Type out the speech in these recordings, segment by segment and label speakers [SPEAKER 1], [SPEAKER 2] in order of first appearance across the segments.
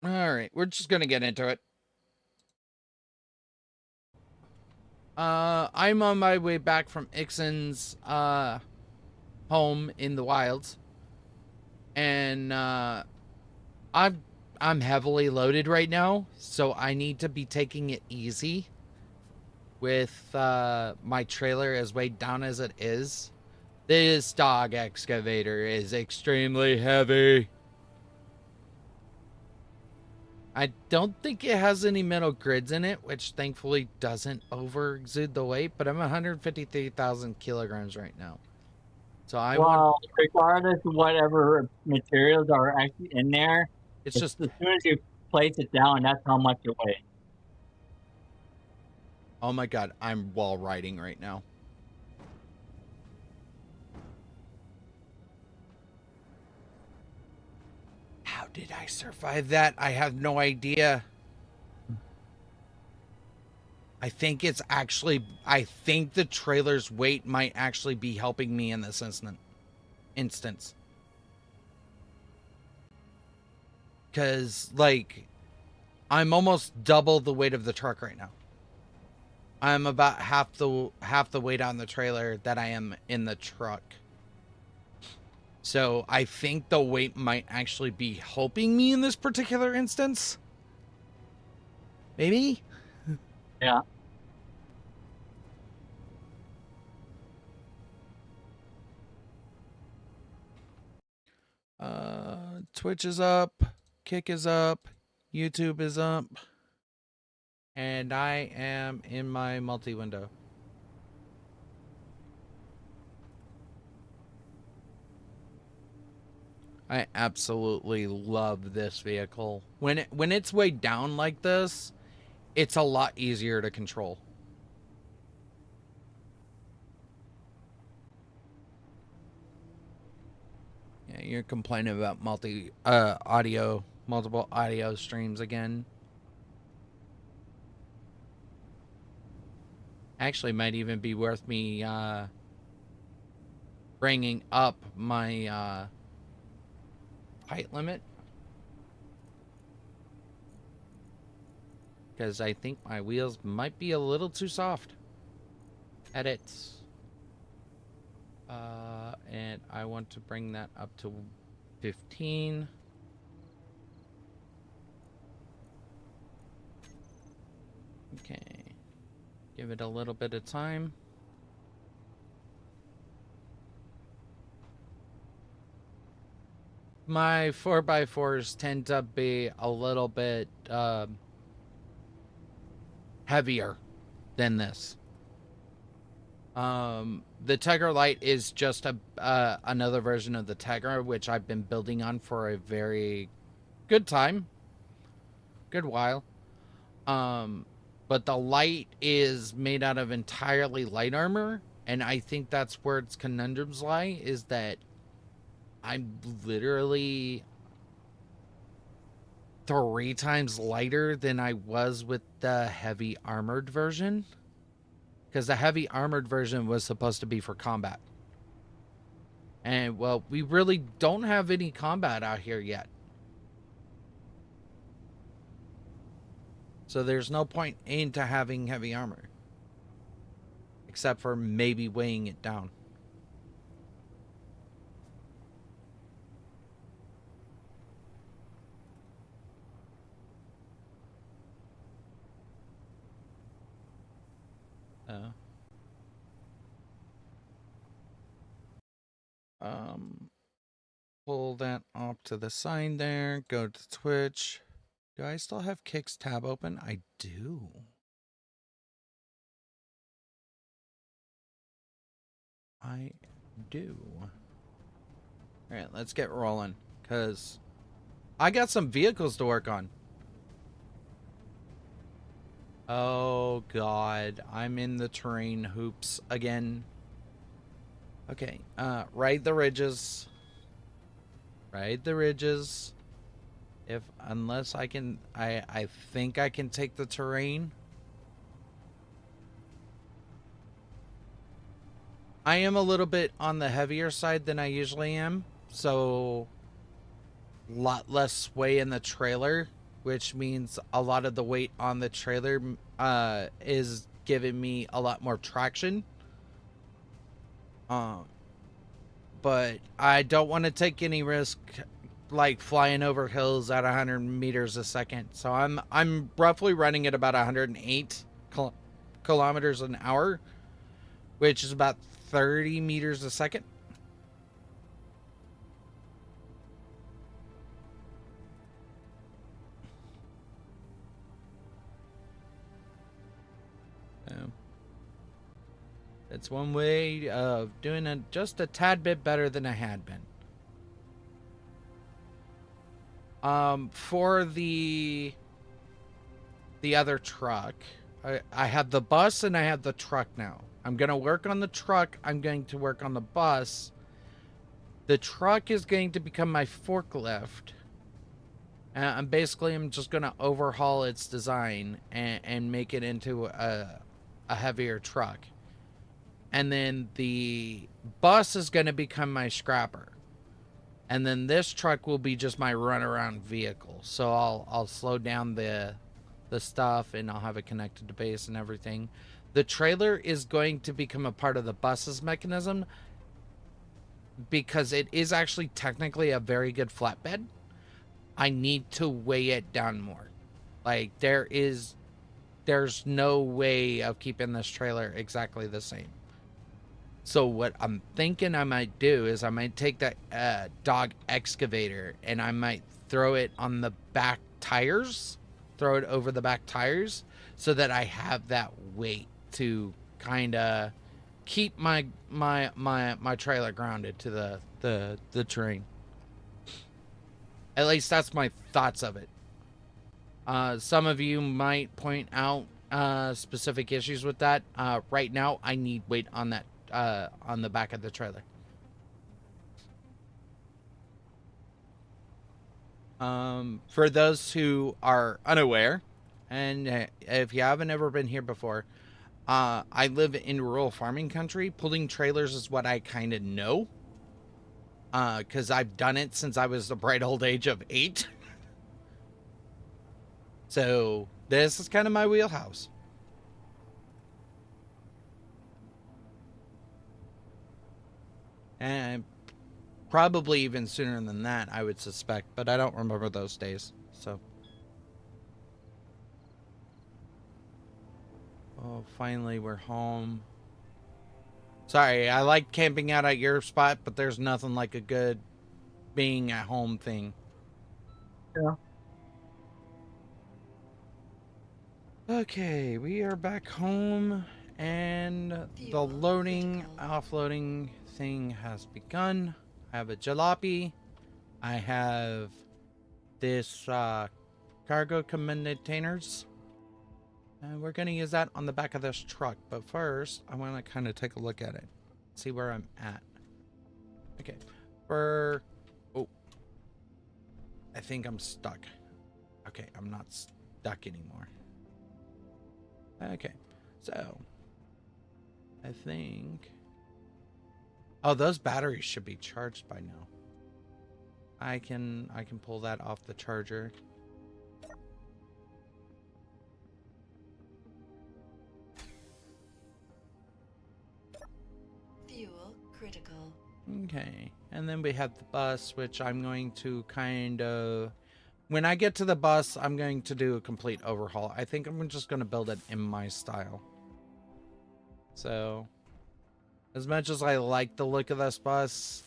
[SPEAKER 1] All right, we're just gonna get into it. I'm on my way back from Ixon's home in the wilds, and I'm I'm heavily loaded right now, so I need to be taking it easy with my trailer as weighed down as it is. This dog excavator is extremely heavy. I don't think it has any metal grids in it, which thankfully doesn't over exude the weight, but I'm 153,000 kilograms right now. So I want,
[SPEAKER 2] Well, regardless of whatever materials are actually in there,
[SPEAKER 1] it's
[SPEAKER 2] as
[SPEAKER 1] just,
[SPEAKER 2] soon as you place it down, that's how much it weighs.
[SPEAKER 1] oh my God, I'm wall riding right now. How did I survive that? I have no idea. I think it's actually, I think the trailer's weight might actually be helping me in this instance. Because, like, I'm almost double the weight of the truck right now. I'm about half the weight on the trailer that I am in the truck. So I think the weight might actually be helping me in this particular instance. Maybe?
[SPEAKER 2] Yeah.
[SPEAKER 1] Twitch is up, Kick is up, YouTube is up, and I am in my multi-window. I absolutely love this vehicle. When it's weighed down like this, it's a lot easier to control. Yeah, you're complaining about multiple audio streams again. Actually, might even be worth me bringing up my height limit, because I think my wheels might be a little too soft. Edits. And I want to bring that up to 15. Okay. Give it a little bit of time. My 4x4s tend to be a little bit heavier than this. The Tegra Lite is just another version of the Tegra, which I've been building on for a very good while. But the Lite is made out of entirely light armor, and I think that's where its conundrums lie, is that I'm literally 3 times lighter than I was with the heavy armored version. Because the heavy armored version was supposed to be for combat. And, well, we really don't have any combat out here yet. So there's no point into having heavy armor. Except for maybe weighing it down. Pull that off to the side there. Go to Twitch. Do I still have Kick's tab open? I do. I do. All right, let's get rolling, because I got some vehicles to work on. Oh, God. I'm in the terrain hoops again. Okay, ride the ridges. Ride the ridges. Unless I can, I think I can take the terrain. I am a little bit on the heavier side than I usually am, so a lot less sway in the trailer which means a lot of the weight on the trailer is giving me a lot more traction. But I don't want to take any risk like flying over hills at 100 meters a second. So I'm roughly running at about 108 kilometers an hour, which is about 30 meters a second. It's one way of doing it just a tad bit better than I had been. For the other truck, I have the bus and I have the truck now. I'm going to work on the truck. I'm going to work on the bus. The truck is going to become my forklift. I'm just going to overhaul its design and make it into a heavier truck. And then the bus is going to become my scrapper. And then this truck will be just my runaround vehicle. So I'll slow down the stuff and I'll have it connected to base and everything. The trailer is going to become a part of the bus's mechanism because it is actually technically a very good flatbed. I need to weigh it down more. Like there's no way of keeping this trailer exactly the same. So what I'm thinking I might do is I might take that dog excavator and I might throw it on the back tires, throw it over the back tires so that I have that weight to kind of keep my trailer grounded to the terrain. At least that's my thoughts of it. Some of you might point out specific issues with that. Right now, I need weight on that on the back of the trailer. For those who are unaware, and if you haven't ever been here before, I live in rural farming country. Pulling trailers is what I kind of know. Because I've done it since I was the bright old age of 8. So this is kind of my wheelhouse. And probably even sooner than that, I would suspect, but I don't remember those days. So, oh, finally we're home. Sorry, I like camping out at your spot, but there's nothing like a good being at home thing.
[SPEAKER 2] Yeah.
[SPEAKER 1] Okay, we are back home, and the loading, offloading thing has begun. I have a jalopy. I have this cargo containers. And we're going to use that on the back of this truck. But first, I want to kind of take a look at it. See where I'm at. Okay. Oh. I think I'm stuck. Okay, I'm not stuck anymore. Okay. So, I think... Oh, those batteries should be charged by now. I can pull that off the charger.
[SPEAKER 3] Fuel critical.
[SPEAKER 1] Okay. And then we have the bus, which I'm going to kind of... When I get to the bus, I'm going to do a complete overhaul. I think I'm just going to build it in my style. So... As much as I like the look of this bus,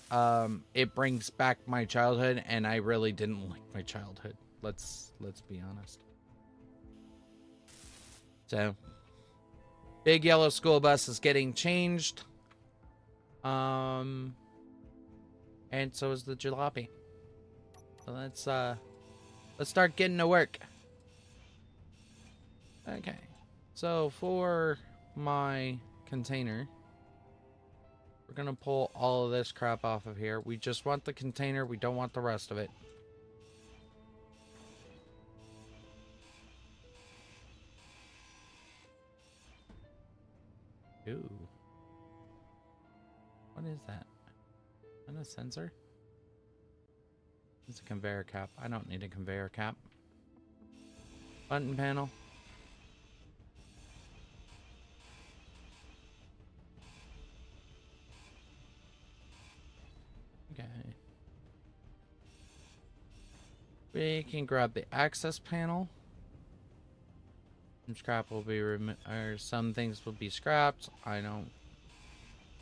[SPEAKER 1] it brings back my childhood, and I really didn't like my childhood. Let's be honest. So, big yellow school bus is getting changed. And so is the jalopy. So let's start getting to work. Okay. So for my container, we're going to pull all of this crap off of here. We just want the container. We don't want the rest of it. Ooh. What is that? Is that a sensor? It's a conveyor cap. I don't need a conveyor cap. Button panel. Okay. We can grab the access panel. Some scrap will be or some things will be scrapped. I don't.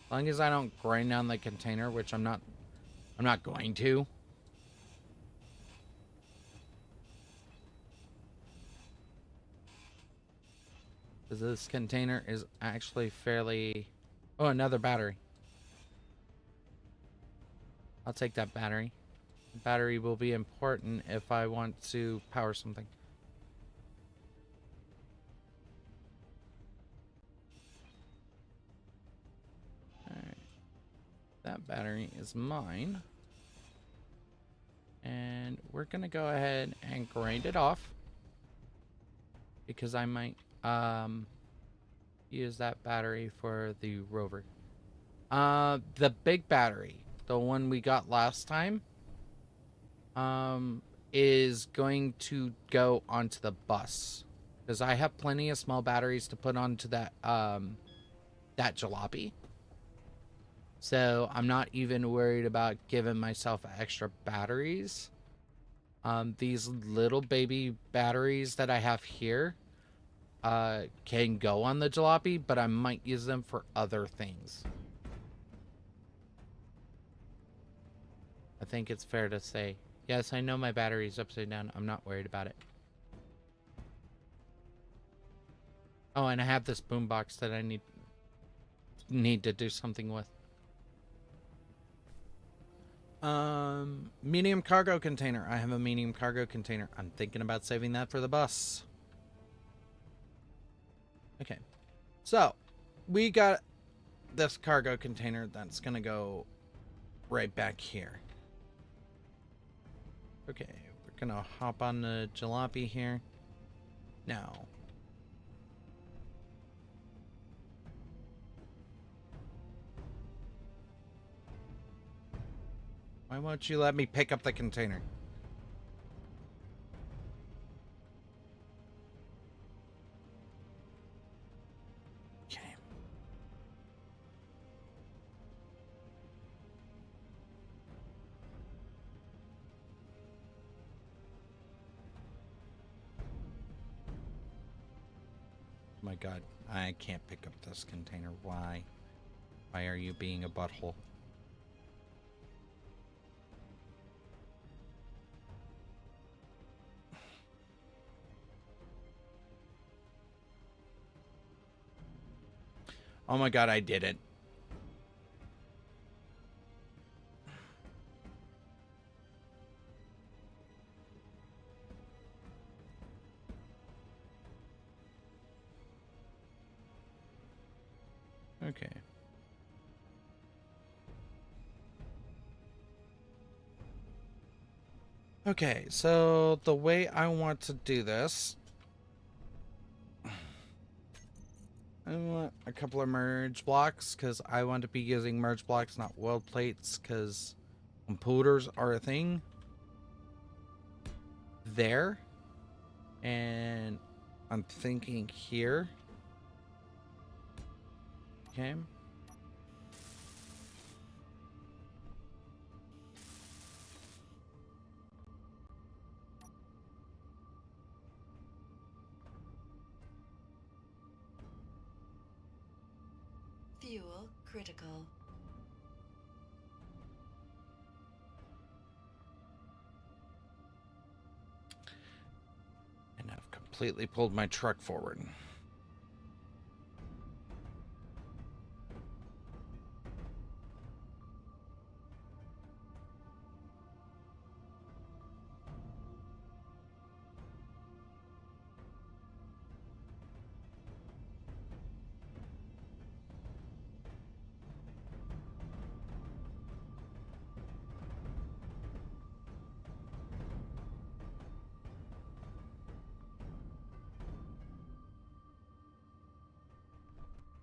[SPEAKER 1] As long as I don't grind down the container, which I'm not going to. Because this container is actually fairly... Oh, another battery. I'll take that battery. The battery will be important if I want to power something. Alright. That battery is mine. And we're going to go ahead and grind it off. Because I might use that battery for the rover. The big battery, the one we got last time, is going to go onto the bus. Because I have plenty of small batteries to put onto that, that jalopy. So I'm not even worried about giving myself extra batteries. These little baby batteries that I have here can go on the jalopy, but I might use them for other things. I think it's fair to say. Yes, I know my battery's upside down. I'm not worried about it. Oh, and I have this boombox that I need to do something with. Medium cargo container. I have a medium cargo container. I'm thinking about saving that for the bus. Okay. So, we got this cargo container that's gonna go right back here. Okay, we're gonna hop on the jalopy here. Now. Why won't you let me pick up the container? Okay. Oh my god, I can't pick up this container. Why? Why are you being a butthole? Oh my god, I did it. Okay. Okay, so the way I want to do this, I want a couple of merge blocks because I want to be using merge blocks, not weld plates, because computers are a thing. There. And I'm thinking here. Okay.
[SPEAKER 3] Fuel critical.
[SPEAKER 1] And I've completely pulled my truck forward.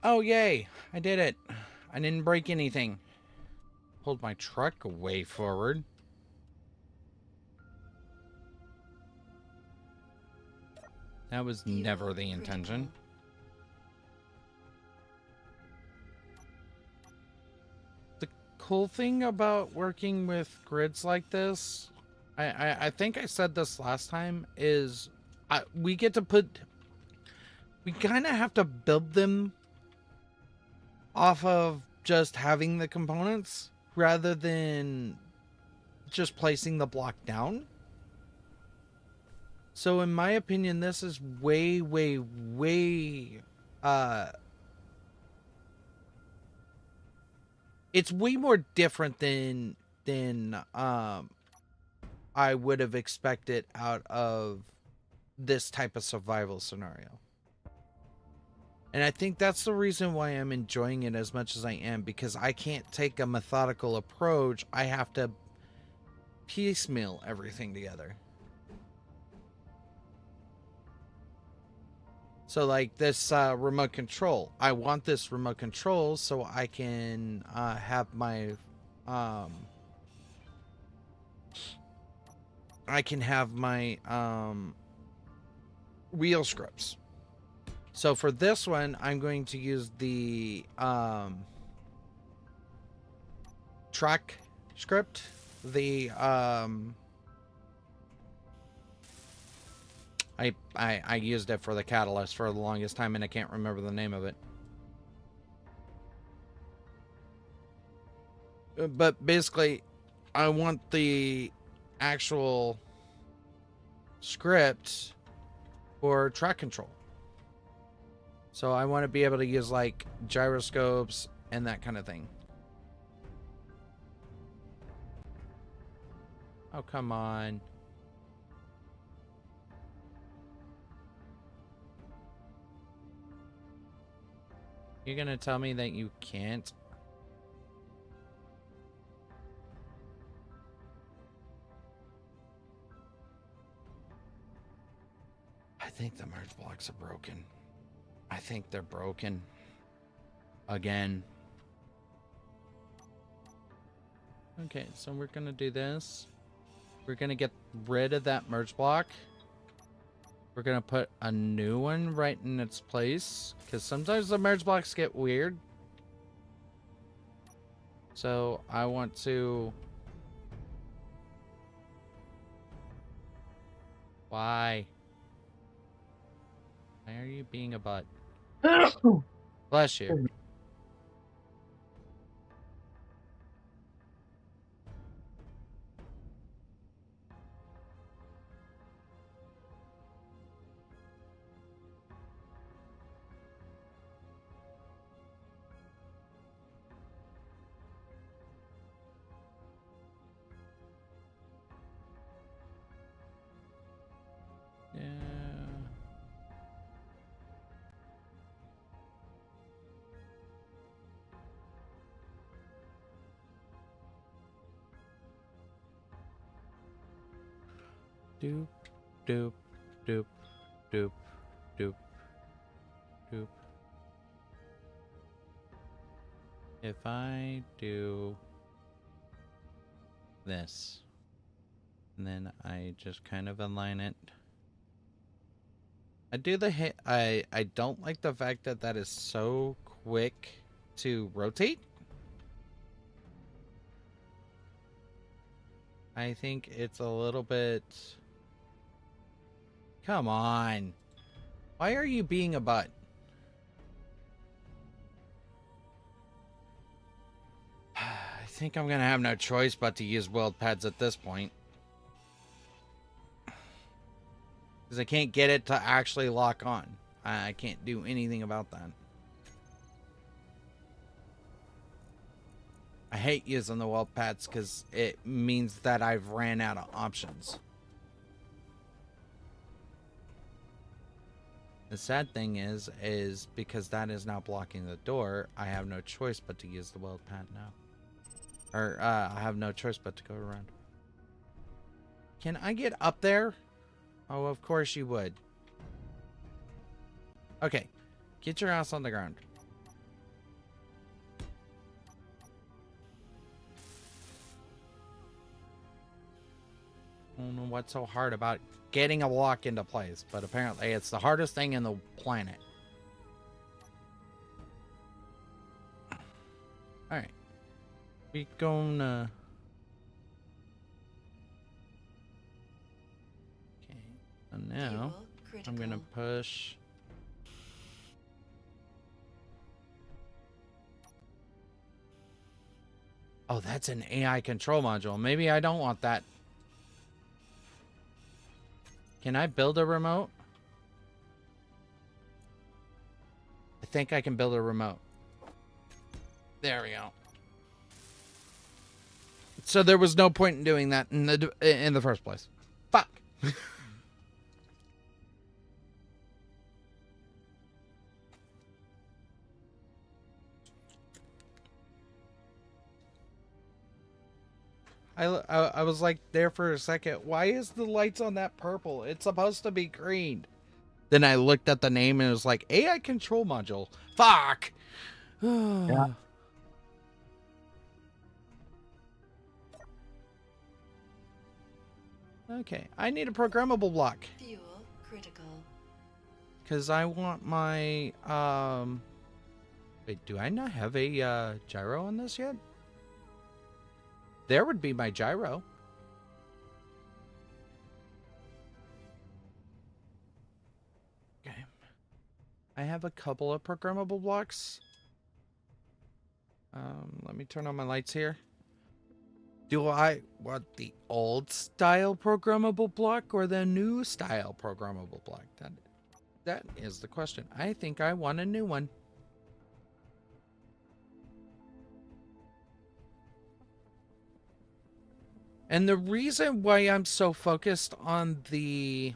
[SPEAKER 1] Oh, yay. I did it. I didn't break anything. Pulled my truck way forward. That was
[SPEAKER 3] Fuel
[SPEAKER 1] never the intention.
[SPEAKER 3] critical.
[SPEAKER 1] The cool thing about working with grids like this, I think I said this last time, is we get to we kind of have to build them off of just having the components rather than just placing the block down. So in my opinion, this is way it's way more different than I would have expected out of this type of survival scenario. And I think that's the reason why I'm enjoying it as much as I am, because I can't take a methodical approach. I have to piecemeal everything together. So like this remote control, I want this remote control so I can have my wheel scripts. So for this one, I'm going to use the track script, the I used it for the catalyst for the longest time and I can't remember the name of it. But basically, I want the actual script for track control. So I want to be able to use like gyroscopes and that kind of thing. Oh, come on. You're gonna tell me that you can't? I think the merge blocks are broken. I think they're broken. Again. Okay, so we're gonna do this. We're gonna get rid of that merge block. We're gonna put a new one right in its place, because sometimes the merge blocks get weird. So I want to... Why? Why are you being a butt? Bless you. Yeah. Doop, doop, doop, doop, doop, doop. If I do this, and then I just kind of align it. I do the hit. I don't like the fact that that is so quick to rotate. I think it's a little bit... Come on. Why are you being a butt? I think I'm gonna have no choice but to use weld pads at this point. Because I can't get it to actually lock on. I can't do anything about that. I hate using the weld pads because it means that I've ran out of options. The sad thing is because that is now blocking the door, I have no choice but to use the weld pad now. Or, I have no choice but to go around. Can I get up there? Oh, of course you would. Okay. Get your ass on the ground. don't know what's so hard about getting a block into place, but apparently it's the hardest thing in the planet. Alright. We gonna... Okay. So now,
[SPEAKER 3] Fuel
[SPEAKER 1] I'm gonna
[SPEAKER 3] critical.
[SPEAKER 1] push... Oh, that's an AI control module. Maybe I don't want that. Can I build a remote? I think I can build a remote. There we go. So there was no point in doing that in the first place. Fuck. I was like there for a second. Why is the lights on that purple? It's supposed to be green. Then I looked at the name and it was like AI control module. Fuck.
[SPEAKER 2] Yeah.
[SPEAKER 1] Okay, I need a programmable block
[SPEAKER 3] Fuel critical.
[SPEAKER 1] because I want my Wait, do I not have a gyro on this yet? There would be my gyro. Okay. I have a couple of programmable blocks. Let me turn on my lights here. Do I want the old style programmable block or the new style programmable block? That is the question. I think I want a new one. And the reason why I'm so focused on the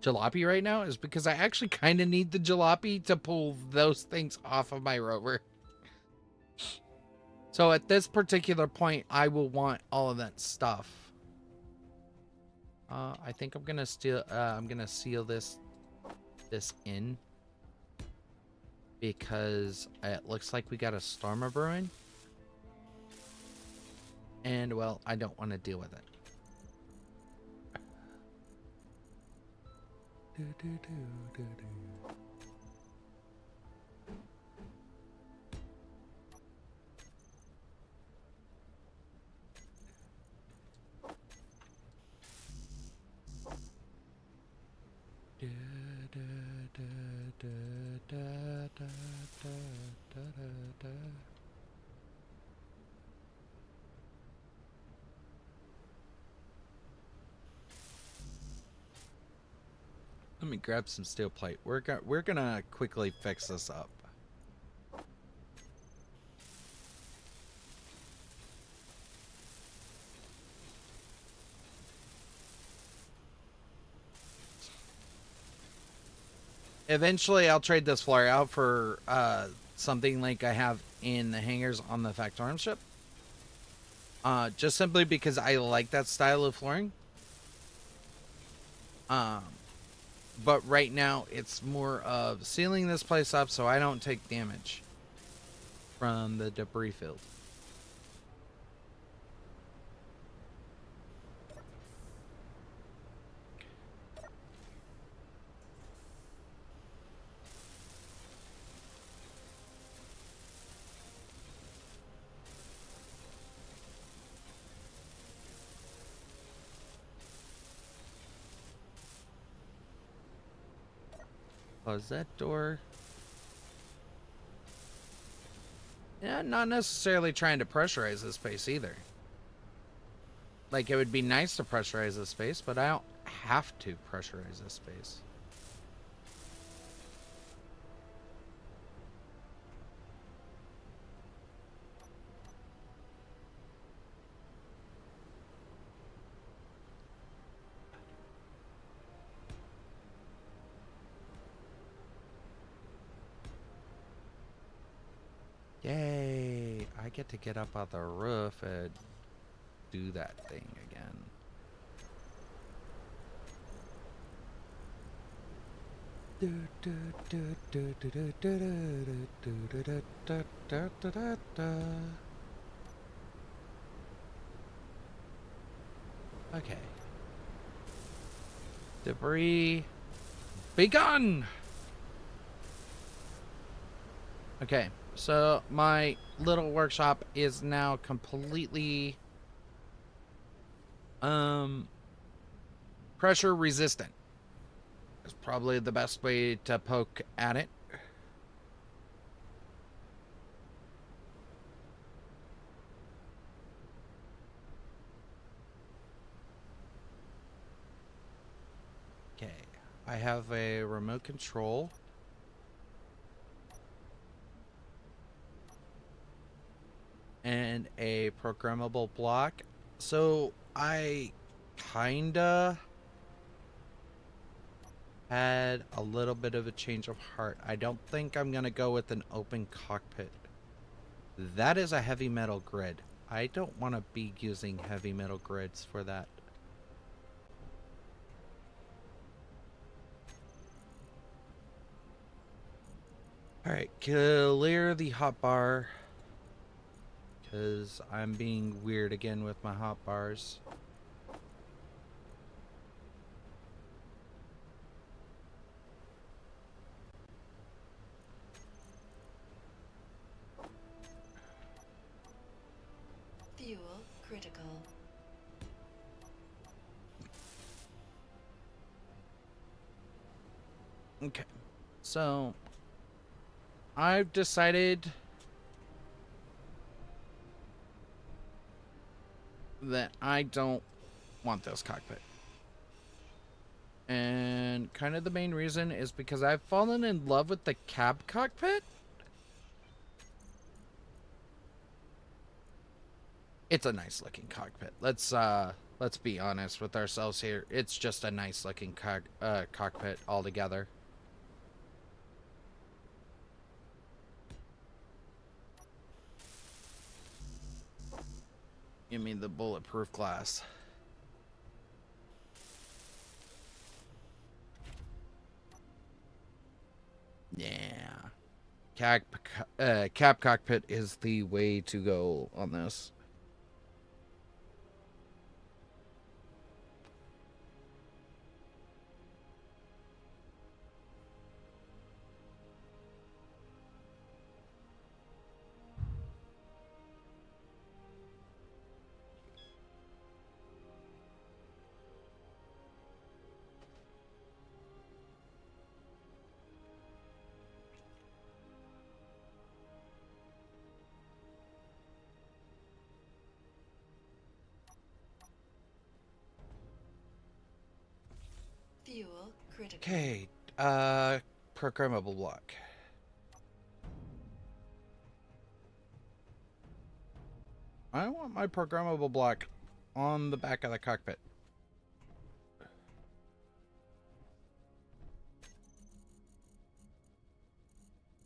[SPEAKER 1] jalopy right now is because I actually kind of need the jalopy to pull those things off of my rover. So at this particular point, I will want all of that stuff. I think I'm gonna seal this in because it looks like we got a storm a brewing, and well, I don't want to deal with it. Let me grab some steel plate. We're gonna quickly fix this up. Eventually, I'll trade this floor out for something like I have in the hangars on the Factorum ship. Just simply because I like that style of flooring. But right now, it's more of sealing this place up so I don't take damage from the debris field. Close that door. Yeah, not necessarily trying to pressurize this space either. Like, it would be nice to pressurize this space, but I don't have to pressurize this space. Yay! I get to get up on the roof and do that thing again. Okay. Debris. Be gone! Okay, so my little workshop is now completely pressure resistant. Is probably the best way to poke at it. Okay, I have a remote control. And a programmable block. So I kinda had a little bit of a change of heart. I don't think I'm gonna go with an open cockpit. That is a heavy metal grid. I don't want to be using heavy metal grids for that. Alright, clear the hotbar. Because I'm being weird again with my hotbars.
[SPEAKER 3] Fuel critical.
[SPEAKER 1] Okay, so I've decided that I don't want this cockpit. And kind of the main reason is because I've fallen in love with the cab cockpit. It's a nice looking cockpit. Let's be honest with ourselves here. It's just a nice looking cockpit altogether. Give me the bulletproof glass. Yeah. Cab cockpit is the way to go on this.
[SPEAKER 3] Fuel critical.
[SPEAKER 1] Okay, programmable block. I want my programmable block on the back of the cockpit.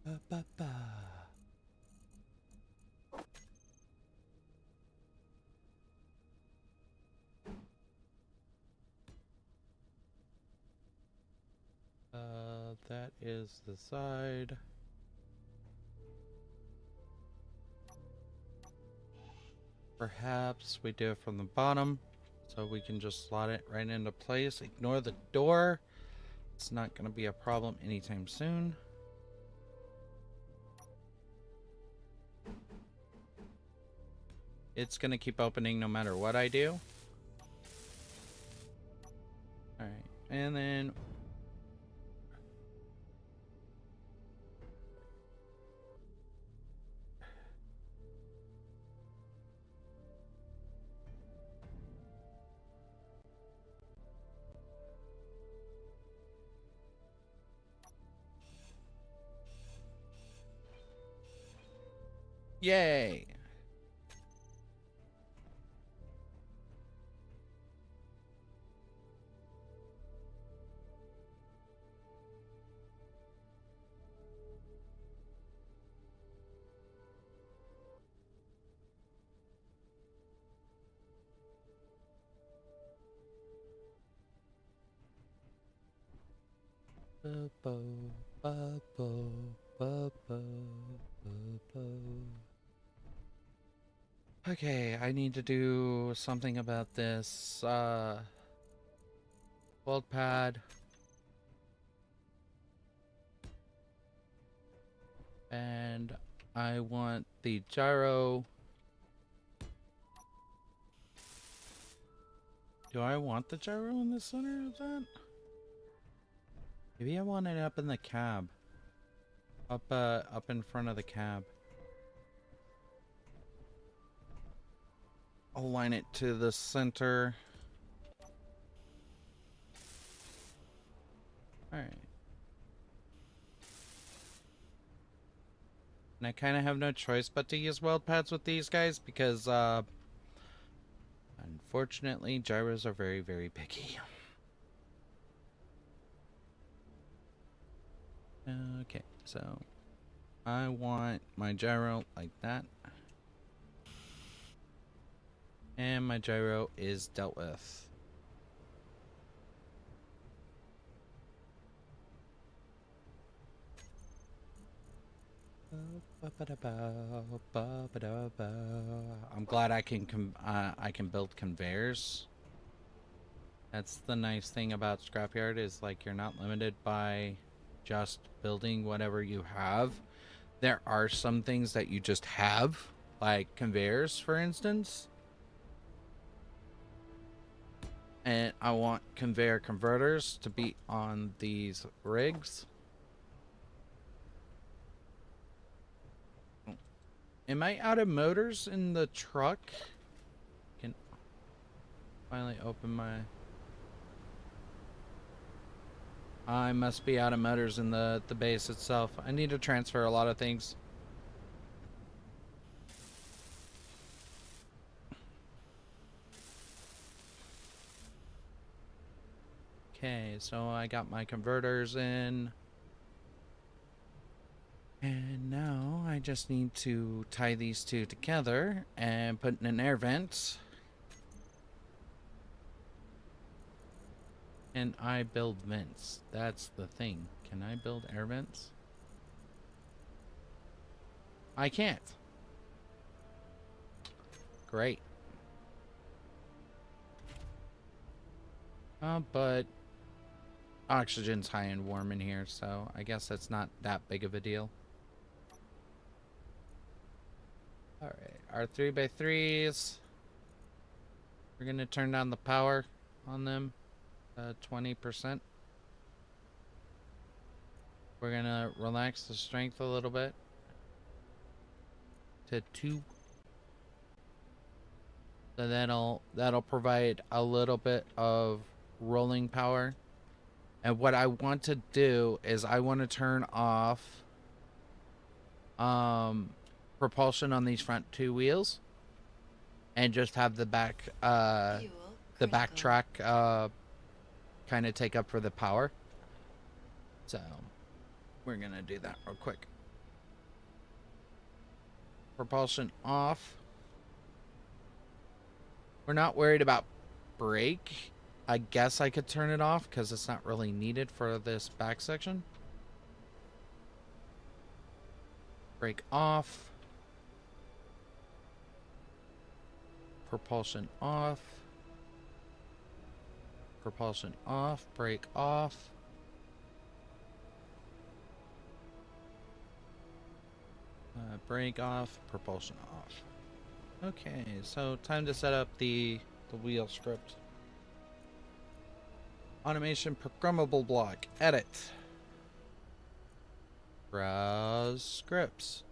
[SPEAKER 1] Ba, ba, ba. That is the side. Perhaps we do it from the bottom, so we can just slot it right into place. Ignore the door. It's not going to be a problem anytime soon. It's going to keep opening no matter what I do. Alright, and then... Yay! Ba-bo, ba-bo, ba-bo, ba-bo. Okay, I need to do something about this weld pad. And I want the gyro. Do I want the gyro in the center of that? Maybe I want it up in the cab. Up in front of the cab. I'll line it to the center. Alright. And I kind of have no choice but to use weld pads with these guys because, unfortunately, gyros are very, very picky. Okay, so I want my gyro like that. And my gyro is dealt with. I'm glad I can build conveyors. That's the nice thing about Scrapyard is like you're not limited by just building whatever you have. There are some things that you just have, like conveyors, for instance. And I want conveyor converters to be on these rigs. Am I out of motors in the truck? Can finally open my... I must be out of motors in the base itself. I need to transfer a lot of things. Okay, so I got my converters in. And now I just need to tie these two together and put in an air vent. And I build vents. That's the thing. Can I build air vents? I can't. Great. But oxygen's high and warm in here, so I guess that's not that big of a deal. Alright, our 3x3s. We're gonna turn down the power on them 20%. We're gonna relax the strength a little bit to 2. So that'll provide a little bit of rolling power. And what I want to do is I want to turn off propulsion on these front 2 wheels and just have the back track kind of take up for the power. So we're gonna do that real quick. Propulsion off. We're not worried about brake. I guess I could turn it off because it's not really needed for this back section. Brake off. Propulsion off. Propulsion off. Brake off. Brake off. Propulsion off. Okay, so time to set up the wheel script. Automation programmable block. Edit. Browse scripts.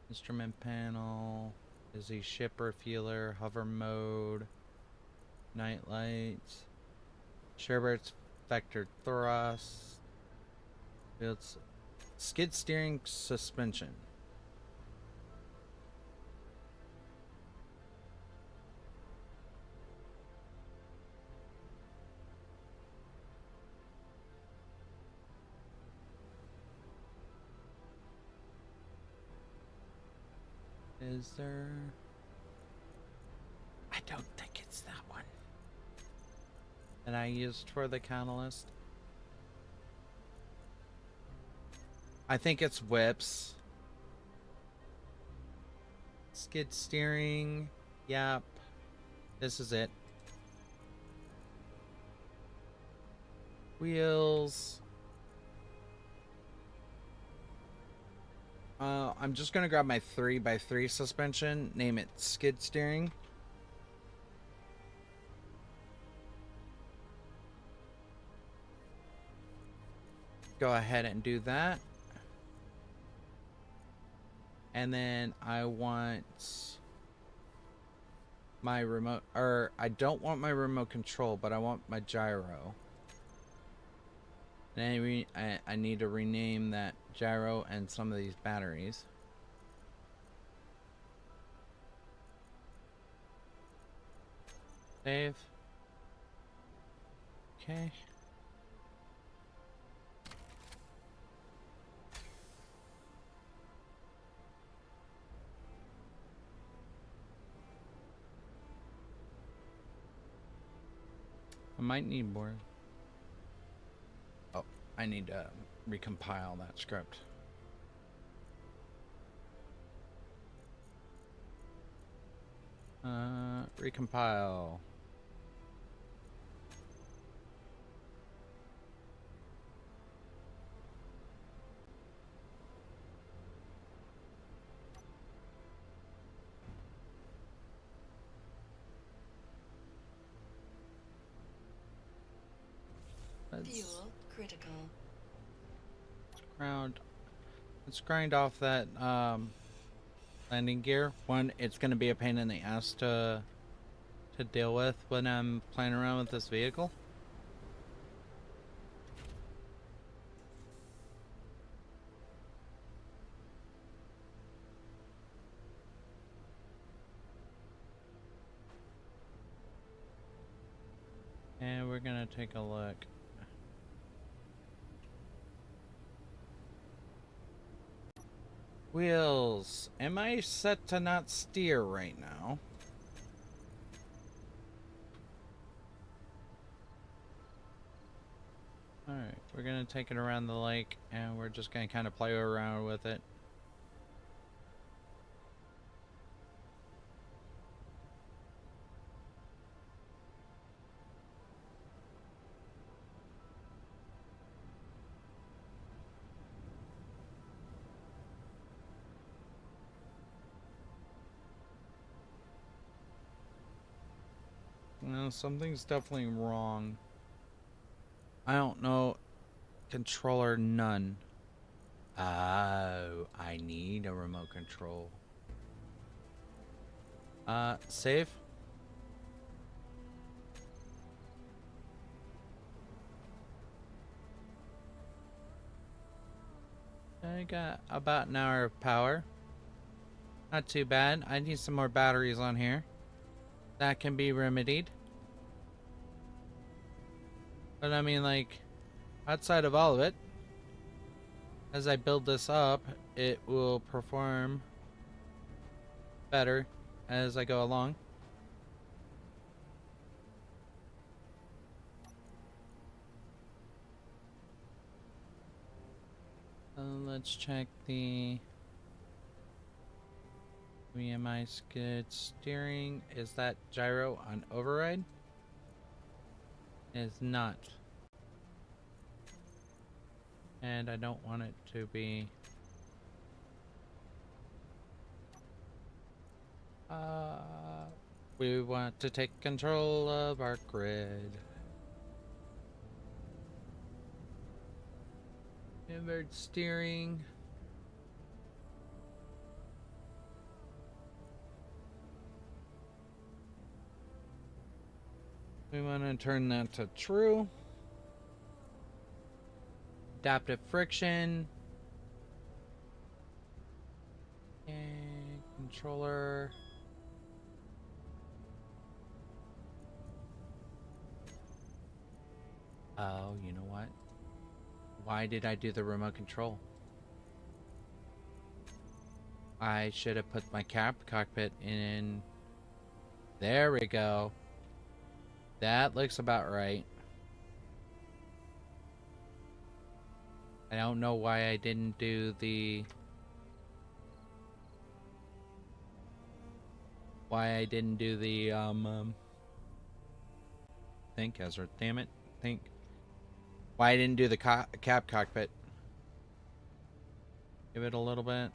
[SPEAKER 1] Instrument panel. Is a ship refueler. Hover mode. Night lights. Sherbert's vector thrust. It's skid steering suspension. Is there... I don't think it's that one that I used for the catalyst. I think it's whips. Skid steering. Yep. This is it. Wheels. I'm just gonna grab my 3x3 suspension. Name it skid steering. Go ahead and do that. And then I want my remote, or I don't want my remote control, but I want my gyro. And I need to rename that gyro and some of these batteries. Save. Okay. I might need more. Oh, I need to recompile that script. Recompile.
[SPEAKER 3] Fuel critical.
[SPEAKER 1] Let's grind off that landing gear. One, it's gonna be a pain in the ass to deal with when I'm playing around with this vehicle. And we're gonna take a look. Wheels. Am I set to not steer right now? Alright, we're gonna take it around the lake and we're just gonna kind of play around with it. No, something's definitely wrong. I don't know. Controller none. Oh, I need a remote control. Save. I got about an hour of power. Not too bad. I need some more batteries on here. That can be remedied. But I mean, like, outside of all of it, as I build this up, it will perform better as I go along. Let's check the VMI skid steering. Is that gyro on override? It is not. And I don't want it to be. We want to take control of our grid. Invert steering. We want to turn that to true. Adaptive friction. And controller. Oh, you know what? Why did I do the remote control? I should have put my cockpit in. There we go. That looks about right. I don't know why I didn't do the... Think, Ezra. Damn it. Think. Why I didn't do the cab cockpit. Give it a little bit.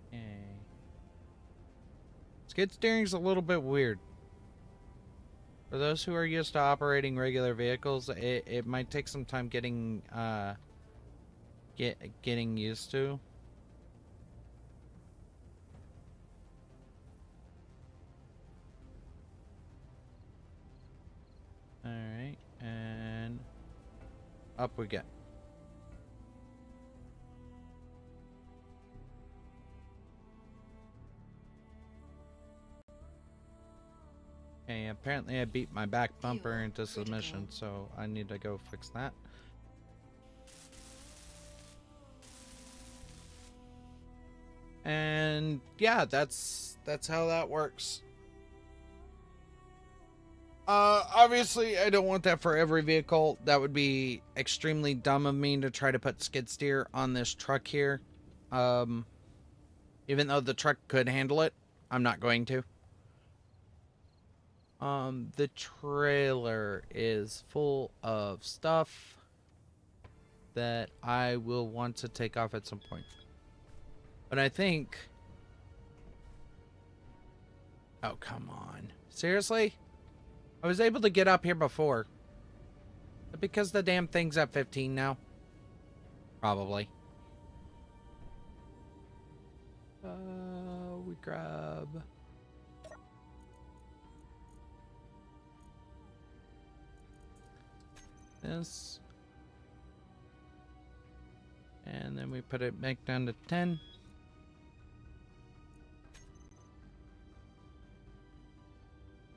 [SPEAKER 1] Okay. Skid steering's a little bit weird. For those who are used to operating regular vehicles, it might take some time getting getting used to. Alright, and up we get. Okay, apparently I beat my back bumper into submission, so I need to go fix that. And yeah, that's how that works. Obviously I don't want that for every vehicle. That would be extremely dumb of me to try to put skid steer on this truck here. Even though the truck could handle it, I'm not going to. The trailer is full of stuff that I will want to take off at some point. But I think... Oh, come on. Seriously? I was able to get up here before. Because the damn thing's at 15 now? Probably. We grab... this. And then we put it back down to 10.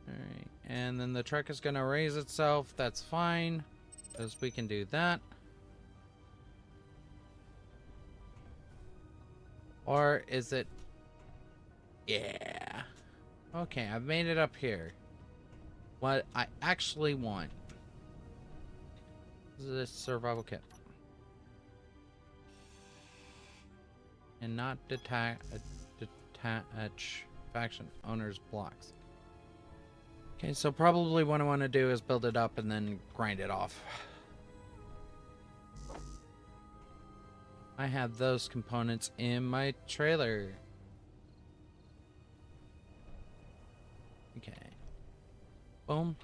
[SPEAKER 1] Alright, and then the truck is gonna raise itself. That's fine, because we can do that. Or is it... Yeah. Okay, I've made it up here. What I actually want is this survival kit. And not detach faction owner's blocks. Okay, so probably what I want to do is build it up and then grind it off. I have those components in my trailer. Okay. Boom.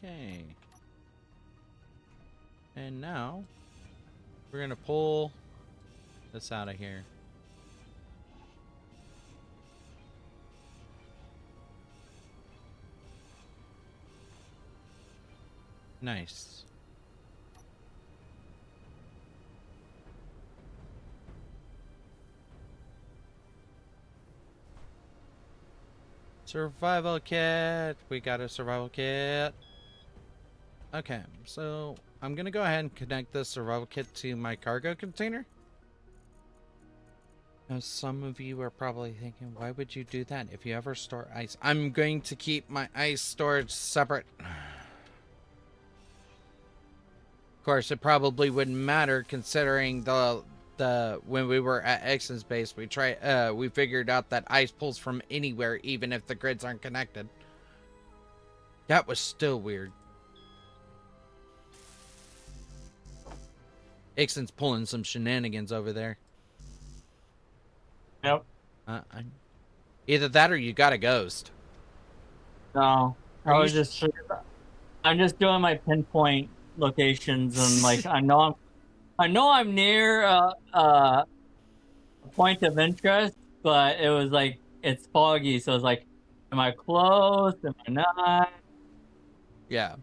[SPEAKER 1] Okay. And now we're gonna pull this out of here. Nice. Survival kit. We got a survival kit. Okay, so I'm gonna go ahead and connect this survival kit to my cargo container. Now, some of you are probably thinking, why would you do that if you ever store ice? I'm going to keep my ice storage separate. Of course, it probably wouldn't matter considering the when we were at Exon's base, we figured out that ice pulls from anywhere, even if the grids aren't connected. That was still weird. Ixon's pulling some shenanigans over there.
[SPEAKER 2] Yep.
[SPEAKER 1] Either that or you got a ghost.
[SPEAKER 2] No,
[SPEAKER 1] Are you
[SPEAKER 2] I'm just doing my pinpoint locations, and like I know I'm near a point of interest, but it was like it's foggy, so it's like, am I close? Am I not?
[SPEAKER 1] Yeah.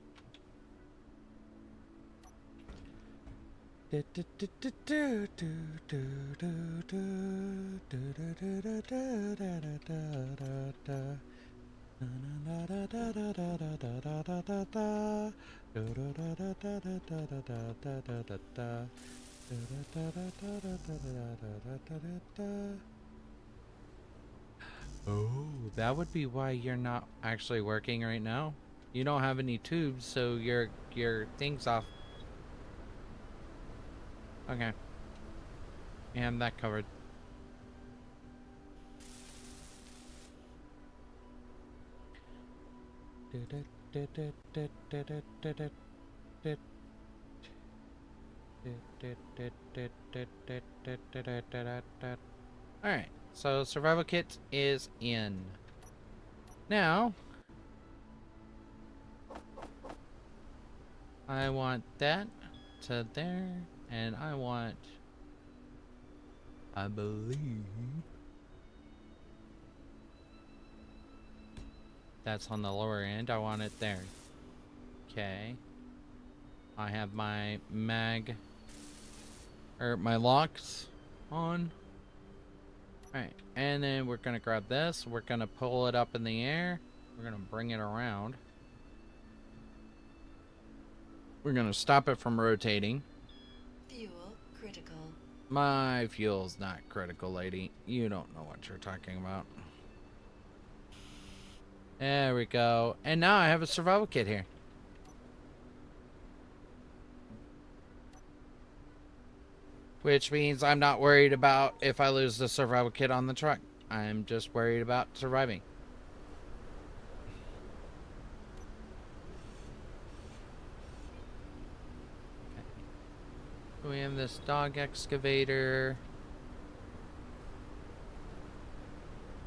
[SPEAKER 1] Oh, that would be why you're not actually working right now. You don't have any tubes, so your thing's off. Okay. And that covered. Alright, so survival kit is in. Now, I want that to there, and I want, I believe, that's on the lower end. I want it there. Okay. I have my my locks on. Alright, and then we're gonna grab this. We're gonna pull it up in the air. We're gonna bring it around. We're gonna stop it from rotating.
[SPEAKER 3] Fuel critical.
[SPEAKER 1] My fuel's not critical, lady. You don't know what you're talking about. There we go. And now I have a survival kit here. Which means I'm not worried about if I lose the survival kit on the truck. I'm just worried about surviving. Okay. We have this dog excavator.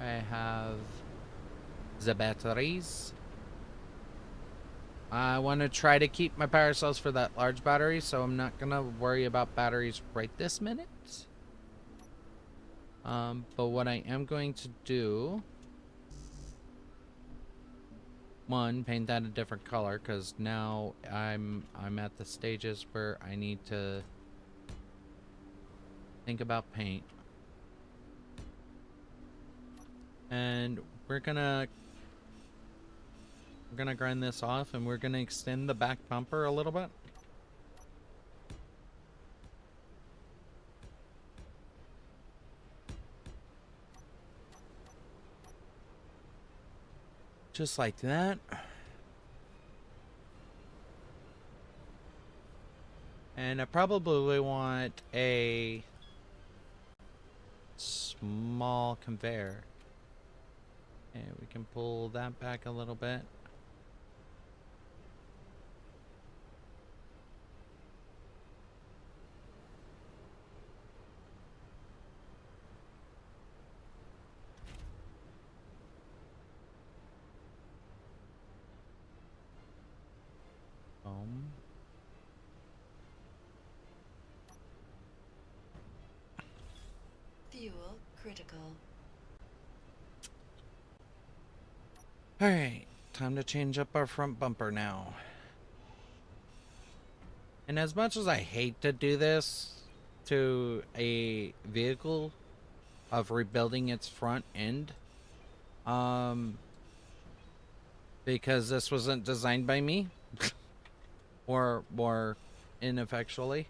[SPEAKER 1] I have the batteries. I want to try to keep my power cells for that large battery, so I'm not going to worry about batteries right this minute. But what I am going to do, one, paint that a different color, because now I'm at the stages where I need to think about paint. And we're gonna grind this off, and we're gonna extend the back bumper a little bit. Just like that. And I probably want a small conveyor. And we can pull that back a little bit.
[SPEAKER 3] Fuel critical.
[SPEAKER 1] Alright, time to change up our front bumper now. And as much as I hate to do this to a vehicle of rebuilding its front end, because this wasn't designed by me, or more ineffectually,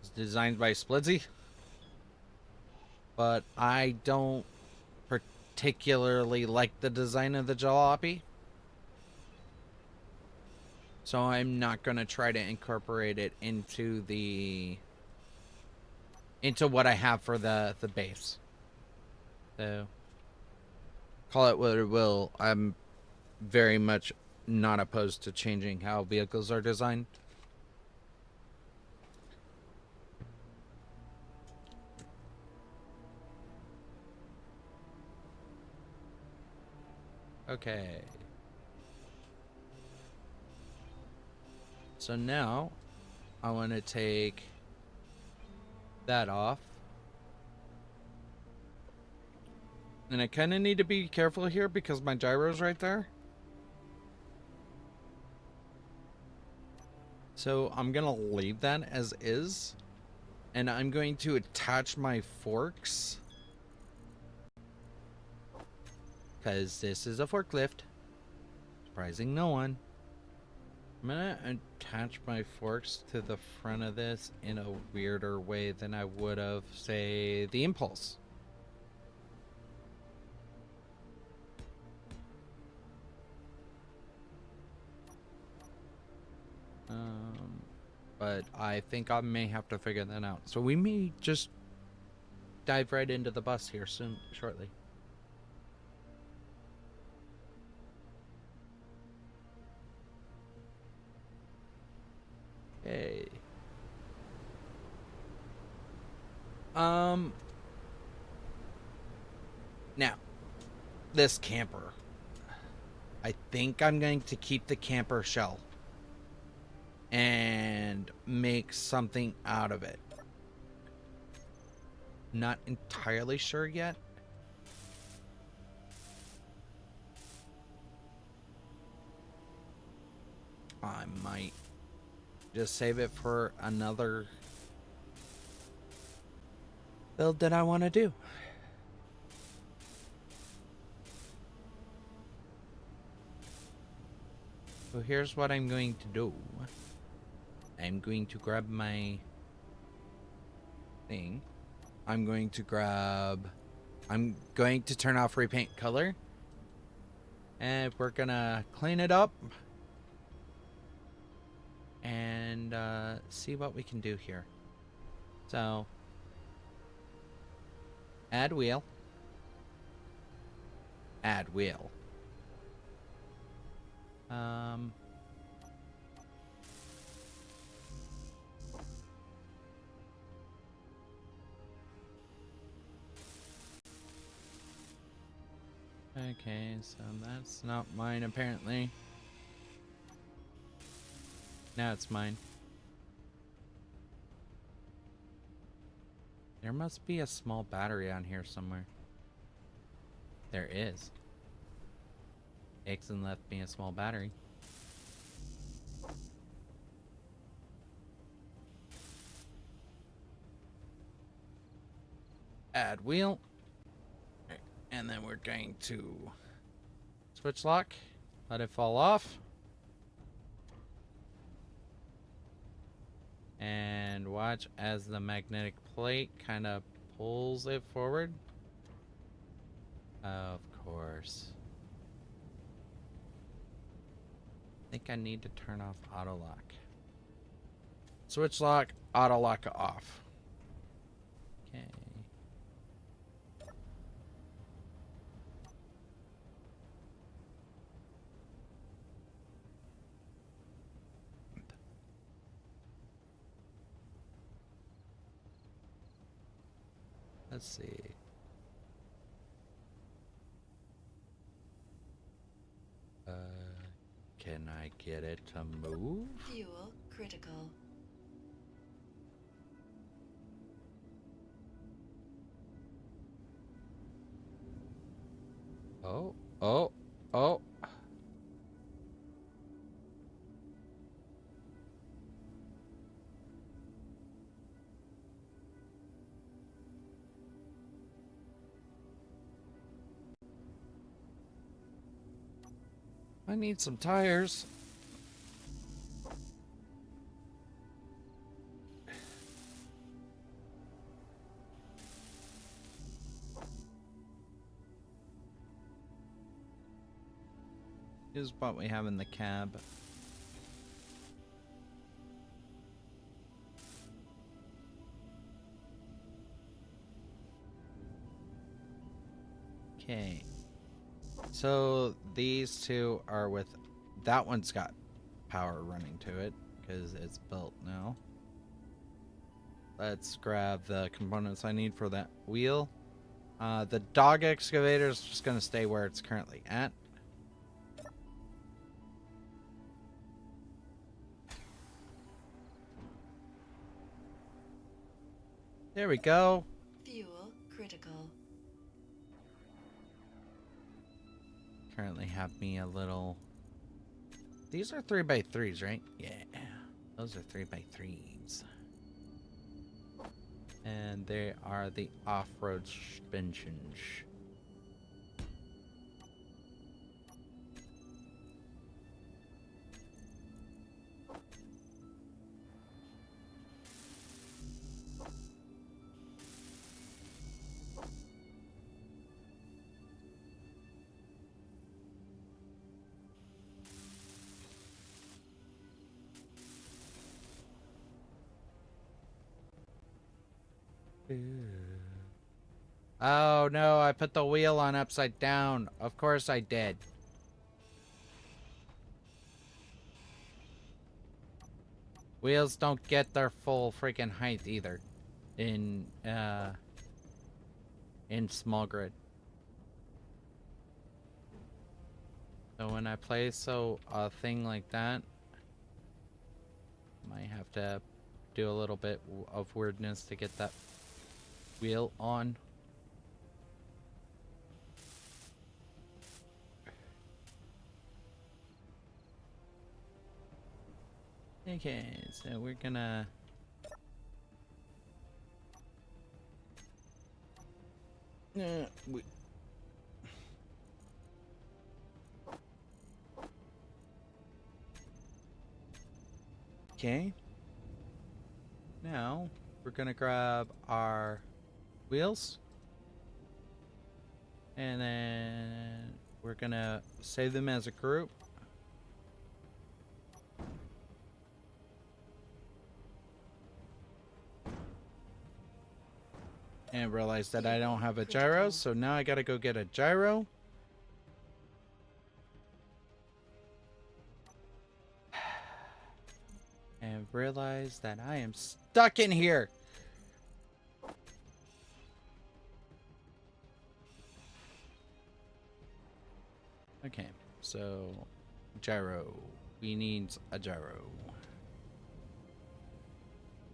[SPEAKER 1] it's designed by Splitsy. But I don't particularly like the design of the jalopy, so I'm not gonna try to incorporate it into what I have for the base. So call it what it will. I'm very much not opposed to changing how vehicles are designed. Okay. So now I want to take that off. And I kind of need to be careful here because my gyro's right there. So I'm going to leave that as is. And I'm going to attach my forks because this is a forklift. Surprising no one. I'm gonna attach my forks to the front of this in a weirder way than I would have, say, the Impulse. But I think I may have to figure that out. So we may just dive right into the bus here shortly. Hey. Now, this camper. I think I'm going to keep the camper shell and make something out of it. Not entirely sure yet. I might just save it for another build that I want to do. So here's what I'm going to do. I'm going to grab my thing. I'm going to turn off repaint color. And we're gonna clean it up. And see what we can do here. So, add wheel. Add wheel. Okay, so that's not mine apparently. Now it's mine. There must be a small battery on here somewhere. There is. Ixon left me a small battery. Add wheel. And then we're going to switch lock. Let it fall off. And watch as the magnetic plate kind of pulls it forward. Of course. I think I need to turn off auto lock. Switch lock, auto lock off. Okay. Let's see. Can I get it to move?
[SPEAKER 3] Fuel critical.
[SPEAKER 1] Oh. I need some tires. Here's what we have in the cab. Okay. So these two are with... That one's got power running to it because it's built now. Let's grab the components I need for that wheel. The dog excavator is just going to stay where it's currently at. There we go.
[SPEAKER 3] Fuel critical.
[SPEAKER 1] Currently have me a little... These are 3x3s, right? Yeah. Those are 3x3s. And they are the off-road suspensions. Oh no, I put the wheel on upside down. Of course I did. Wheels don't get their full freaking height either in small grid. So when I place a thing like that, might have to do a little bit of weirdness to get that wheel on. Okay, so we're gonna okay. Now we're gonna grab our wheels, and then we're gonna save them as a group. And realize that I don't have a gyro, so now I gotta go get a gyro. And realize that I am stuck in here. Okay, so gyro. We need a gyro.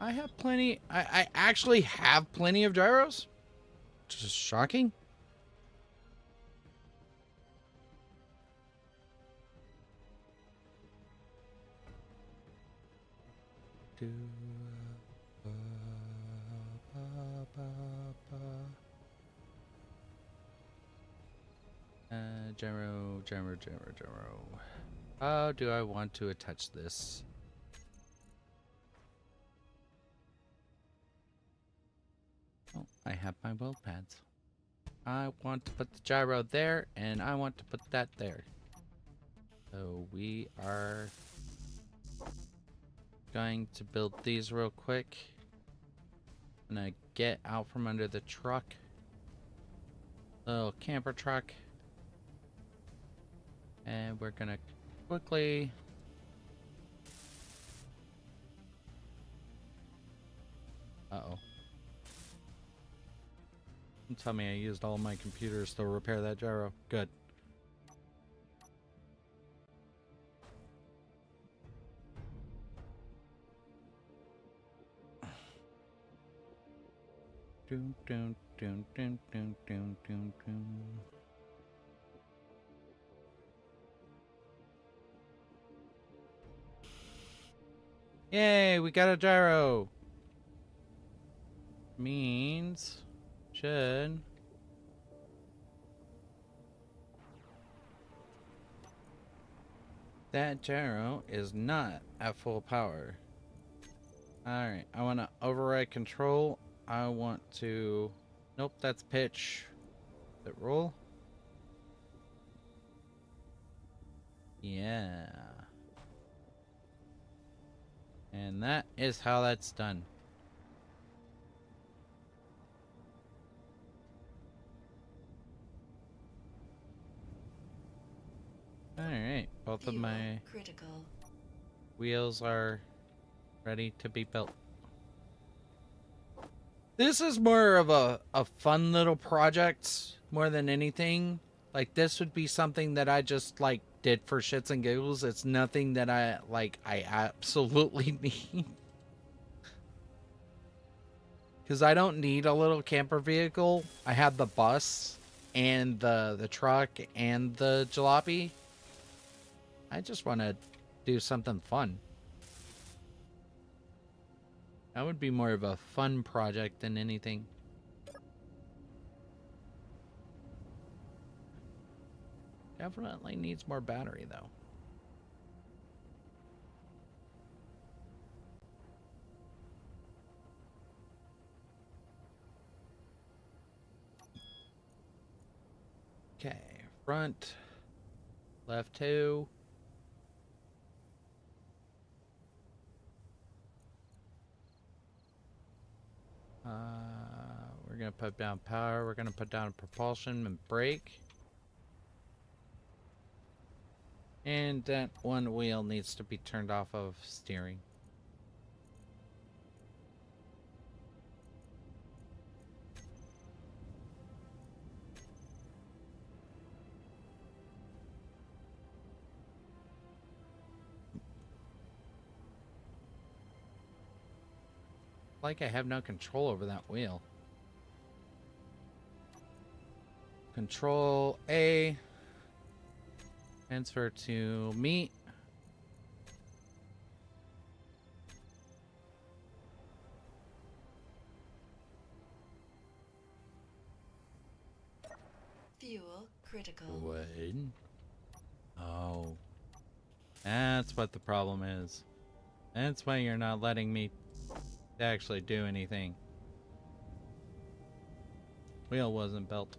[SPEAKER 1] I have plenty. I actually have plenty of gyros. Which is shocking. Gyro. How do I want to attach this? Oh, I have my weld pads. I want to put the gyro there, and I want to put that there. So we are going to build these real quick. I'm gonna get out from under the truck. Little camper truck. And we're gonna quickly uh-oh. Don't tell me I used all my computers to repair that gyro. Good. Doom, doom, doom, doom, doom, doom, doom, doom. Yay, we got a gyro. Means should that gyro is not at full power. Alright, I want to override control. I want to... Nope, that's pitch. Is it roll? Yeah. And that is how that's done. Alright, both of my wheels are ready to be built. This is more of a fun little project more than anything. Like, this would be something that I just, like, did for shits and giggles. It's nothing that I absolutely need. Because I don't need a little camper vehicle. I have the bus and the truck and the jalopy. I just want to do something fun. That would be more of a fun project than anything. Definitely needs more battery, though. Okay, front, left 2. We're gonna put down power. We're gonna put down propulsion and brake. And that one wheel needs to be turned off of steering. Like I have no control over that wheel. Control A. Transfer to meat.
[SPEAKER 3] Fuel critical.
[SPEAKER 1] What? Oh. That's what the problem is. That's why you're not letting me actually do anything. Wheel wasn't built.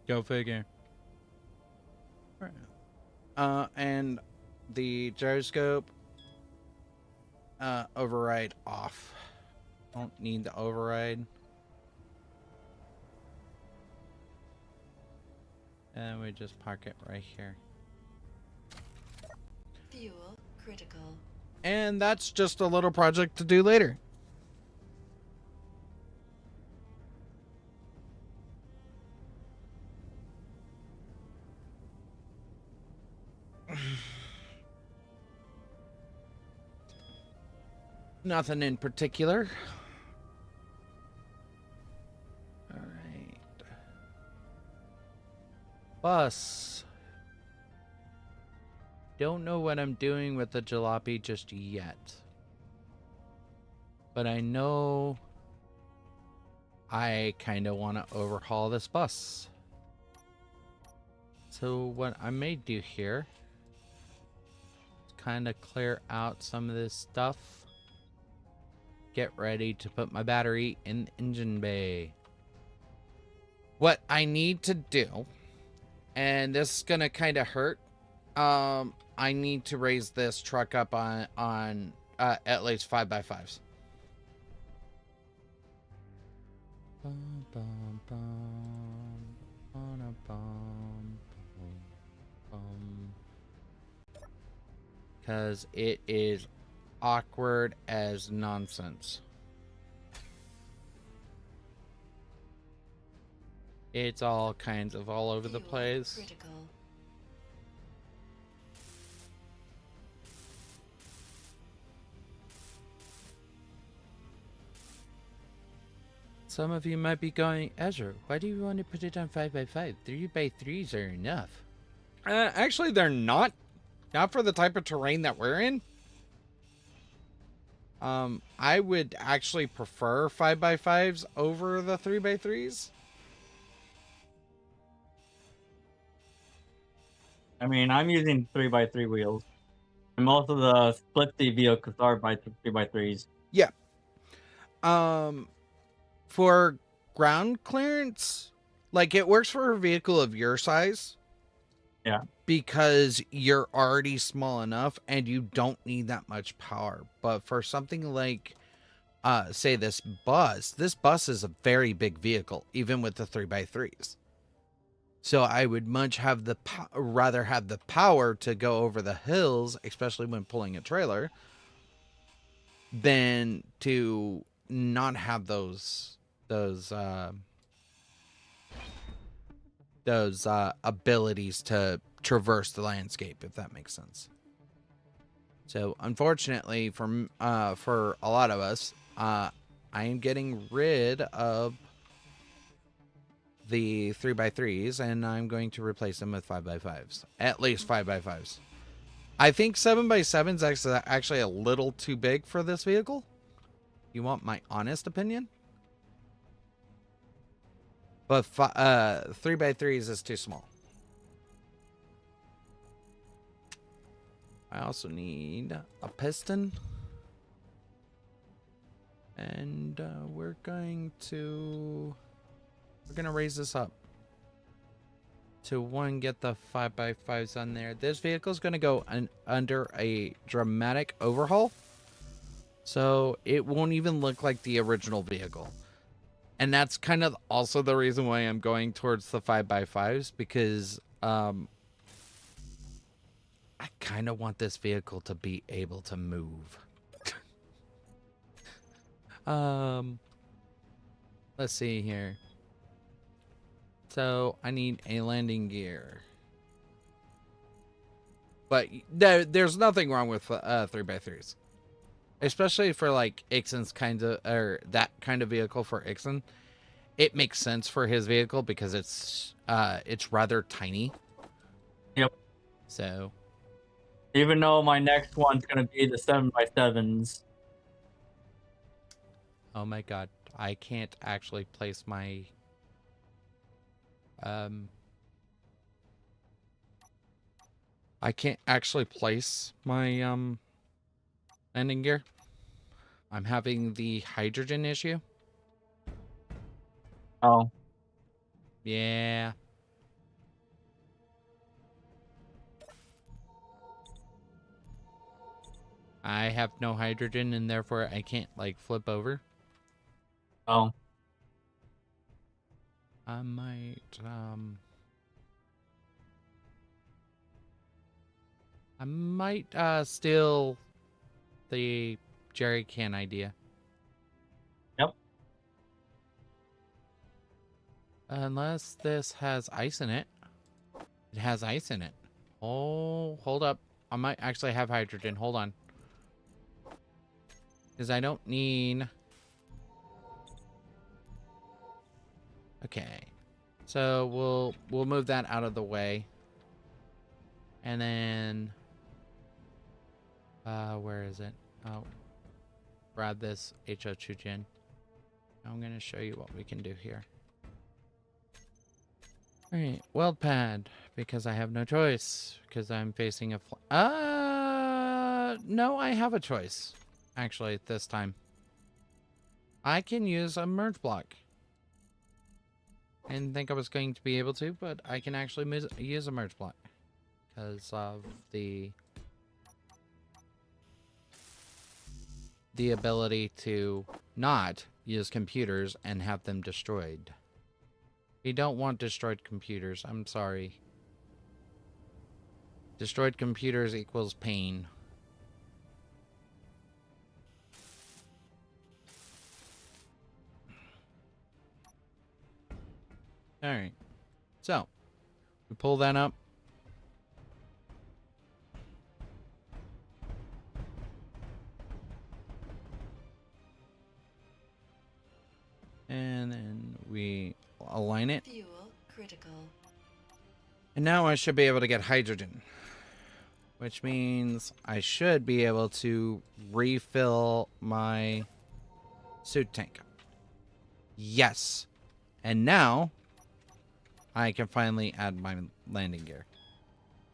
[SPEAKER 1] Go figure. And the gyroscope override off. Don't need the override. And we just park it right here.
[SPEAKER 3] Fuel critical.
[SPEAKER 1] And that's just a little project to do later. Nothing in particular. All right. Bus. Don't know what I'm doing with the jalopy just yet. But I know I kind of want to overhaul this bus. So what I may do here is kind of clear out some of this stuff. Get ready to put my battery in the engine bay. What I need to do, and this is gonna kind of hurt, I need to raise this truck up on at least 5x5s. Because it is awkward as nonsense. It's all kinds of all over the
[SPEAKER 3] Fuel
[SPEAKER 1] place.
[SPEAKER 3] critical.
[SPEAKER 1] Some of you might be going, Ezra, why do you want to put it on 5x5? 3x3s are enough. Actually, they're not. Not for the type of terrain that we're in. I would actually prefer 5x5s over the 3x3s.
[SPEAKER 2] I mean, I'm using 3x3 wheels. And most of the split seat vehicles are by 3x3s.
[SPEAKER 1] Yeah. For ground clearance, like it works for a vehicle of your size.
[SPEAKER 2] Yeah.
[SPEAKER 1] Because you're already small enough and you don't need that much power. But for something like, say this bus is a very big vehicle, even with the 3x3s. So I would much have rather have the power to go over the hills, especially when pulling a trailer, than to not have those abilities to traverse the landscape, if that makes sense. So unfortunately for a lot of us, I am getting rid of the 3x3s and I'm going to replace them with 5x5s, at least 5x5s. I think 7x7 is actually a little too big for this vehicle. You want my honest opinion? But 3x3s is too small. I also need a piston. And we're going to raise this up to one, get the 5x5s on there. This vehicle is going to go under a dramatic overhaul. So it won't even look like the original vehicle. And that's kind of also the reason why I'm going towards the 5x5s, because I kind of want this vehicle to be able to move. Let's see here. So I need a landing gear. But there's nothing wrong with 3x3s. Especially for like Ixon's kind of, or that kind of vehicle for Ixon. It makes sense for his vehicle because it's rather tiny.
[SPEAKER 2] Yep.
[SPEAKER 1] So
[SPEAKER 2] Even though my next one's gonna be the 7x7s.
[SPEAKER 1] oh my god, I can't actually place my I can't actually place my landing gear. I'm having the hydrogen issue.
[SPEAKER 2] Oh.
[SPEAKER 1] Yeah. I have no hydrogen and therefore I can't like flip over.
[SPEAKER 2] Oh.
[SPEAKER 1] I might steal the jerry can idea.
[SPEAKER 2] Yep.
[SPEAKER 1] Unless this has ice in it. It has ice in it. Oh, hold up. I might actually have hydrogen. Hold on. Because I don't need... Okay. So we'll move that out of the way. And then... where is it? Oh. Grab this HO2 gen. I'm going to show you what we can do here. Alright, weld pad, because I have no choice, because I'm facing a no, I have a choice, actually, this time. I can use a merge block. I didn't think I was going to be able to, but I can actually use a merge block, because of the ability to not use computers and have them destroyed. We don't want destroyed computers. I'm sorry. Destroyed computers equals pain. Alright. So, we pull that up. And then we align it.
[SPEAKER 3] Fuel critical.
[SPEAKER 1] And now I should be able to get hydrogen. Which means I should be able to refill my suit tank. Yes. And now I can finally add my landing gear.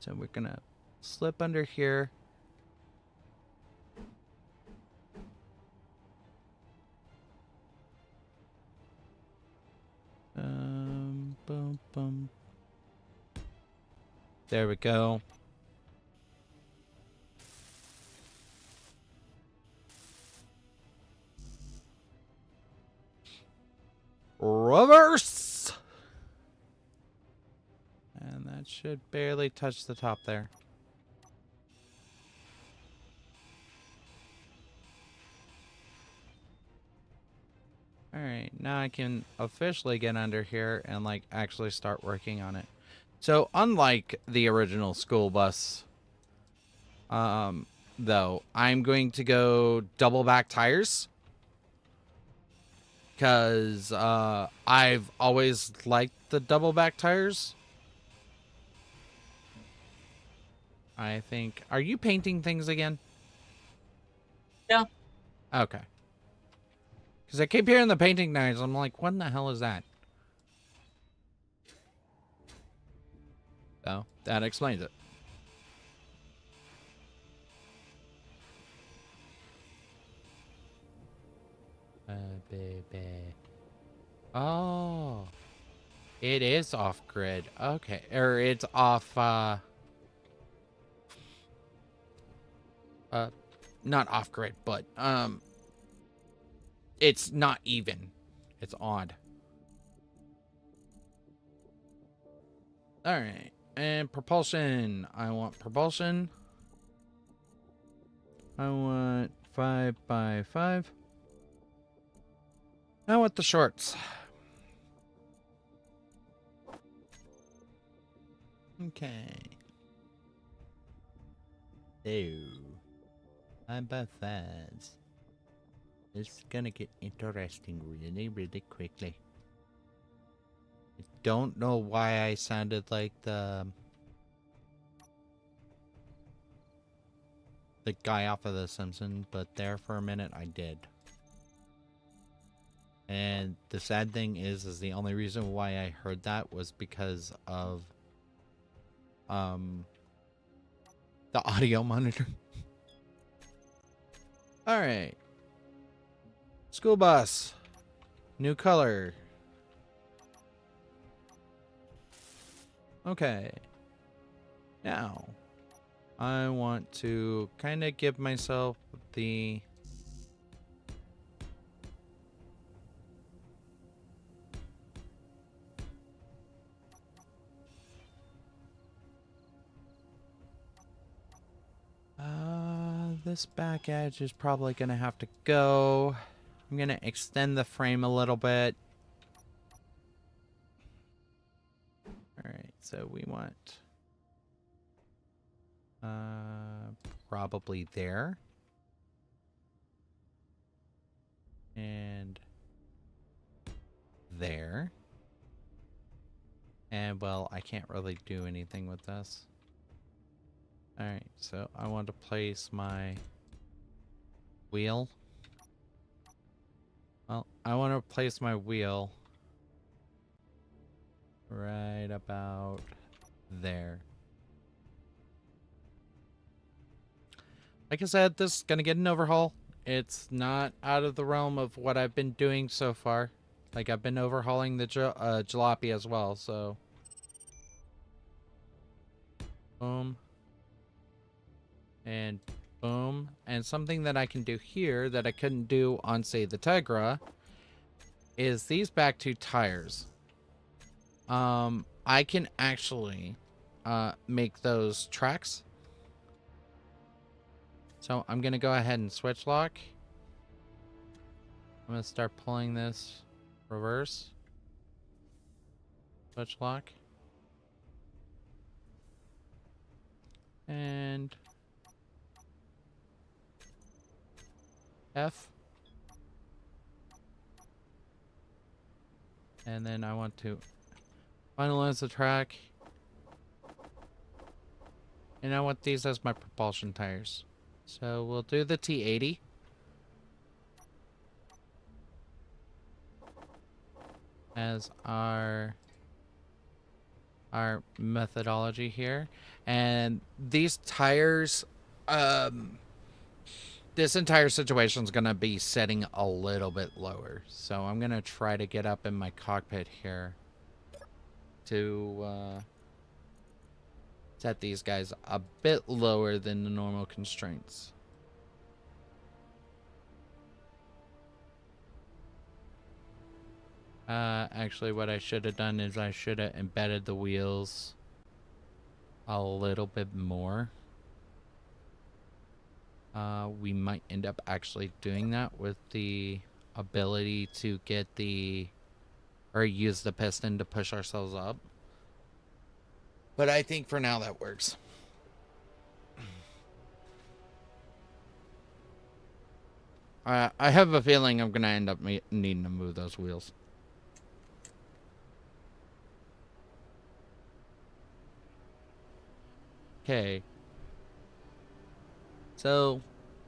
[SPEAKER 1] So we're gonna slip under here. Boom, boom. There we go. Reverse! And that should barely touch the top there. Alright, now I can officially get under here and like actually start working on it. So unlike the original school bus, though, I'm going to go double back tires. Because I've always liked the double back tires. I think... Are you painting things again?
[SPEAKER 2] Yeah.
[SPEAKER 1] Okay. Because I keep hearing the painting noise. I'm like, what in the hell is that? So, that explains it. Baby. Oh. It is off grid. Okay. Or it's off, not off grid, but, it's not even. It's odd. Alright. And propulsion. I want propulsion. I want 5x5. I want the shorts. Okay. So, I'm both sides. It's gonna get interesting really, really quickly. I don't know why I sounded like the guy off of The Simpsons, but there for a minute I did. And the sad thing is the only reason why I heard that was because of the audio monitor. All right. School bus. New color. Okay. Now, I want to kind of give myself the this back edge is probably going to have to go. I'm going to extend the frame a little bit. Alright, so we want probably there. And there. And well, I can't really do anything with this. Alright, so I want to place my wheel. Well, I want to place my wheel right about there. Like I said, this is going to get an overhaul. It's not out of the realm of what I've been doing so far. Like, I've been overhauling the jalopy as well, so. Boom. And boom. And something that I can do here that I couldn't do on, say, the Tegra is these back two tires. I can actually make those tracks. So I'm going to go ahead and switch lock. I'm going to start pulling this reverse. Switch lock. And F. And then I want to finalize the track. And I want these as my propulsion tires. So we'll do the T80. As our methodology here. And these tires, this entire situation is going to be setting a little bit lower. So I'm going to try to get up in my cockpit here to set these guys a bit lower than the normal constraints. Actually, what I should have done is I should have embedded the wheels a little bit more. We might end up actually doing that with the ability to get or use the piston to push ourselves up. But I think for now that works. I have a feeling I'm going to end up needing to move those wheels. Okay. So,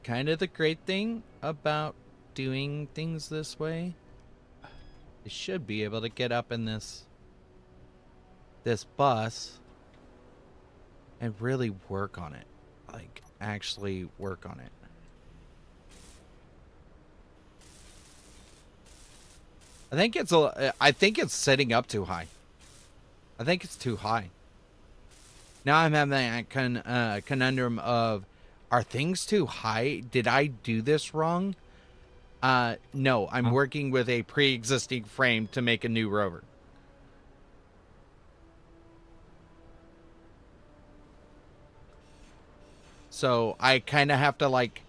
[SPEAKER 1] kind of the great thing about doing things this way, you should be able to get up in this bus and really work on it. Like, actually work on it. I think it's setting up too high. I think it's too high. Now I'm having that conundrum of, are things too high? Did I do this wrong? No, I'm working with a pre-existing frame to make a new rover. So I kind of have to like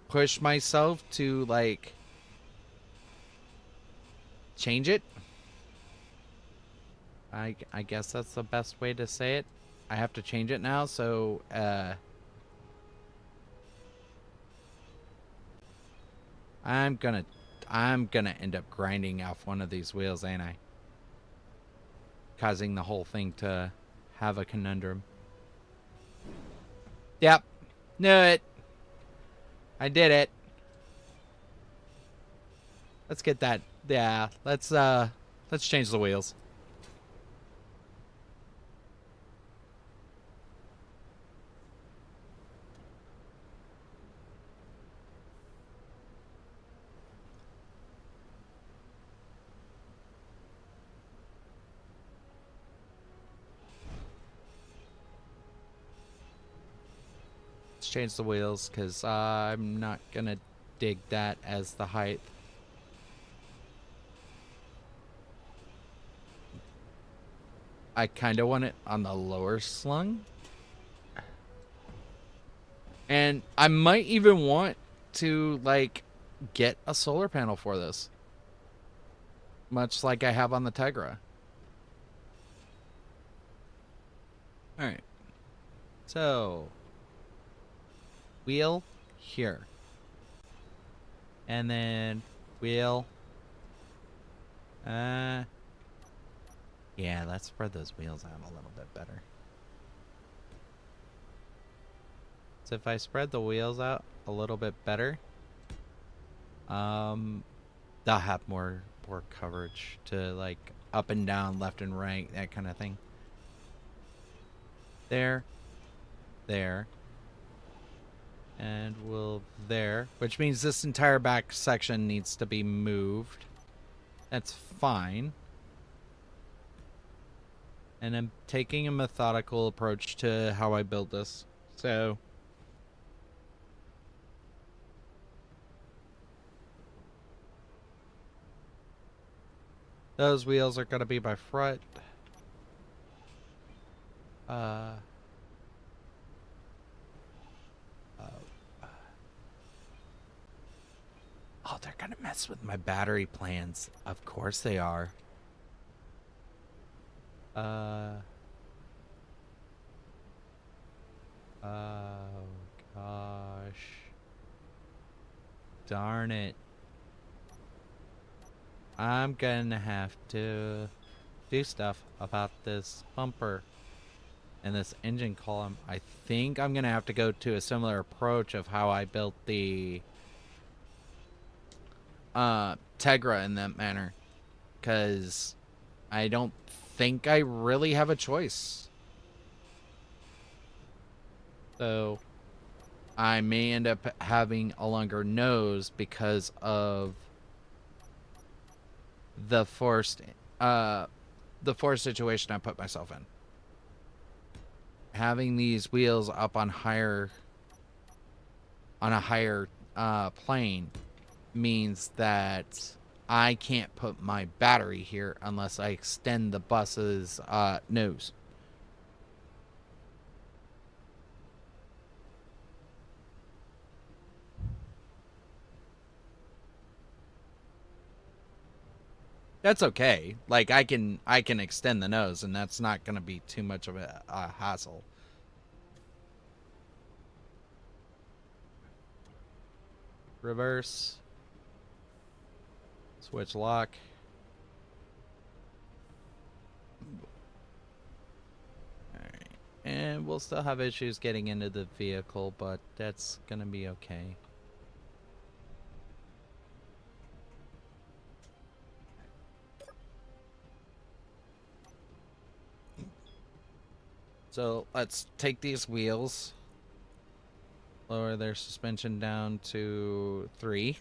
[SPEAKER 1] push myself to like change it. I guess that's the best way to say it. I have to change it now, so I'm gonna end up grinding off one of these wheels, ain't I? Causing the whole thing to have a conundrum. Yep. Knew it. I did it. Let's get that. Yeah, let's change the wheels. Change the wheels because I'm not gonna dig that as the height. I kind of want it on the lower slung, and I might even want to like get a solar panel for this, much like I have on the Tegra. All right, so wheel here, and then wheel. Yeah, let's spread those wheels out a little bit better. So if I spread the wheels out a little bit better, they'll have more coverage to like up and down, left and right, that kind of thing. There, and we'll there, which means this entire back section needs to be moved. That's fine. And I'm taking a methodical approach to how I build this. So those wheels are going to be by front. Oh, they're going to mess with my battery plans. Of course they are. Oh gosh. Darn it. I'm gonna have to do stuff about this bumper and this engine column. I think I'm gonna have to go to a similar approach of how I built the Tegra in that manner, because I don't think I really have a choice. So I may end up having a longer nose because of the forced situation I put myself in. Having these wheels up on a higher plane means that I can't put my battery here unless I extend the bus's nose. That's okay. Like I can extend the nose, and that's not going to be too much of a hassle. Reverse. Switch lock. Alright. And we'll still have issues getting into the vehicle, but that's going to be okay. So let's take these wheels, lower their suspension down to 3.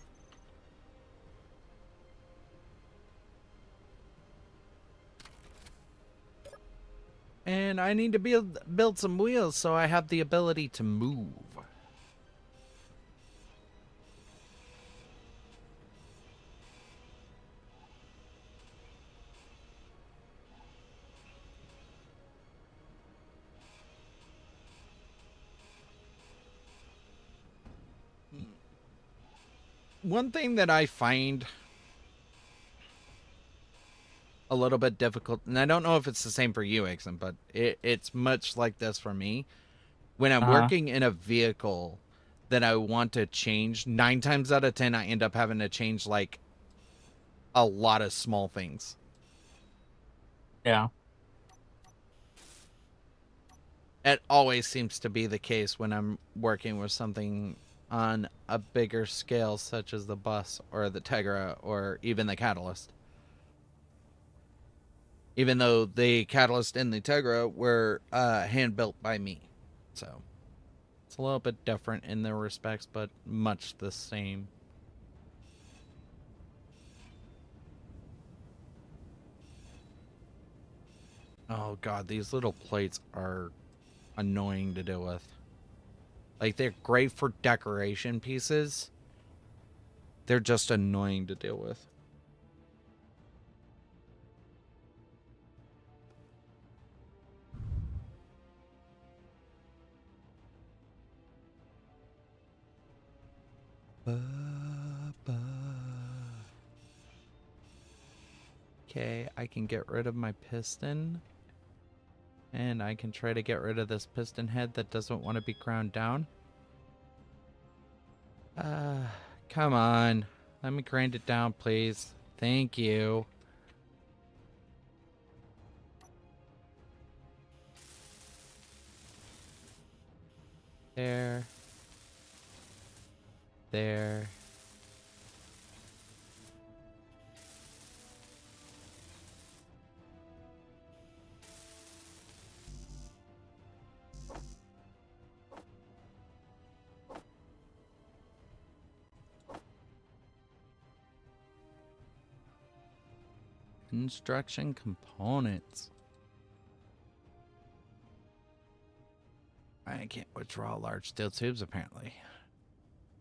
[SPEAKER 1] And I need to build some wheels so I have the ability to move. One thing that I find a little bit difficult, and I don't know if it's the same for you, Ixon, but it's much like this for me. When I'm
[SPEAKER 2] Uh-huh.
[SPEAKER 1] working in a vehicle that I want to change, 9 times out of 10, I end up having to change like a lot of small things.
[SPEAKER 2] Yeah.
[SPEAKER 1] It always seems to be the case when I'm working with something on a bigger scale, such as the bus or the Tegra or even the Catalyst. Even though the Catalyst and the Tegra were hand built by me. So it's a little bit different in their respects, but much the same. Oh god, these little plates are annoying to deal with. Like, they're great for decoration pieces. They're just annoying to deal with. Okay, I can get rid of my piston. And I can try to get rid of this piston head that doesn't want to be ground down. Come on. Let me grind it down, please. Thank you. There. There. Construction components. I can't withdraw large steel tubes, apparently.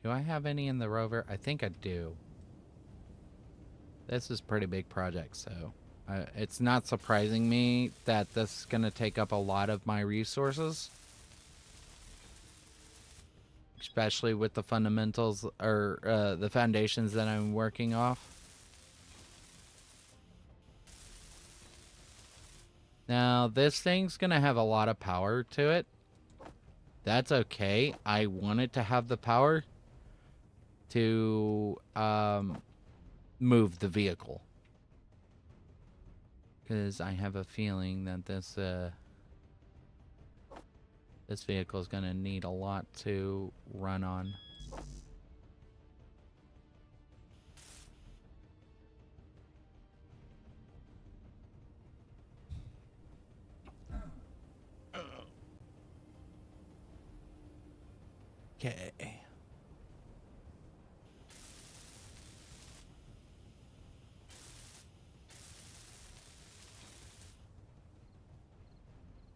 [SPEAKER 1] Do I have any in the rover? I think I do. This is a pretty big project, so it's not surprising me that this is going to take up a lot of my resources. Especially with the fundamentals, or the foundations that I'm working off. Now, this thing's going to have a lot of power to it. That's okay. I want it to have the power to move the vehicle. Because I have a feeling that this vehicle is going to need a lot to run on. Okay.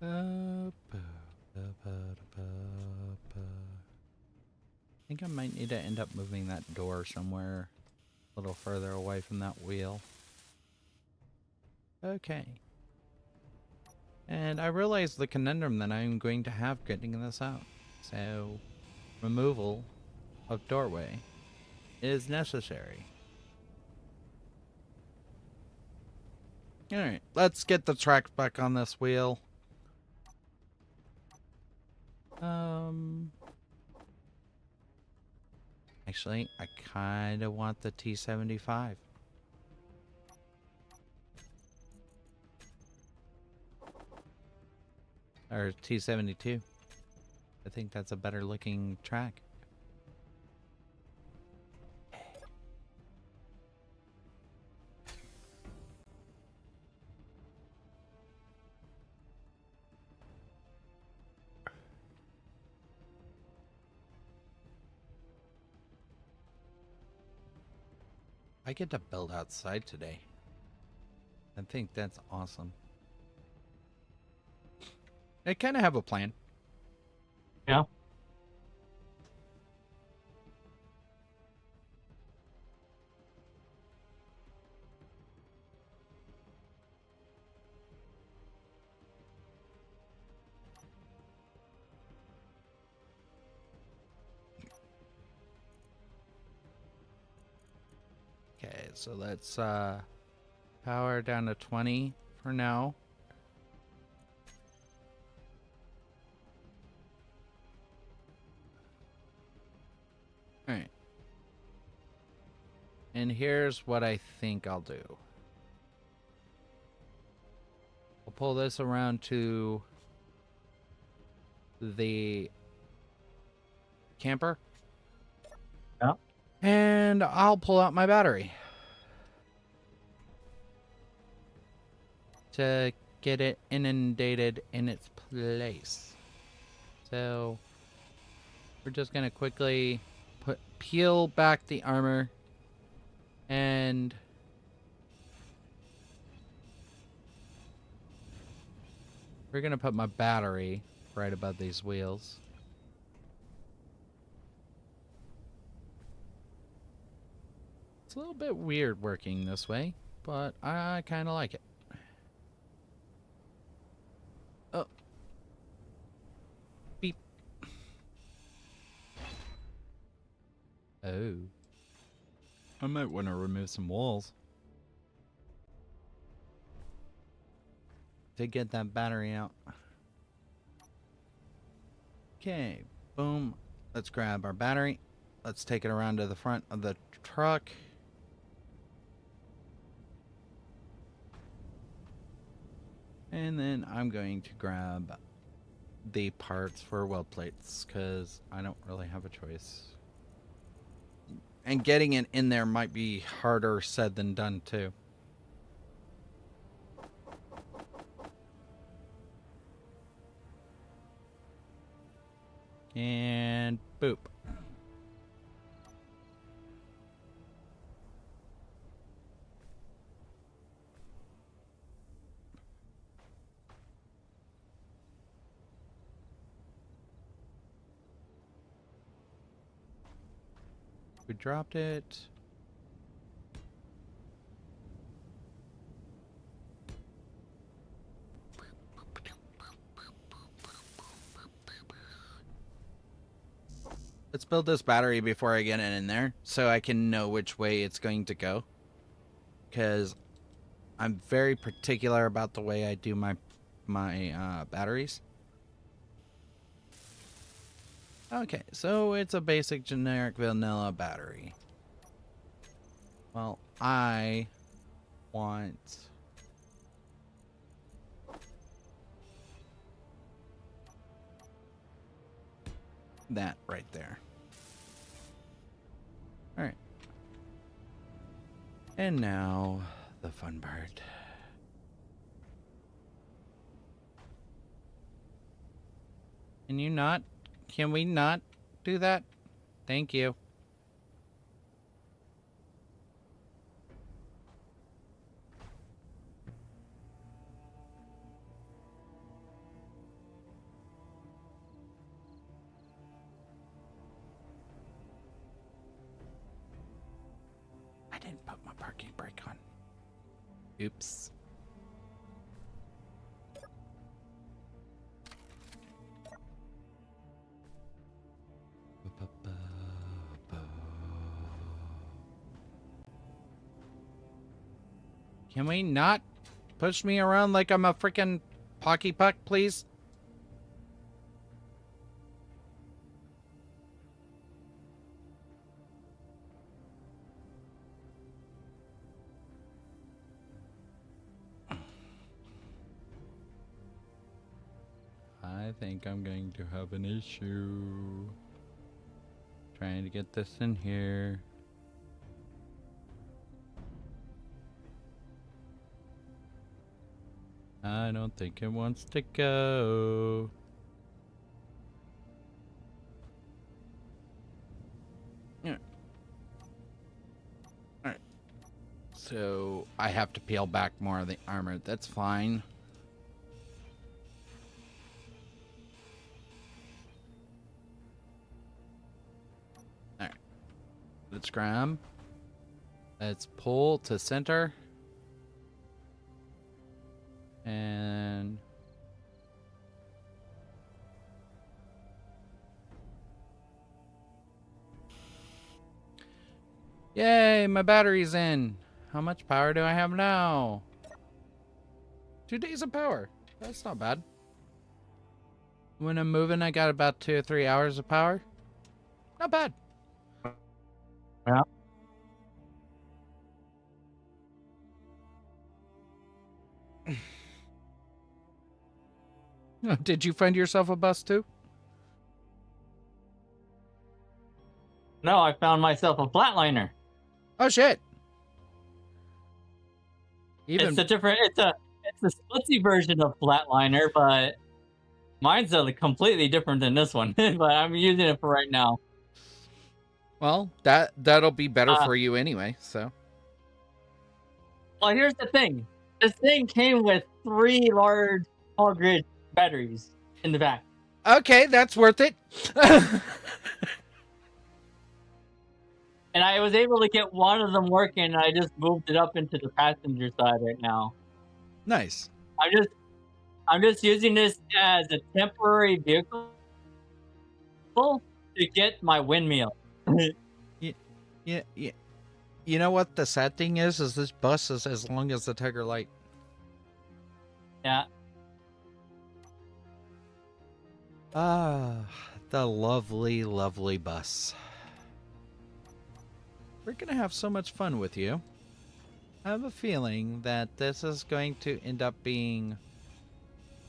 [SPEAKER 1] I think I might need to end up moving that door somewhere a little further away from that wheel. Okay. And I realize the conundrum that I'm going to have getting this out. So, removal of doorway is necessary. Alright, let's get the tracks back on this wheel. Actually, I kind of want the T75. Or T72. I think that's a better looking track. I get to build outside today. I think that's awesome. I kind of have a plan.
[SPEAKER 2] Yeah.
[SPEAKER 1] Okay, so let's power down to 20 for now. All right. And here's what I think I'll do. I'll pull this around to the camper.
[SPEAKER 2] Yeah.
[SPEAKER 1] And I'll pull out my battery to get it inundated in its place. So we're just gonna quickly peel back the armor and we're gonna put my battery right above these wheels. It's a little bit weird working this way, but I kind of like it. Oh. Beep. Oh. I might want to remove some walls to get that battery out. Okay, boom. Let's grab our battery. Let's take it around to the front of the truck. And then I'm going to grab the parts for weld plates because I don't really have a choice. And getting it in there might be harder said than done too. And boop. We dropped it. Let's build this battery before I get it in there so I can know which way it's going to go. Because I'm very particular about the way I do my batteries. Okay, so it's a basic generic vanilla battery. Well, I want that right there. All right. And now the fun part. Can we not do that? Thank you. I didn't put my parking brake on. Oops. Can we not push me around like I'm a freaking hockey puck, please? I think I'm going to have an issue trying to get this in here. I don't think it wants to go. Yeah. Alright. So I have to peel back more of the armor. That's fine. Let's grab. Let's pull to center. And yay, my battery's in. How much power do I have now? 2 days of power. That's not bad. When I'm moving, I got about 2 or 3 hours of power. Not bad.
[SPEAKER 2] Yeah.
[SPEAKER 1] Did you find yourself a bus too?
[SPEAKER 2] No, I found myself a flatliner.
[SPEAKER 1] Oh shit. Even
[SPEAKER 2] It's a splitsy version of flatliner, but mine's completely different than this one. But I'm using it for right now.
[SPEAKER 1] well, that'll be better
[SPEAKER 2] Uh,
[SPEAKER 1] for you anyway, so.
[SPEAKER 2] Well, here's the thing. This thing came with 3 large small grid batteries in the back.
[SPEAKER 1] Okay, that's worth it.
[SPEAKER 2] And I was able to get one of them working, and I just moved it up into the passenger side right now.
[SPEAKER 1] Nice.
[SPEAKER 2] I'm just using this as a temporary vehicle to get my windmill.
[SPEAKER 1] Yeah. You know what the sad thing is this bus is as long as the Tiger Light.
[SPEAKER 2] Yeah.
[SPEAKER 1] Ah, the lovely, lovely bus. We're gonna have so much fun with you. I have a feeling that this is going to end up being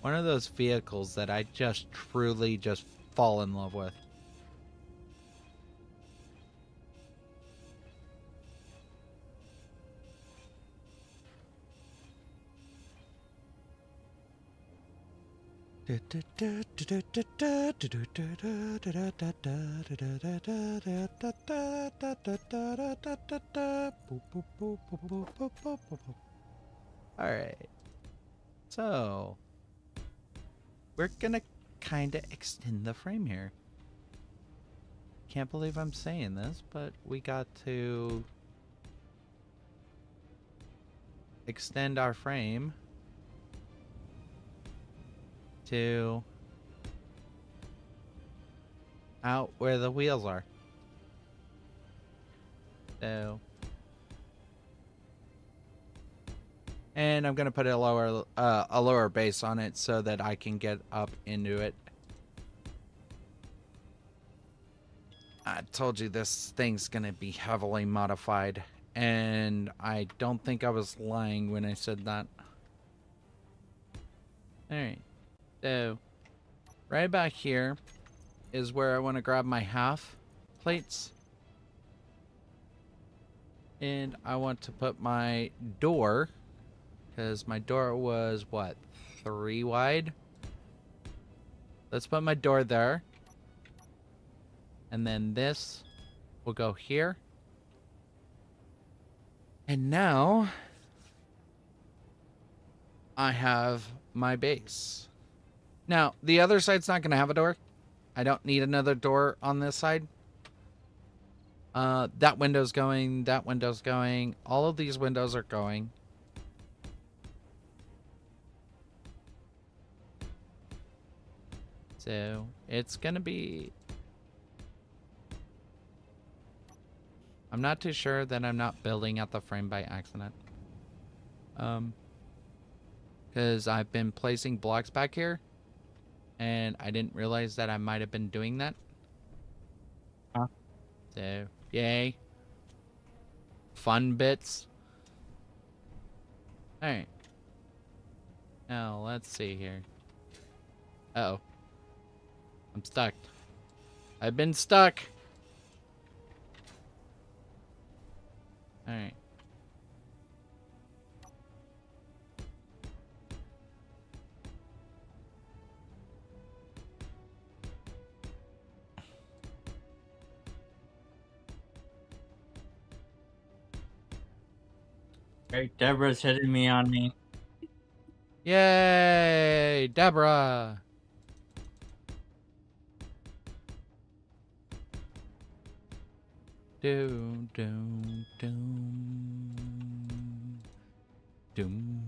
[SPEAKER 1] one of those vehicles that I just truly just fall in love with. Alright. So, we're gonna kinda extend the frame here. Can't believe I'm saying this, but we got to extend our frame to out where the wheels are. So, and I'm gonna put a lower base on it so that I can get up into it. I told you this thing's gonna be heavily modified, and I don't think I was lying when I said that. Alright, so right about here is where I want to grab my half plates. And I want to put my door, because my door was, what, 3 wide? Let's put my door there. And then this will go here. And now I have my base. Now, the other side's not going to have a door. I don't need another door on this side. That window's going. That window's going. All of these windows are going. So, it's going to be... I'm not too sure that I'm not building out the frame by accident. Because I've been placing blocks back here. And I didn't realize that I might have been doing that.
[SPEAKER 2] Huh?
[SPEAKER 1] So, yay. Fun bits. Alright. Now, let's see here. Uh-oh. I'm stuck. I've been stuck. Alright.
[SPEAKER 2] Great, Deborah's hitting me on me.
[SPEAKER 1] Yay! Deborah! Doom, doom, doom. Doom.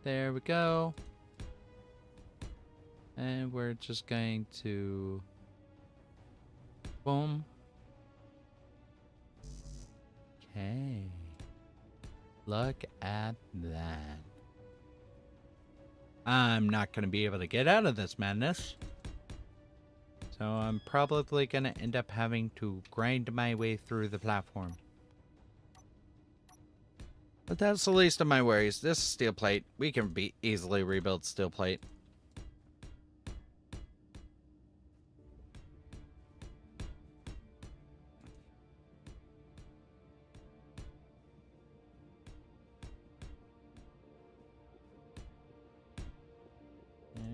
[SPEAKER 1] There we go. And we're just going to boom. Okay. Look at that. I'm not going to be able to get out of this madness. So I'm probably going to end up having to grind my way through the platform. But that's the least of my worries. This is steel plate. We can easily rebuild steel plate.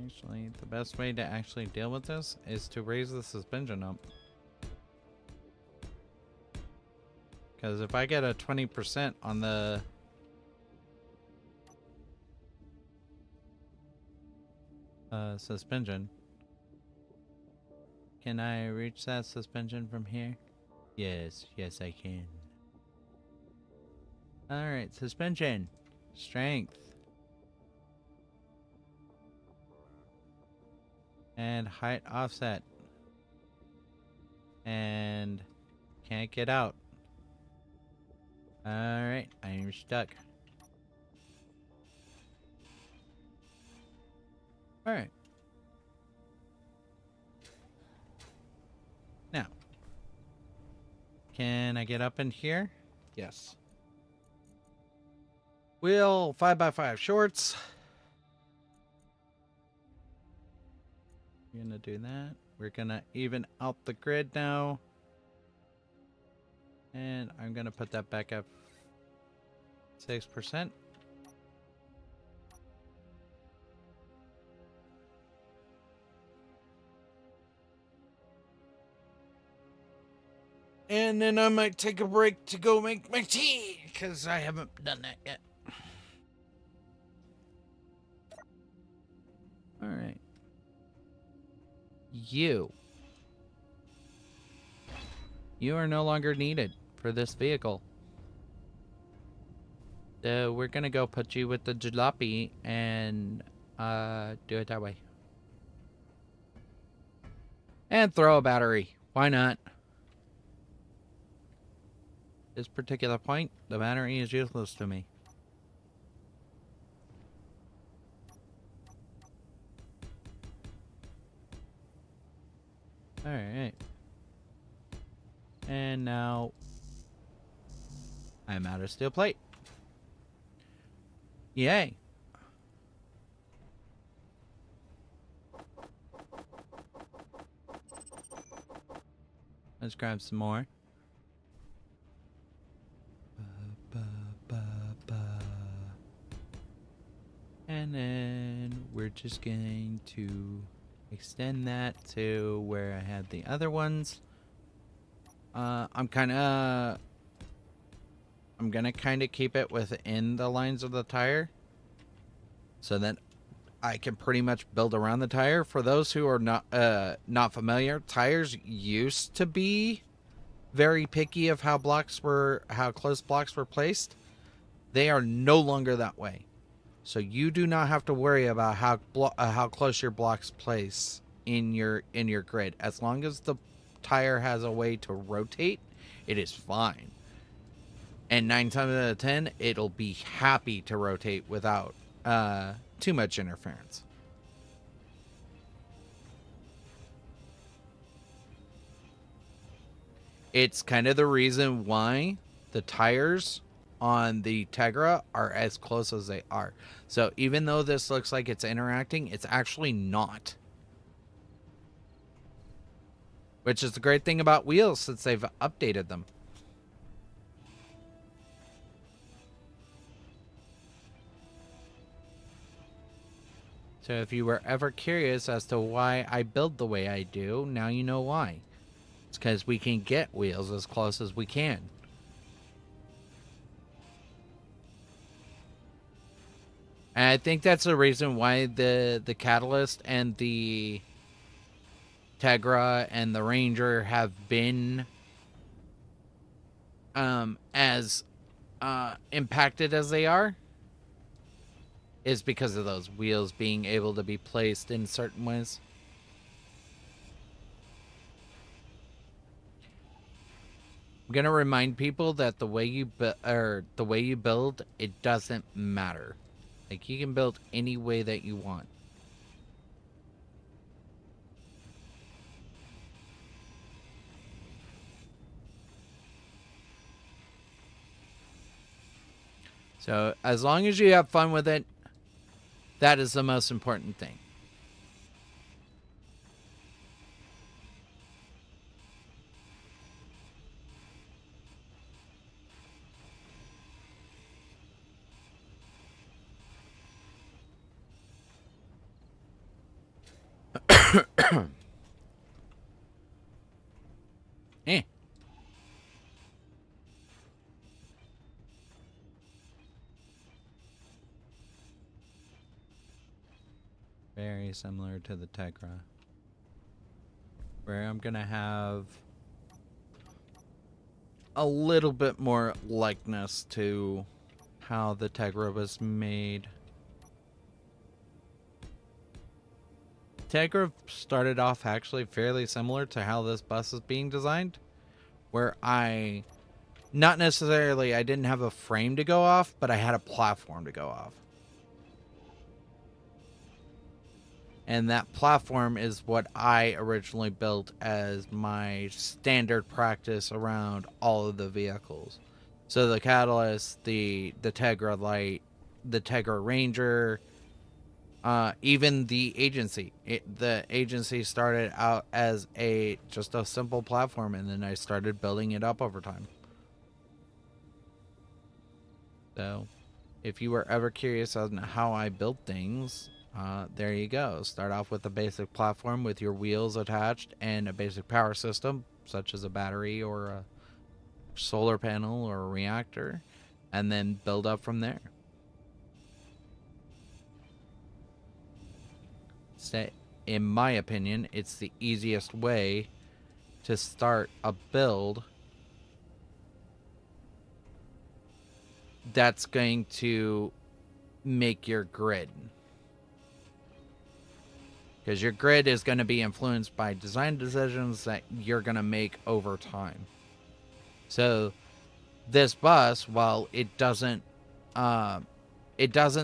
[SPEAKER 1] Actually, the best way to actually deal with this is to raise the suspension up. Because if I get a 20% on the suspension, can I reach that suspension from here? Yes, yes I can. Alright, suspension. Strength. And height offset. And can't get out. Alright, I'm stuck. Alright. Now. Can I get up in here? Yes. Wheel 5x5 shorts. We're gonna do that. We're gonna even out the grid now. And I'm gonna put that back up 6%. And then I might take a break to go make my tea, because I haven't done that yet. Alright. You are no longer needed for this vehicle. We're gonna go put you with the jalopy and do it that way. And throw a battery. Why not? This particular point, the battery is useless to me. Alright. And now I'm out of steel plate. Yay. Let's grab some more. And then we're just going to extend that to where I had the other ones. I'm gonna kind of keep it within the lines of the tire so that I can pretty much build around the tire. For those who are not familiar, tires used to be very picky of how close blocks were placed. They are no longer that way. So you do not have to worry about how close your blocks place in your grid. As long as the tire has a way to rotate, it is fine. And 9 times out of 10, it'll be happy to rotate without too much interference. It's kind of the reason why the tires on the Tegra are as close as they are. So even though this looks like it's interacting, it's actually not. Which is the great thing about wheels since they've updated them. So if you were ever curious as to why I build the way I do, now you know why. It's because we can get wheels as close as we can. And I think that's the reason why the catalyst and the Tegra and the Ranger have been as impacted as they are is because of those wheels being able to be placed in certain ways. I'm gonna remind people that the way you build, it doesn't matter. Like, you can build any way that you want. So as long as you have fun with it, that is the most important thing. Eh. Very similar to the Tegra, where I'm gonna have a little bit more likeness to how the Tegra was made. Tegra started off actually fairly similar to how this bus is being designed, where I didn't have a frame to go off, but I had a platform to go off. And that platform is what I originally built as my standard practice around all of the vehicles. So the Catalyst, the Tegra Light, the Tegra Ranger, even the Agency. The Agency started out as just a simple platform, and then I started building it up over time. So, if you were ever curious on how I built things, there you go. Start off with a basic platform with your wheels attached and a basic power system, such as a battery or a solar panel or a reactor, and then build up from there. In my opinion, it's the easiest way to start a build that's going to make your grid. Because your grid is going to be influenced by design decisions that you're going to make over time. So this bus, while it doesn't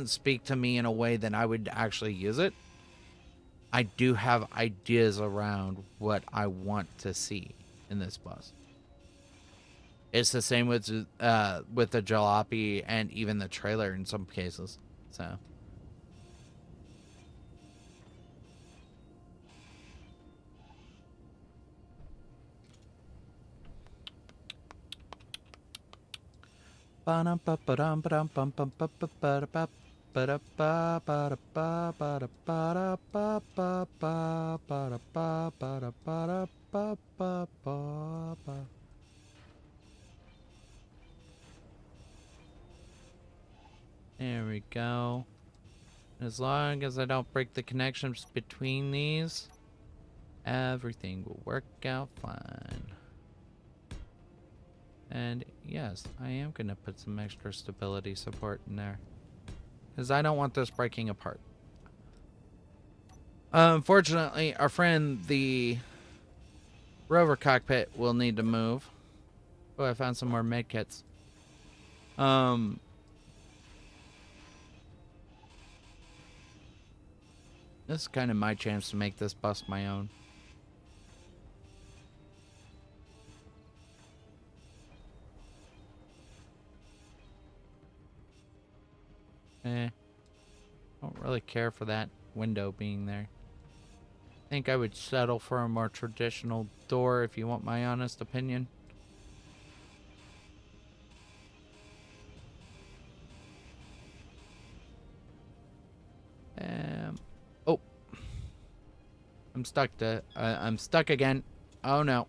[SPEAKER 1] speak to me in a way that I would actually use it, I do have ideas around what I want to see in this bus. It's the same with the jalopy and even the trailer in some cases. So. There we go. As long as I don't break the connections between these, everything will work out fine. And yes, I am going to put some extra stability support in there, because I don't want this breaking apart. Unfortunately, our friend, the rover cockpit, will need to move. Oh, I found some more medkits. This is kind of my chance to make this bus my own. Don't really care for that window being there. I think I would settle for a more traditional door, if you want my honest opinion. Oh, I'm stuck. I'm stuck again. Oh no.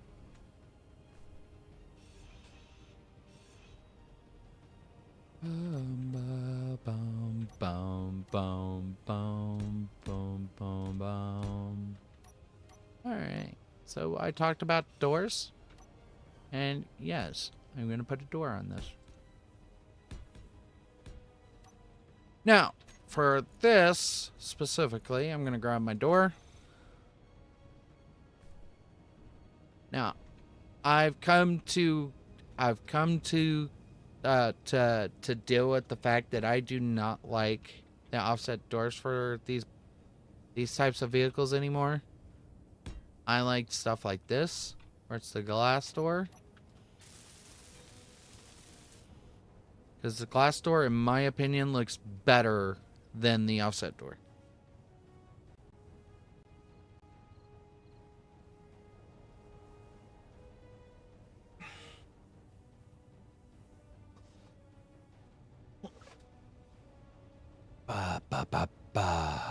[SPEAKER 1] Bum, bum, bum, bum, bum, bum, bum, bum. All right. So I talked about doors. And yes, I'm going to put a door on this. Now, for this specifically, I'm going to grab my door. Now, I've come to deal with the fact that I do not like the offset doors for these types of vehicles anymore. I like stuff like this, where it's the glass door. Because the glass door, in my opinion, looks better than the offset door. Ba, ba, ba, ba.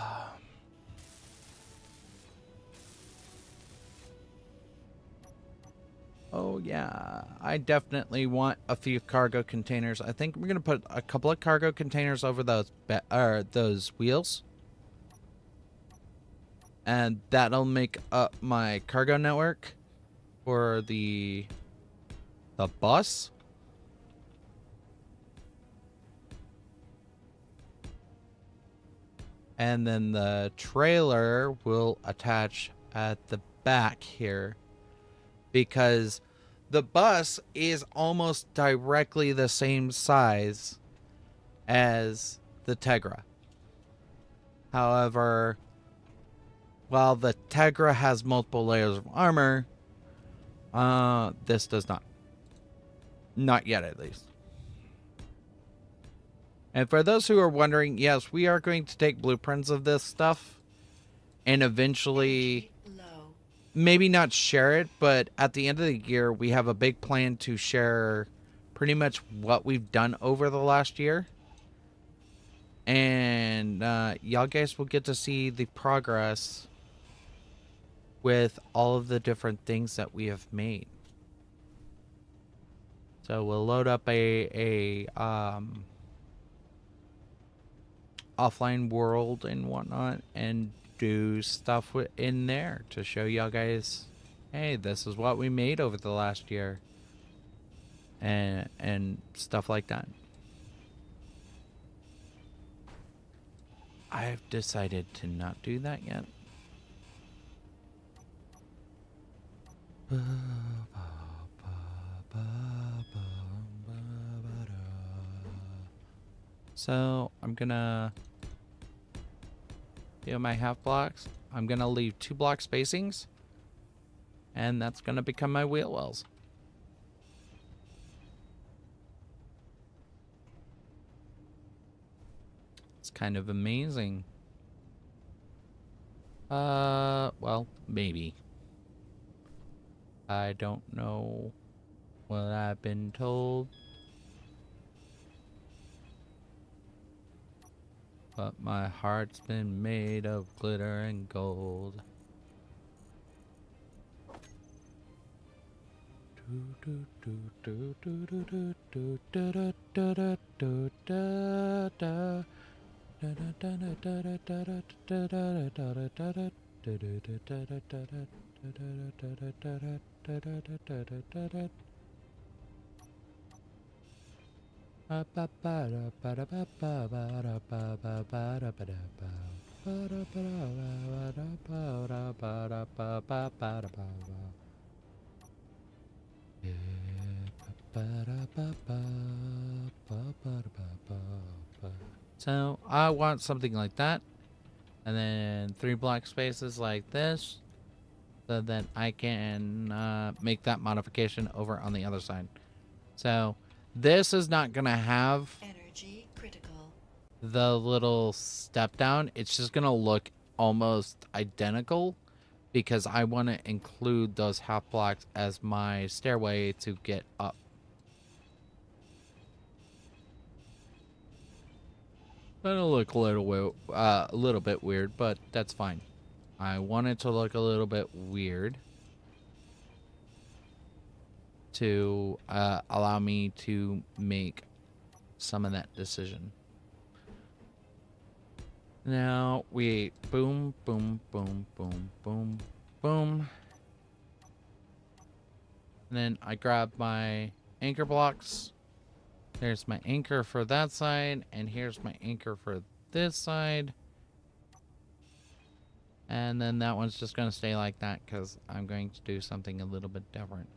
[SPEAKER 1] Oh yeah, I definitely want a few cargo containers. I think we're gonna put a couple of cargo containers over those wheels, and that'll make up my cargo network for the bus. And then the trailer will attach at the back here, because the bus is almost directly the same size as the Tegra. However, while the Tegra has multiple layers of armor, this does not. Not yet, at least. And for those who are wondering, yes, we are going to take blueprints of this stuff and eventually,
[SPEAKER 3] Low.
[SPEAKER 1] maybe not share it, but at the end of the year, we have a big plan to share pretty much what we've done over the last year. And y'all guys will get to see the progress with all of the different things that we have made. So we'll load up a offline world and whatnot and do stuff in there to show y'all guys, hey, this is what we made over the last year, and stuff like that. I've decided to not do that yet. So I'm gonna do my half blocks. I'm gonna leave 2 block spacings, and that's gonna become my wheel wells. It's kind of amazing. Well, maybe. I don't know what I've been told, but my heart's been made of glitter and gold. So I want something like that, and then 3 block spaces like this, so that I can make that modification over on the other side. So this is not gonna have
[SPEAKER 3] Energy critical.
[SPEAKER 1] the little step down. It's just gonna look almost identical, because I want to include those half blocks as my stairway to get up. That'll look a little bit weird, but that's fine. I want it to look a little bit weird to allow me to make some of that decision. Now we boom, boom, boom, boom, boom, boom. And then I grab my anchor blocks. There's my anchor for that side, and here's my anchor for this side. And then that one's just going to stay like that because I'm going to do something a little bit different.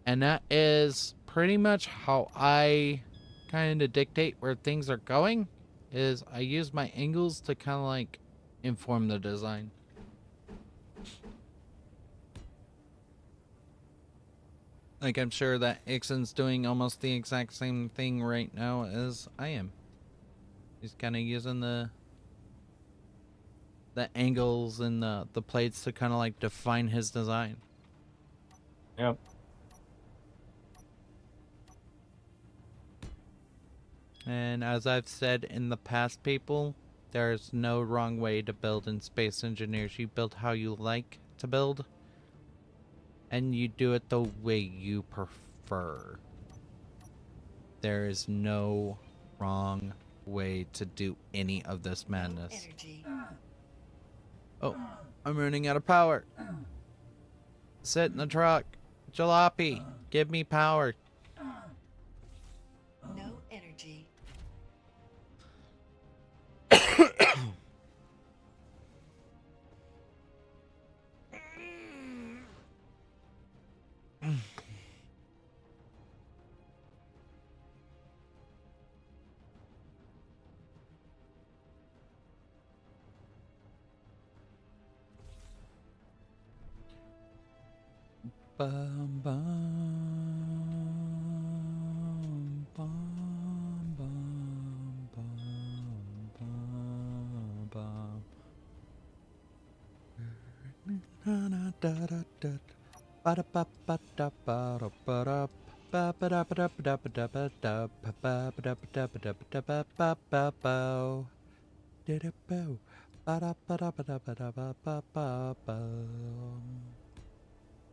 [SPEAKER 1] And that is pretty much how I kind of dictate where things are going, is I use my angles to kind of like inform the design. Like, I'm sure that Ixon's doing almost the exact same thing right now as I am. He's kind of using the angles and the plates to kind of like define his design.
[SPEAKER 2] Yep.
[SPEAKER 1] And as I've said in the past, people, there's no wrong way to build in Space Engineers. You build how you like to build, and you do it the way you prefer. There is no wrong way to do any of this madness.
[SPEAKER 3] Energy.
[SPEAKER 1] Oh, I'm running out of power. Sit in the truck. Jalopy, give me power.
[SPEAKER 3] No energy.
[SPEAKER 1] Bum, bum, bum, bum, bum, bum, bum.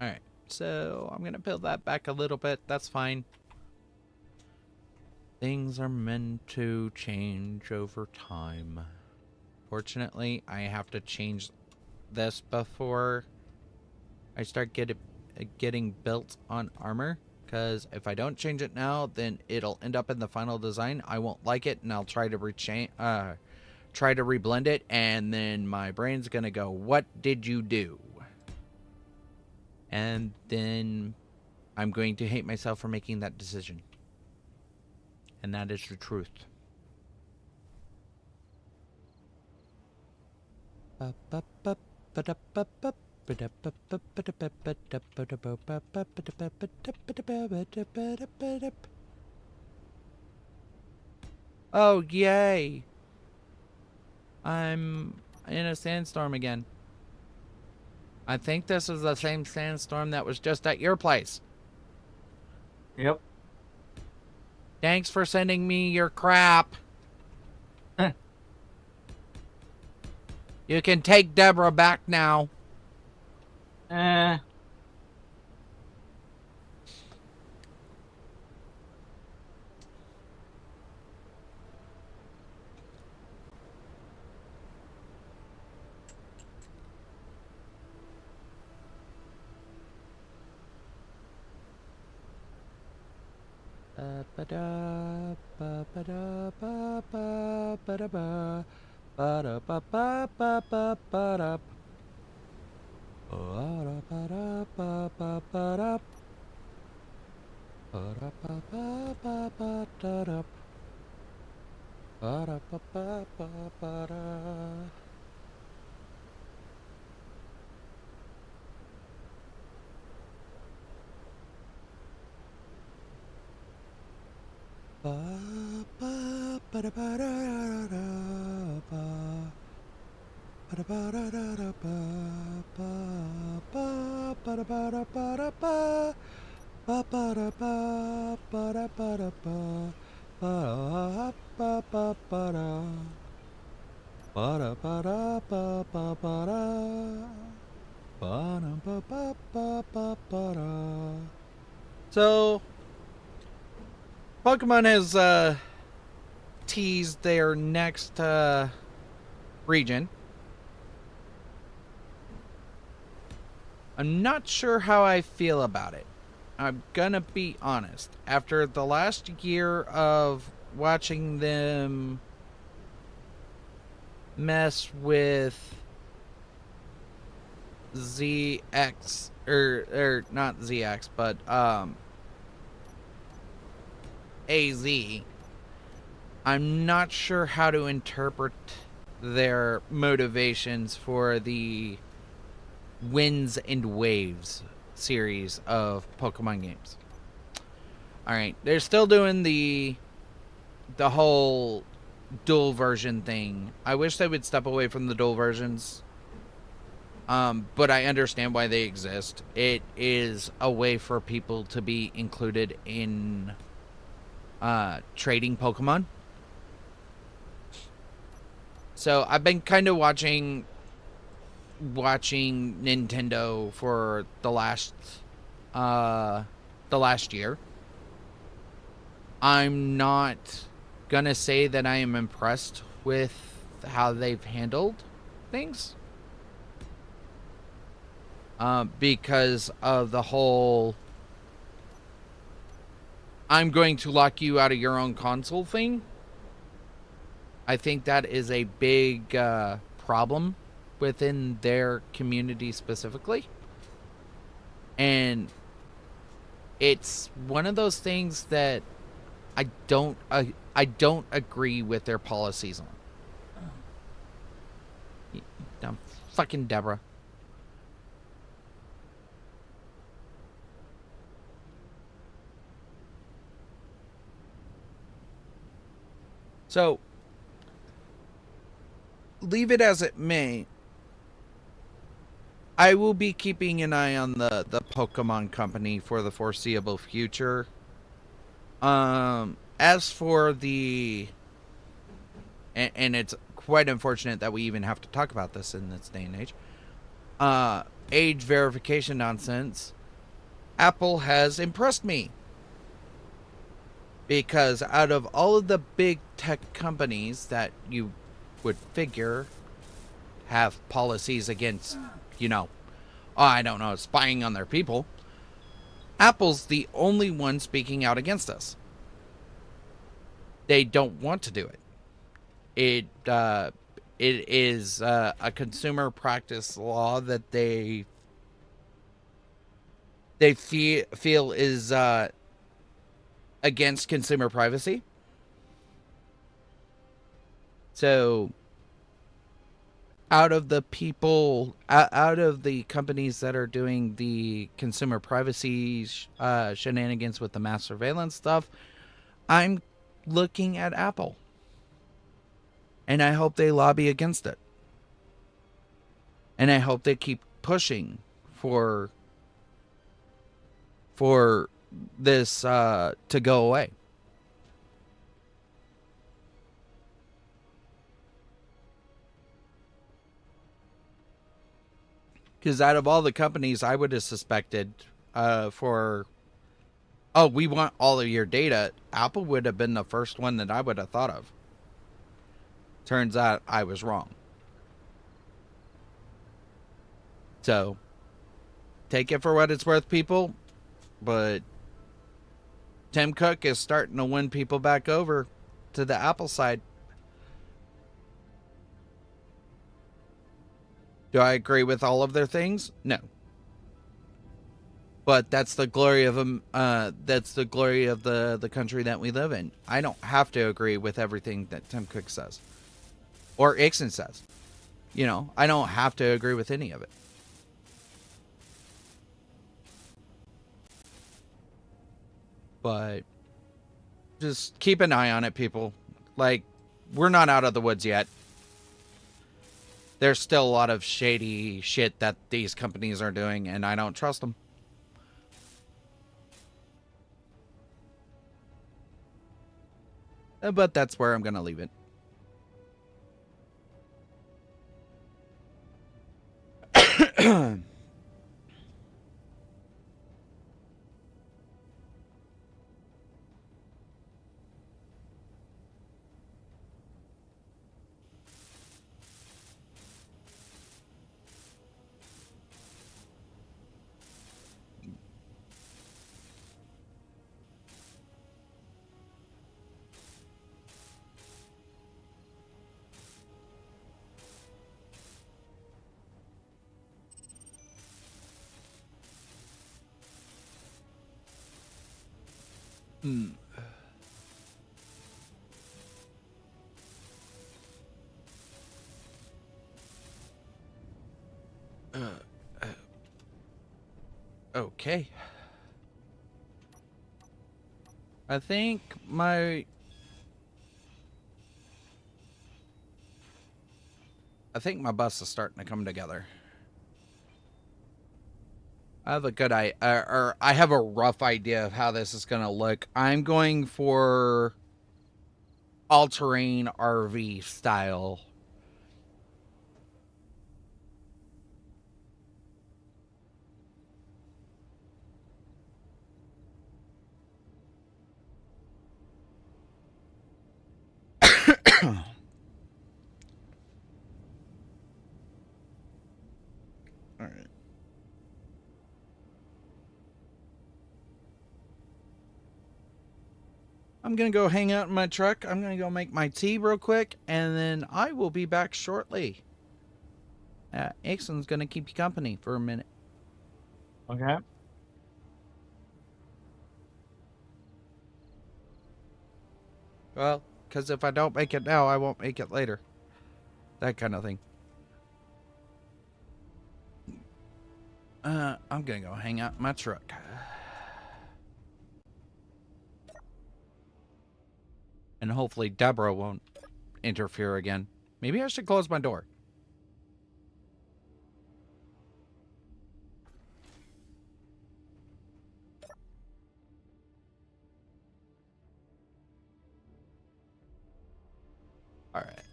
[SPEAKER 1] Alright, so I'm gonna peel that back a little bit. That's fine. Things are meant to change over time. Fortunately, I have to change this before I start getting built on armor, because if I don't change it now, then it'll end up in the final design. I won't like it, and I'll try to reblend it, and then my brain's gonna go, "What did you do?" And then I'm going to hate myself for making that decision. And that is the truth. Oh, yay! I'm in a sandstorm again. I think this is the same sandstorm that was just at your place.
[SPEAKER 2] Yep.
[SPEAKER 1] Thanks for sending me your crap. You can take Deborah back now.
[SPEAKER 2] Eh.
[SPEAKER 1] So, Pokemon has teased their next region. I'm not sure how I feel about it. I'm gonna be honest. After the last year of watching them mess with ZX, or not ZX, but AZ, I'm not sure how to interpret their motivations for the Winds and Waves series of Pokemon games. Alright, they're still doing the whole dual version thing. I wish they would step away from the dual versions. But I understand why they exist. It is a way for people to be included in trading Pokemon. So I've been kind of watching Nintendo for the last year. I'm not gonna say that I am impressed with how they've handled things. Because of the whole I'm going to lock you out of your own console thing. I think that is a big problem within their community specifically. And it's one of those things that I don't agree with their policies on. Damn fucking Deborah. So, leave it as it may, I will be keeping an eye on the Pokemon Company for the foreseeable future. As for the... And it's quite unfortunate that we even have to talk about this in this day and age. Age verification nonsense. Apple has impressed me. Because out of all of the big tech companies that you would figure have policies against, spying on their people, Apple's the only one speaking out against us. They don't want to do it. It is a consumer practice law that they feel is against consumer privacy. So out of the companies that are doing the consumer privacy shenanigans with the mass surveillance stuff, I'm looking at Apple. And I hope they lobby against it. And I hope they keep pushing for this to go away. Because out of all the companies, I would have suspected we want all of your data, Apple would have been the first one that I would have thought of. Turns out I was wrong. So, take it for what it's worth, people. But Tim Cook is starting to win people back over to the Apple side. Do I agree with all of their things? No. But that's the glory of them. That's the glory of the country that we live in. I don't have to agree with everything that Tim Cook says or Ixon says. I don't have to agree with any of it. But just keep an eye on it, people. Like, we're not out of the woods yet. There's still a lot of shady shit that these companies are doing, and I don't trust them. But that's where I'm going to leave it. Mm. Uh, uh, okay. I think my bus is starting to come together. I have a good or I have a rough idea of how this is going to look. I'm going for all-terrain RV style. All right. I'm going to go hang out in my truck. I'm going to go make my tea real quick, and then I will be back shortly. Ixon's going to keep you company for a minute.
[SPEAKER 2] Okay.
[SPEAKER 1] Well, because if I don't make it now, I won't make it later. That kind of thing. I'm going to go hang out in my truck. And hopefully Deborah won't interfere again. Maybe I should close my door. All right.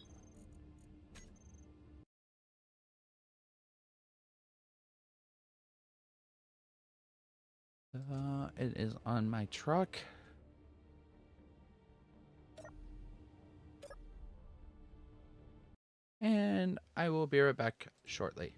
[SPEAKER 1] It is on my truck. And I will be right back shortly.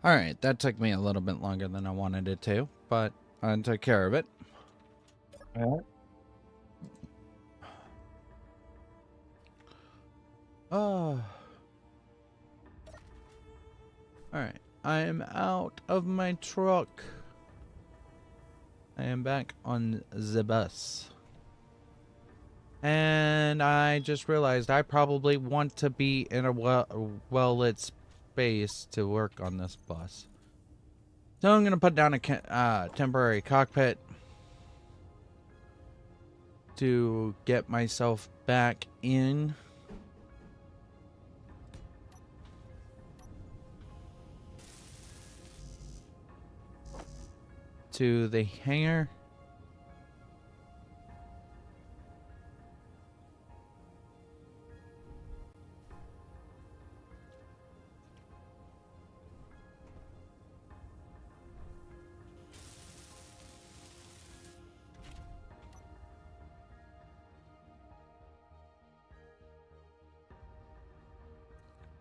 [SPEAKER 1] Alright, that took me a little bit longer than I wanted it to, but I took care of it.
[SPEAKER 2] Alright.
[SPEAKER 1] Oh. Alright, I am out of my truck. I am back on the bus. And I just realized I probably want to be in a well-lit space to work on this bus. So I'm going to put down a temporary cockpit to get myself back in. To the hangar.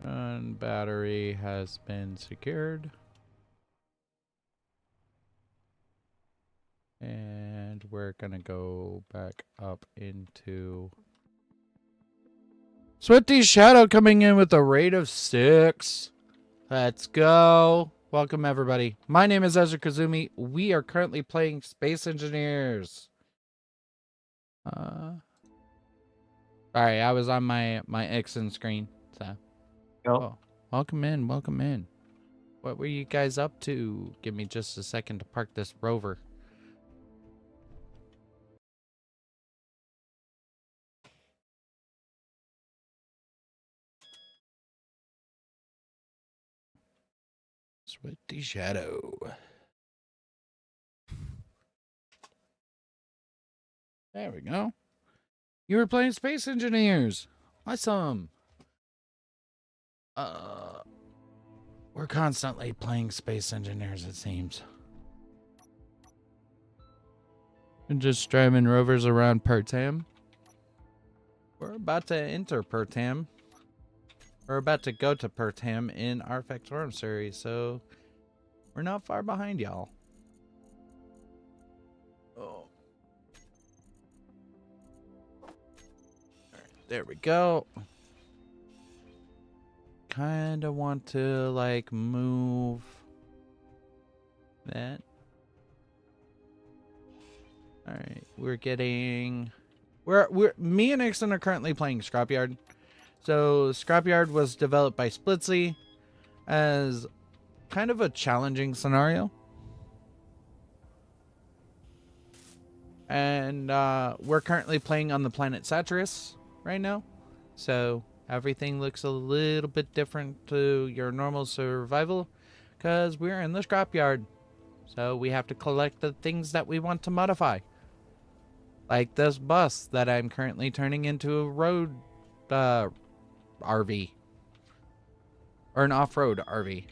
[SPEAKER 1] And battery has been secured. And we're gonna go back up into Swifty's Shadow coming in with a rate of 6. Let's go. Welcome everybody. My name is Ezra Kazumi. We are currently playing Space Engineers. Sorry, I was on my Ixon screen. So oh, welcome in, welcome in. What were you guys up to? Give me just a second to park this rover. Swifty Shadow. There we go. You were playing Space Engineers. Awesome. We're constantly playing Space Engineers, it seems. And just driving rovers around Pertam. We're about to enter Pertam. We're about to go to Pertam in our Factorum series, so we're not far behind y'all. Oh. Alright, there we go. Kinda want to like move that. Alright, we're getting me and Ixon are currently playing Scrapyard. So Scrapyard was developed by Splitsy as kind of a challenging scenario. And we're currently playing on the planet Satyrus right now. So everything looks a little bit different to your normal survival because we're in the Scrapyard. So we have to collect the things that we want to modify. Like this bus that I'm currently turning into a road RV. Or an off-road RV.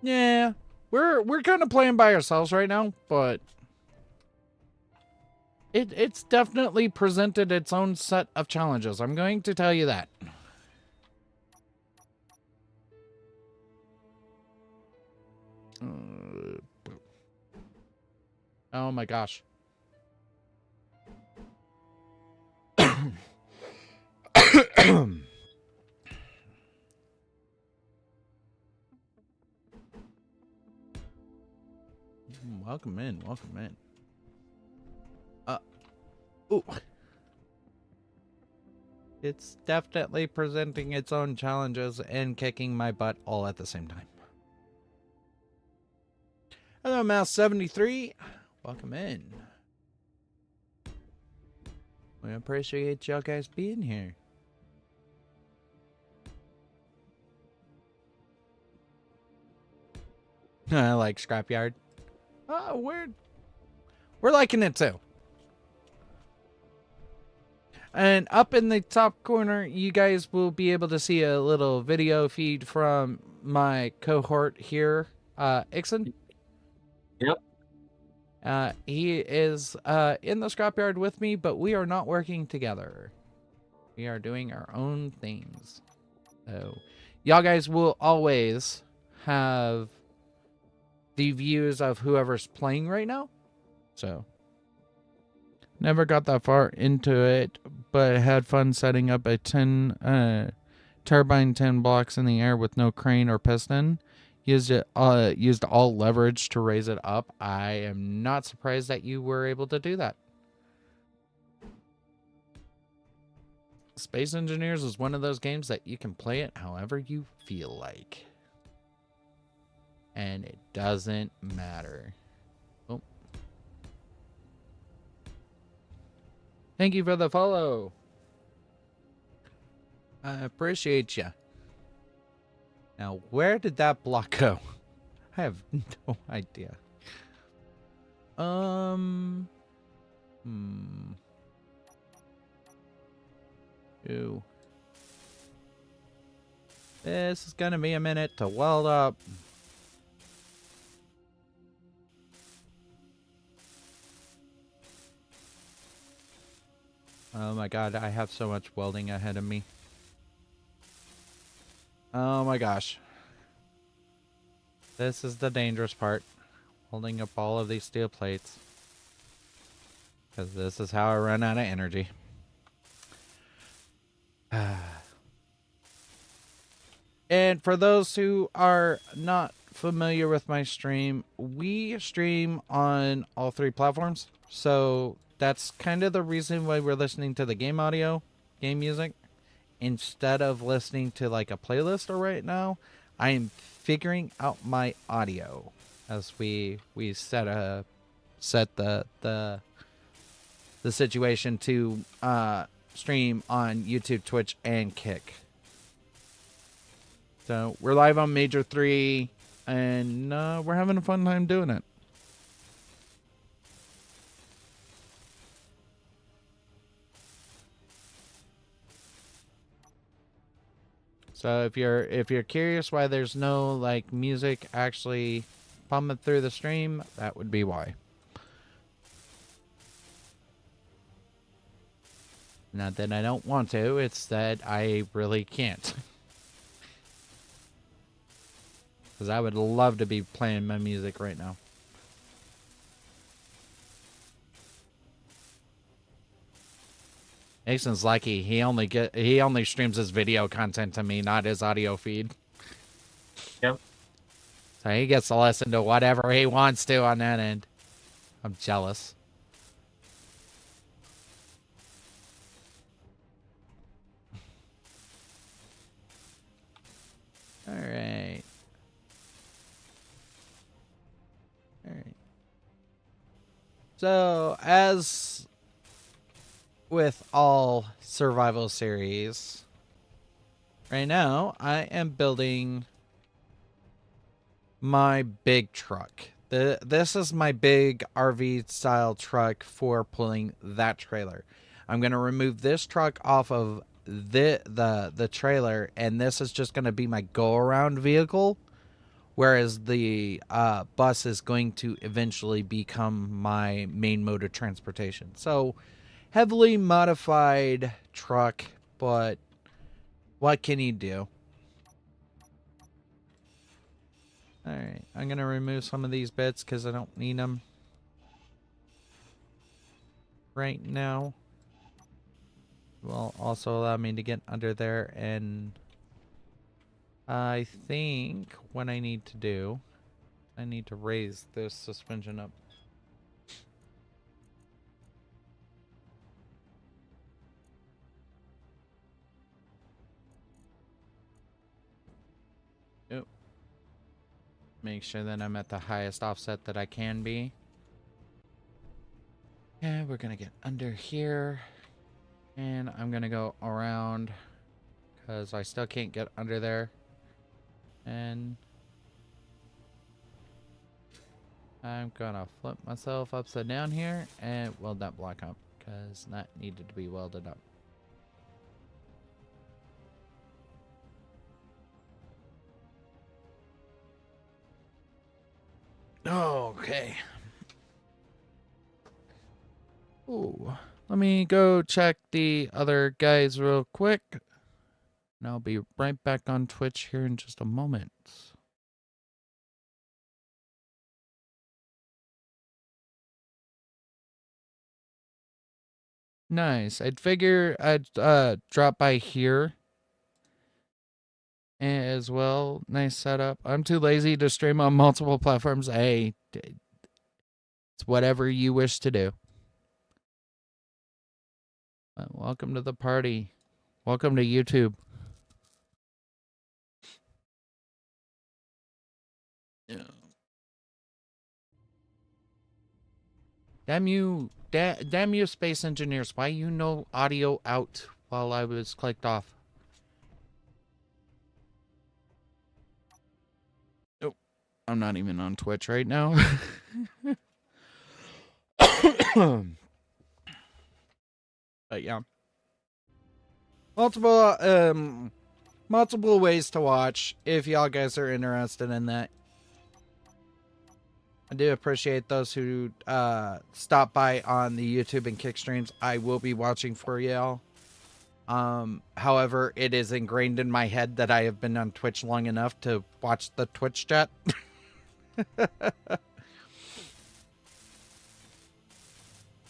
[SPEAKER 1] Yeah, we're kind of playing by ourselves right now, but it's definitely presented its own set of challenges. I'm going to tell you that. Oh my gosh. Welcome in, welcome in. Ooh. It's definitely presenting its own challenges and kicking my butt all at the same time. Hello, Mouse 73. Welcome in. We appreciate y'all guys being here. I like Scrapyard. Oh, we're liking it too. And up in the top corner, you guys will be able to see a little video feed from my cohort here, Ixon.
[SPEAKER 2] Yep.
[SPEAKER 1] He is in the Scrapyard with me, but we are not working together. We are doing our own things. So, y'all guys will always have the views of whoever's playing right now. So, never got that far into it, but had fun setting up a 10 turbine 10 blocks in the air with no crane or piston. Used all leverage to raise it up. I am not surprised that you were able to do that. Space Engineers is one of those games that you can play it however you feel like. And it doesn't matter. Oh. Thank you for the follow. I appreciate you. Now, where did that block go? I have no idea. Ooh. This is gonna be a minute to weld up. Oh my god, I have so much welding ahead of me. Oh my gosh. This is the dangerous part. Holding up all of these steel plates. Because this is how I run out of energy. And for those who are not familiar with my stream, we stream on all 3 platforms. So that's kind of the reason why we're listening to the game audio, game music, instead of listening to like a playlist right now. I am figuring out my audio as we set the situation to stream on YouTube, Twitch, and Kick. So we're live on Major 3, and we're having a fun time doing it. So if you're curious why there's no like music actually pumping through the stream, that would be why. Not that I don't want to, it's that I really can't. Because I would love to be playing my music right now. Jason's lucky. He only streams his video content to me, not his audio feed.
[SPEAKER 2] Yep.
[SPEAKER 1] So he gets to listen to whatever he wants to on that end. I'm jealous. All right. Alright. So, as with all survival series, right now, I am building my big truck. This is my big RV style truck for pulling that trailer. I'm going to remove this truck off of the trailer, and this is just going to be my go-around vehicle. Whereas the bus is going to eventually become my main mode of transportation. So, heavily modified truck, but what can you do? Alright, I'm going to remove some of these bits because I don't need them right now. Will also allow me to get under there, and I think what I need to do, I need to raise this suspension up. Yep. Make sure that I'm at the highest offset that I can be. And we're gonna get under here. And I'm gonna go around because I still can't get under there. And I'm gonna flip myself upside down here and weld that block up because that needed to be welded up. Okay. Ooh, let me go check the other guys real quick. And I'll be right back on Twitch here in just a moment. Nice. I'd figure I'd drop by here as well. Nice setup. I'm too lazy to stream on multiple platforms. Hey, it's whatever you wish to do. Welcome to the party. Welcome to YouTube. Yeah. Damn you, damn you, space engineers! Why you know audio out while I was clicked off? Oh, I'm not even on Twitch right now. But yeah, multiple ways to watch if y'all guys are interested in that. I do appreciate those who stop by on the YouTube and Kick streams. I will be watching for y'all. However, it is ingrained in my head that I have been on Twitch long enough to watch the Twitch chat.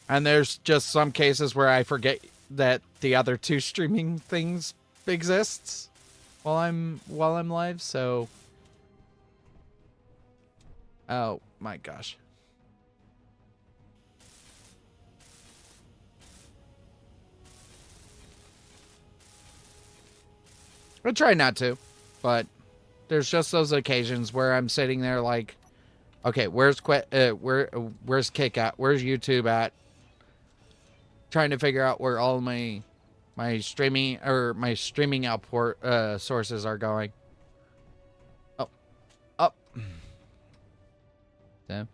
[SPEAKER 1] And there's just some cases where I forget that the other two streaming things exists while I'm live, so oh my gosh. I try not to, but there's just those occasions where I'm sitting there like, okay, where's Kick at? Where's YouTube at? Trying to figure out where all my streaming output sources are going. Oh, up. Damn.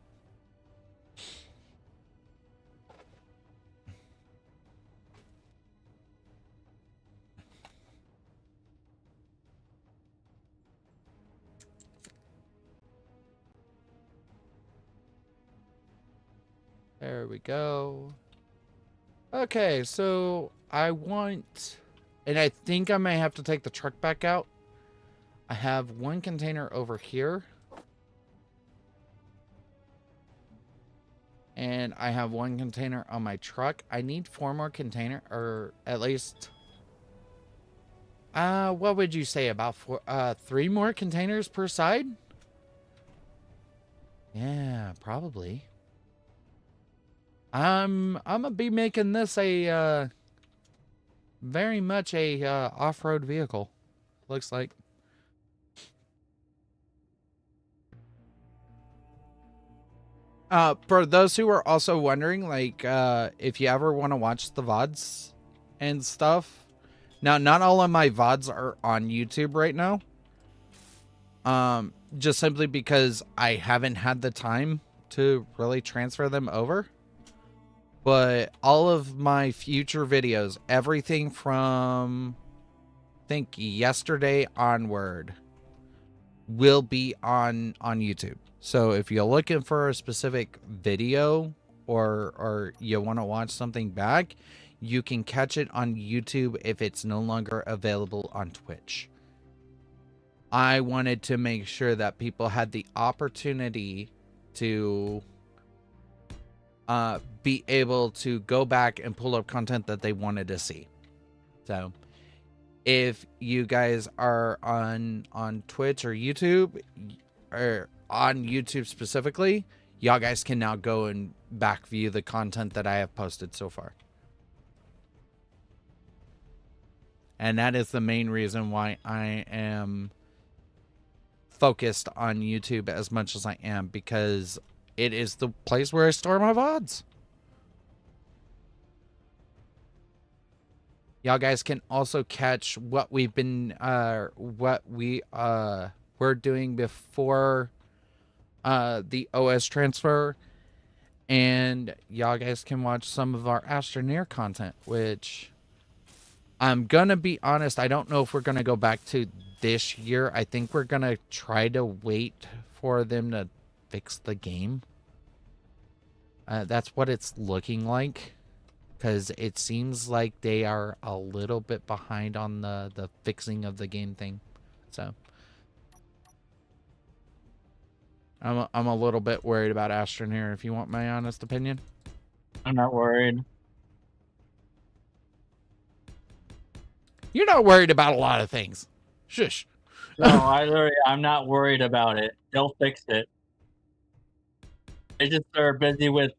[SPEAKER 1] There we go. Okay, so I want, and I think I may have to take the truck back out. I have one container over here. And I have one container on my truck. I need 4 more container, or at least, what would you say, about 3 more containers per side? Yeah, probably. I'm gonna be making this a very much a off-road vehicle. Looks like. For those who are also wondering, like, if you ever want to watch the VODs and stuff. Now, not all of my VODs are on YouTube right now. Just simply because I haven't had the time to really transfer them over. But all of my future videos, everything from, I think, yesterday onward, will be on YouTube. So if you're looking for a specific video or you want to watch something back, you can catch it on YouTube if it's no longer available on Twitch. I wanted to make sure that people had the opportunity to be able to go back and pull up content that they wanted to see. So if you guys are on Twitch or YouTube, or on YouTube specifically, y'all guys can now go and back view the content that I have posted so far. And that is the main reason why I am focused on YouTube as much as I am, because it is the place where I store my VODs. Y'all guys can also catch what we've been, we're doing before the OS transfer, and y'all guys can watch some of our Astroneer content, which I'm gonna be honest, I don't know if we're gonna go back to this year. I think we're gonna try to wait for them to fix the game. That's what it's looking like. because it seems like they are a little bit behind on the fixing of the game thing. So I'm a little bit worried about Astron here, if you want my honest opinion.
[SPEAKER 2] I'm not worried.
[SPEAKER 1] You're not worried about a lot of things. Shush.
[SPEAKER 2] No, I'm not worried about it. They'll fix it. They just are busy with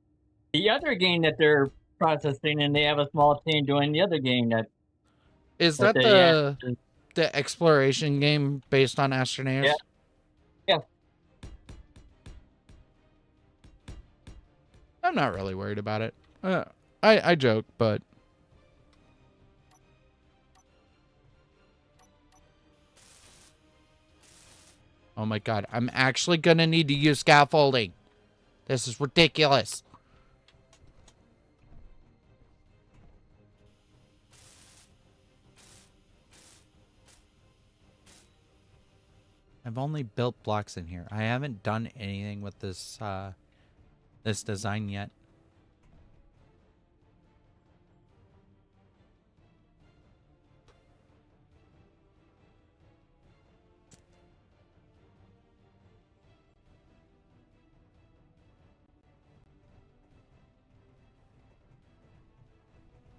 [SPEAKER 2] the other game that they're processing, and they have a small team doing the other game
[SPEAKER 1] Is
[SPEAKER 2] that
[SPEAKER 1] that the exploration game based on Astroneers?
[SPEAKER 2] Yeah. Yeah.
[SPEAKER 1] I'm not really worried about it. I joke, but oh my god, I'm actually gonna need to use scaffolding. This is ridiculous. I've only built blocks in here. I haven't done anything with this this design yet.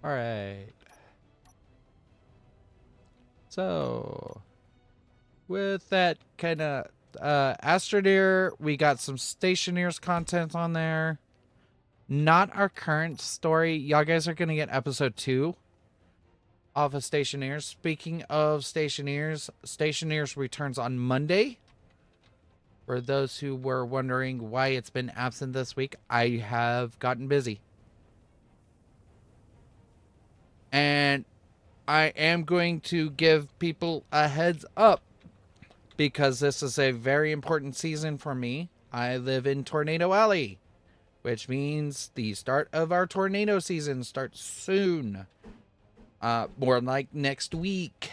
[SPEAKER 1] All right. So, with that kind of Astroneer, we got some Stationeers content on there. Not our current story. Y'all guys are going to get episode 2 off of Stationeers. Speaking of Stationeers, Stationeers returns on Monday. For those who were wondering why it's been absent this week, I have gotten busy. And I am going to give people a heads up because this is a very important season for me. I live in Tornado Alley, which means the start of our tornado season starts soon. More like next week.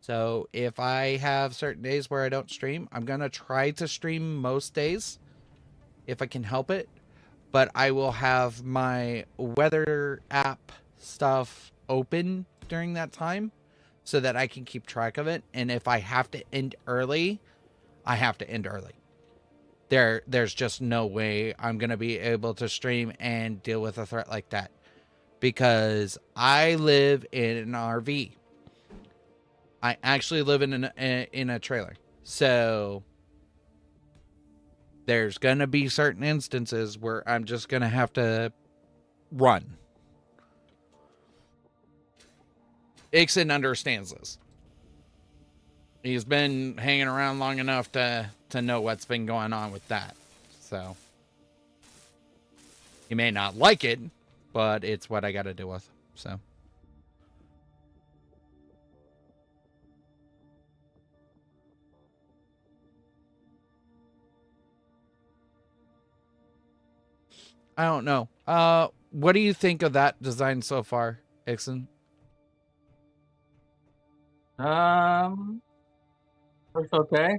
[SPEAKER 1] So if I have certain days where I don't stream, I'm going to try to stream most days if I can help it. But I will have my weather app stuff open during that time so that I can keep track of it. And if I have to end early, I have to end early. There's just no way I'm going to be able to stream and deal with a threat like that. Because I live in an RV. I actually live in a trailer. So there's going to be certain instances where I'm just going to have to run. Ixon understands this. He's been hanging around long enough to know what's been going on with that. So he may not like it, but it's what I got to deal with. So I don't know. What do you think of that design so far, Ixon?
[SPEAKER 2] Looks okay.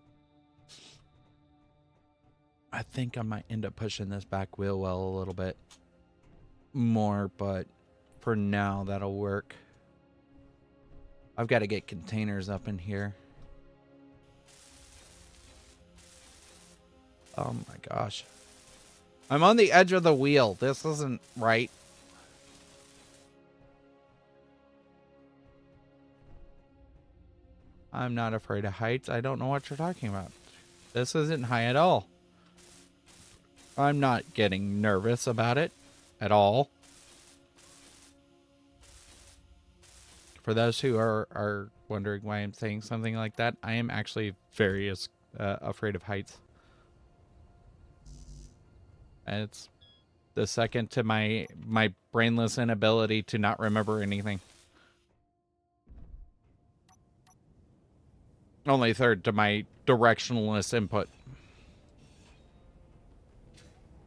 [SPEAKER 1] I think I might end up pushing this back wheel well a little bit more, but for now that'll work. I've got to get containers up in here. Oh my gosh. I'm on the edge of the wheel. This isn't right. I'm not afraid of heights. I don't know what you're talking about. This isn't high at all. I'm not getting nervous about it at all. For those who are wondering why I'm saying something like that, I am actually very afraid of heights. And it's the second to my brainless inability to not remember anything. Only third to my directionalist input.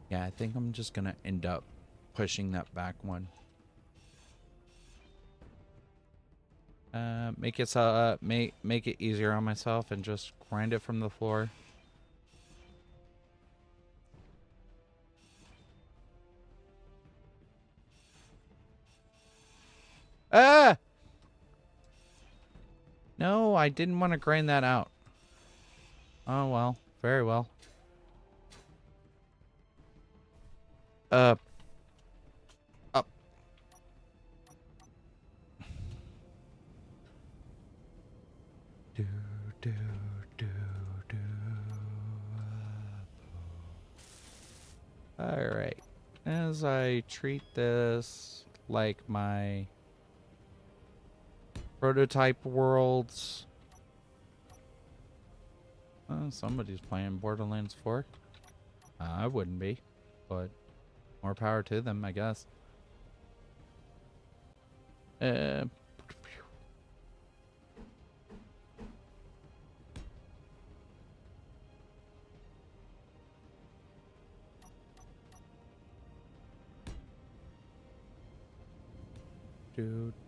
[SPEAKER 1] Yeah, I think I'm just gonna end up pushing that back one. Make it easier on myself and just grind it from the floor. Ah! No, I didn't want to grind that out. Oh, well. Very well. Up. Do, do, do, do. Alright. As I treat this like my prototype worlds. Somebody's playing Borderlands 4. I wouldn't be, but more power to them, I guess. Do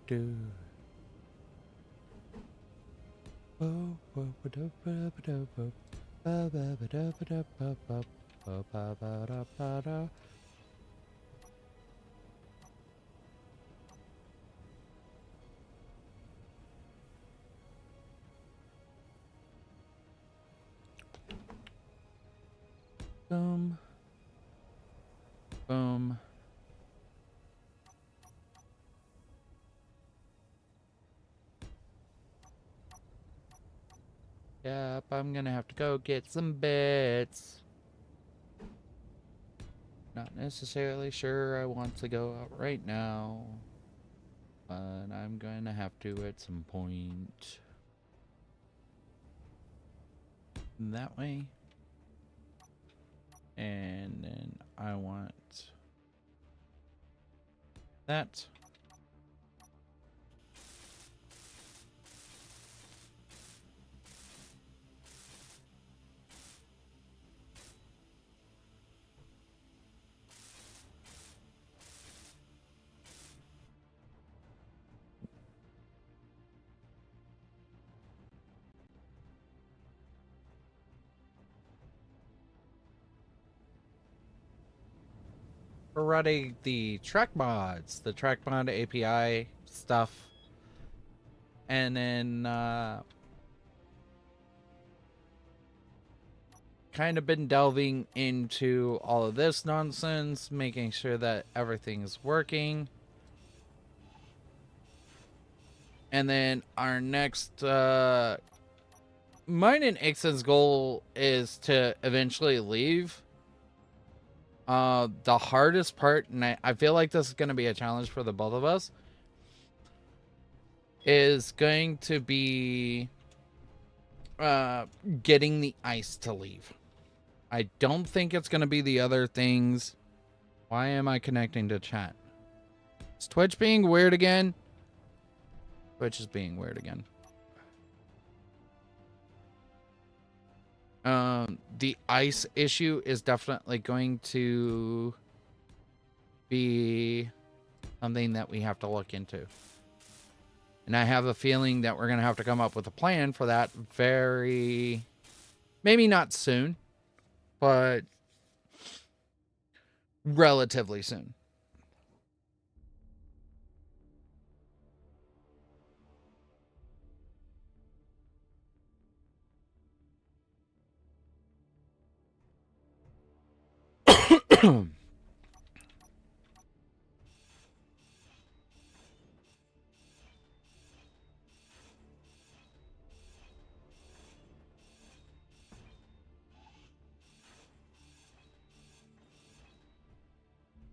[SPEAKER 1] do. Oh, boom. Boom. Yep, I'm gonna have to go get some bits. Not necessarily sure I want to go out right now, but I'm gonna have to at some point. That way. And then I want that. We're running the track mods, the track mod API stuff, and then kind of been delving into all of this nonsense, making sure that everything's working. And then our next mine and Ixon's goal is to eventually leave. The hardest part, and I feel like this is going to be a challenge for the both of us, is going to be getting the ice to leave. I don't think it's going to be the other things. Why am I connecting to chat? Is Twitch being weird again? Twitch is being weird again. The ice issue is definitely going to be something that we have to look into. And I have a feeling that we're going to have to come up with a plan for that maybe not soon, but relatively soon.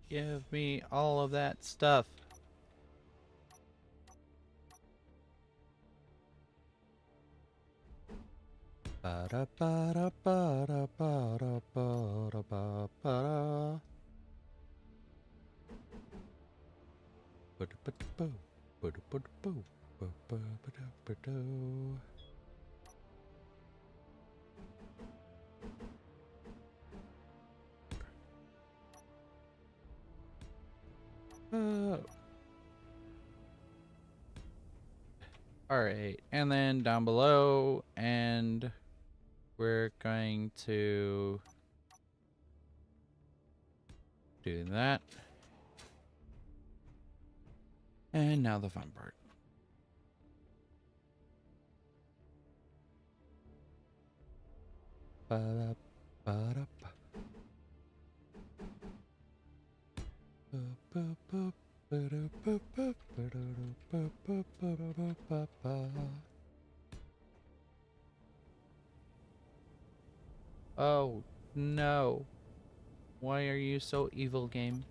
[SPEAKER 1] Give me all of that stuff. Alright, and then down below, and we're going to do that. And now the fun part. Ba-da-ba-da-ba. Oh no. Why are you so evil, game?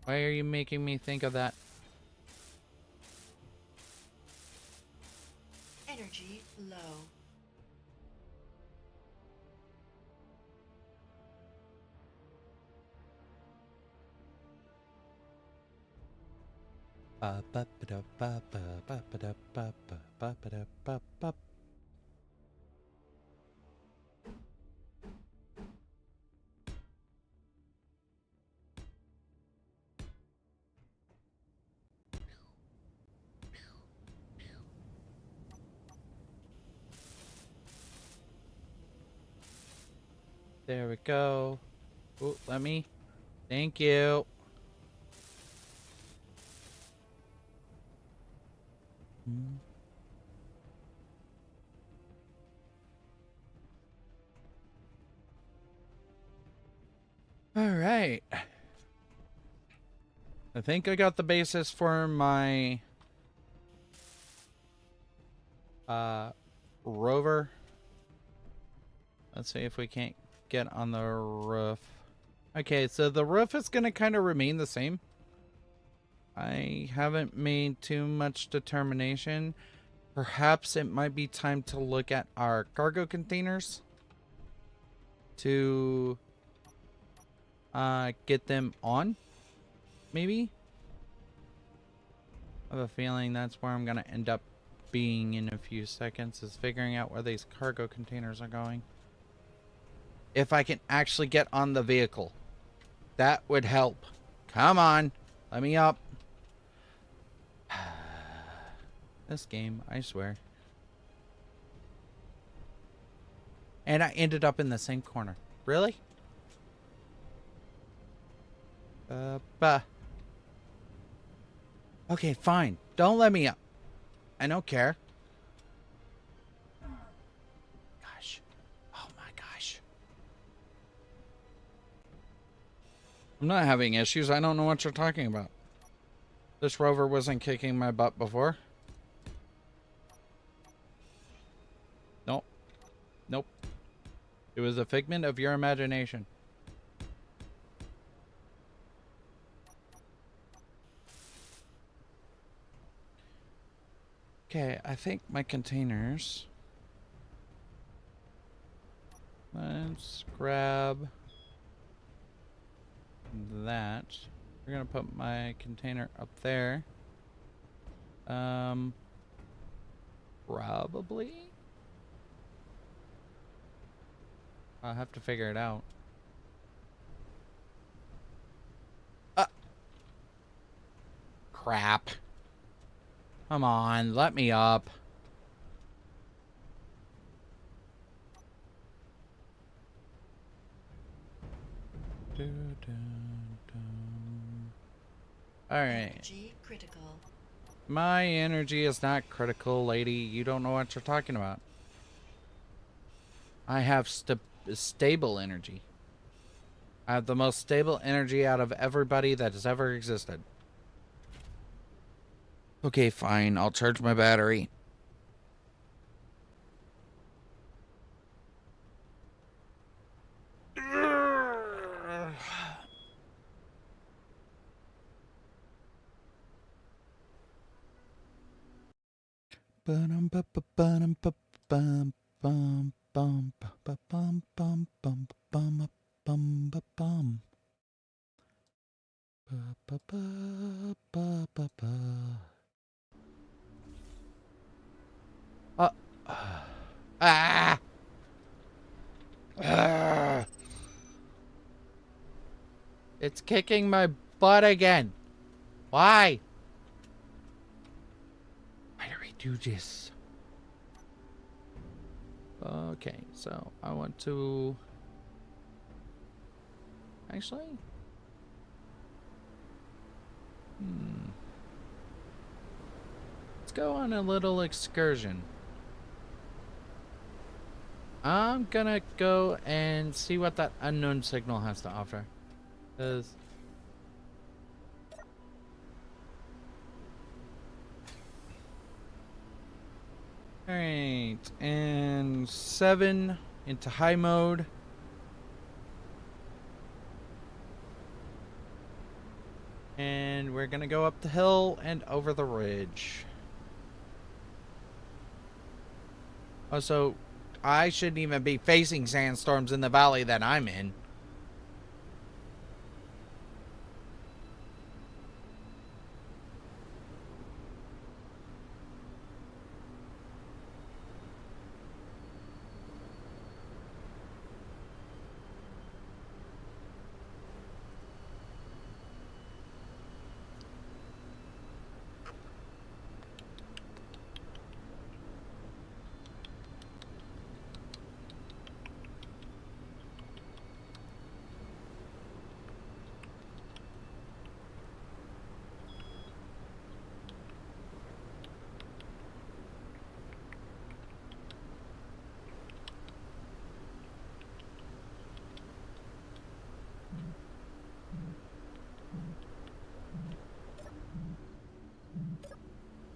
[SPEAKER 1] Why are you making me think of that?
[SPEAKER 3] Energy low.
[SPEAKER 1] There we go. Oh, let me. Thank you. All right. I think I got the basis for my rover. Let's see if we can't get on the roof. Okay, so the roof is going to kind of remain the same. I haven't made too much determination. Perhaps it might be time to look at our cargo containers to get them on, maybe. I have a feeling that's where I'm going to end up being in a few seconds, is figuring out where these cargo containers are going. If I can actually get on the vehicle, that would help. Come on, let me up. This game, I swear. And I ended up in the same corner. Really? Okay, fine. Don't let me up. I don't care. Gosh. Oh my gosh. I'm not having issues. I don't know what you're talking about. This rover wasn't kicking my butt before. Nope. Nope. It was a figment of your imagination. Okay, I think my containers. Let's grab that. We're gonna put my container up there. Probably. I'll have to figure it out. Crap. Come on, let me up. Alright.
[SPEAKER 3] Energy critical.
[SPEAKER 1] My energy is not critical, lady. You don't know what you're talking about. I have stable energy. I have the most stable energy out of everybody that has ever existed. Okay, fine. I'll charge my battery. Ah! Ah! It's kicking my butt again. Why? Why do we do this? Okay, so I want to... Actually... let's go on a little excursion. I'm gonna go and see what that unknown signal has to offer. 'Cause alright, and 7 into high mode. And we're gonna go up the hill and over the ridge. Also, I shouldn't even be facing sandstorms in the valley that I'm in.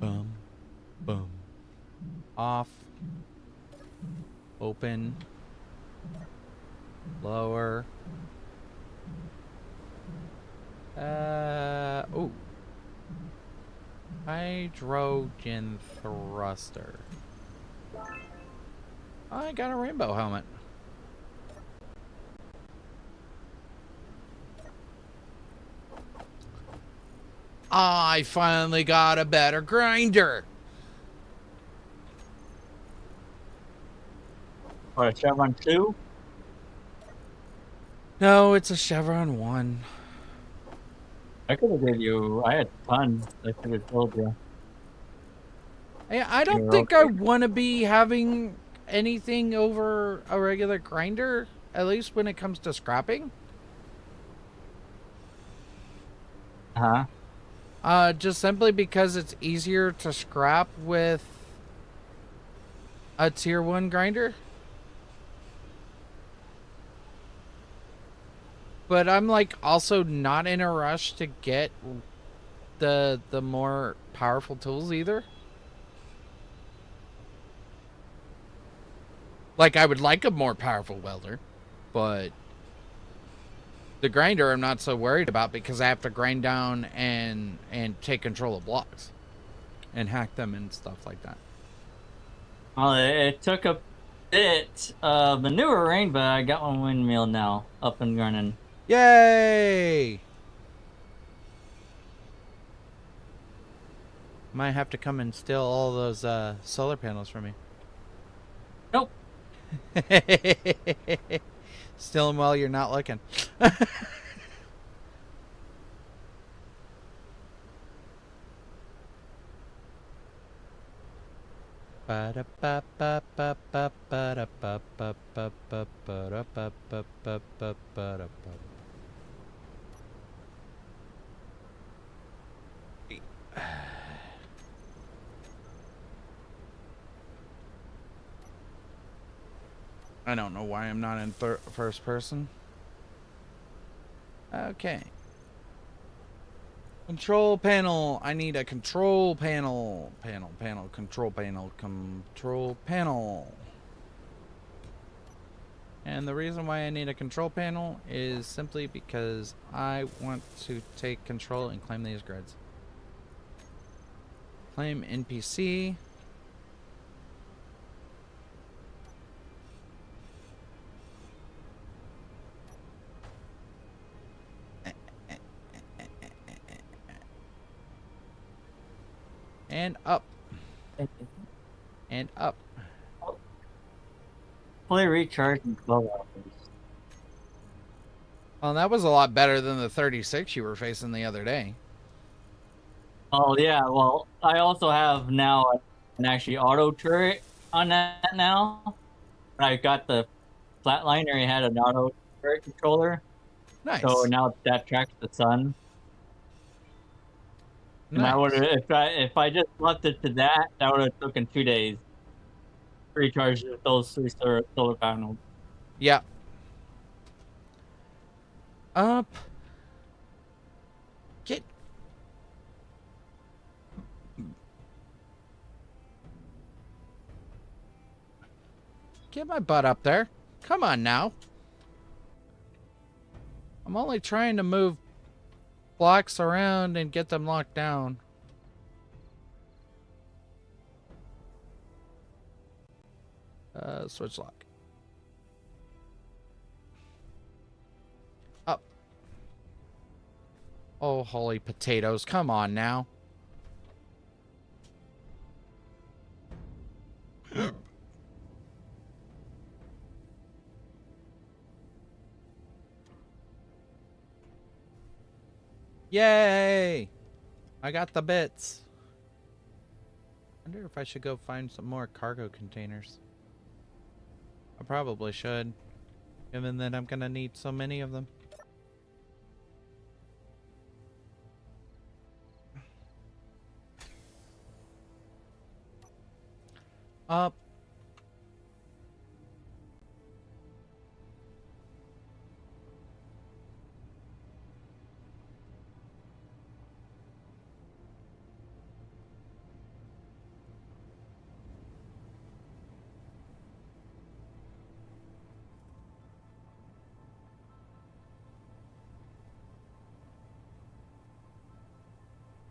[SPEAKER 1] Boom, boom. Off. Open. Lower. Oh. Hydrogen thruster. I got a rainbow helmet. I finally got a better grinder.
[SPEAKER 2] Or a Chevron 2?
[SPEAKER 1] No, it's a Chevron 1.
[SPEAKER 2] I could have gave you. I had tons. I could have told you.
[SPEAKER 1] I don't
[SPEAKER 2] You're
[SPEAKER 1] think
[SPEAKER 2] okay.
[SPEAKER 1] I want to be having anything over a regular grinder, at least when it comes to scrapping.
[SPEAKER 2] Huh?
[SPEAKER 1] Just simply because it's easier to scrap with a tier 1 grinder. But I'm like also not in a rush to get the more powerful tools either. Like I would like a more powerful welder, but the grinder I'm not so worried about because I have to grind down and take control of blocks and hack them and stuff like that.
[SPEAKER 2] Well, it took a bit of manure rain, but I got one windmill now up and running.
[SPEAKER 1] Yay! Might have to come and steal all those solar panels from me.
[SPEAKER 2] Nope.
[SPEAKER 1] Steal them while you're not looking. I don't know why I'm not in first person. Okay. Control panel. I need a control panel. Control panel. And the reason why I need a control panel is simply because I want to take control and claim these grids. Claim NPC. And up. And up.
[SPEAKER 2] Fully recharged in 12 hours.
[SPEAKER 1] Well, that was a lot better than the 36 you were facing the other day.
[SPEAKER 2] Oh yeah, well I also have now an actually auto turret on that now. I got the flatliner. It had an auto turret controller,
[SPEAKER 1] Nice.
[SPEAKER 2] so now that tracks the sun. And I would
[SPEAKER 1] Nice.
[SPEAKER 2] have if I just left it to that, that would have taken 2 days to recharge those three solar panels.
[SPEAKER 1] Yeah. Up. Get. Get my butt up there. Come on now. I'm only trying to move blocks around and get them locked down. Switch lock. Up. Oh, holy potatoes. Come on now. Yay! I got the bits. Wonder if I should go find some more cargo containers. I probably should, given that I'm gonna need so many of them. Up.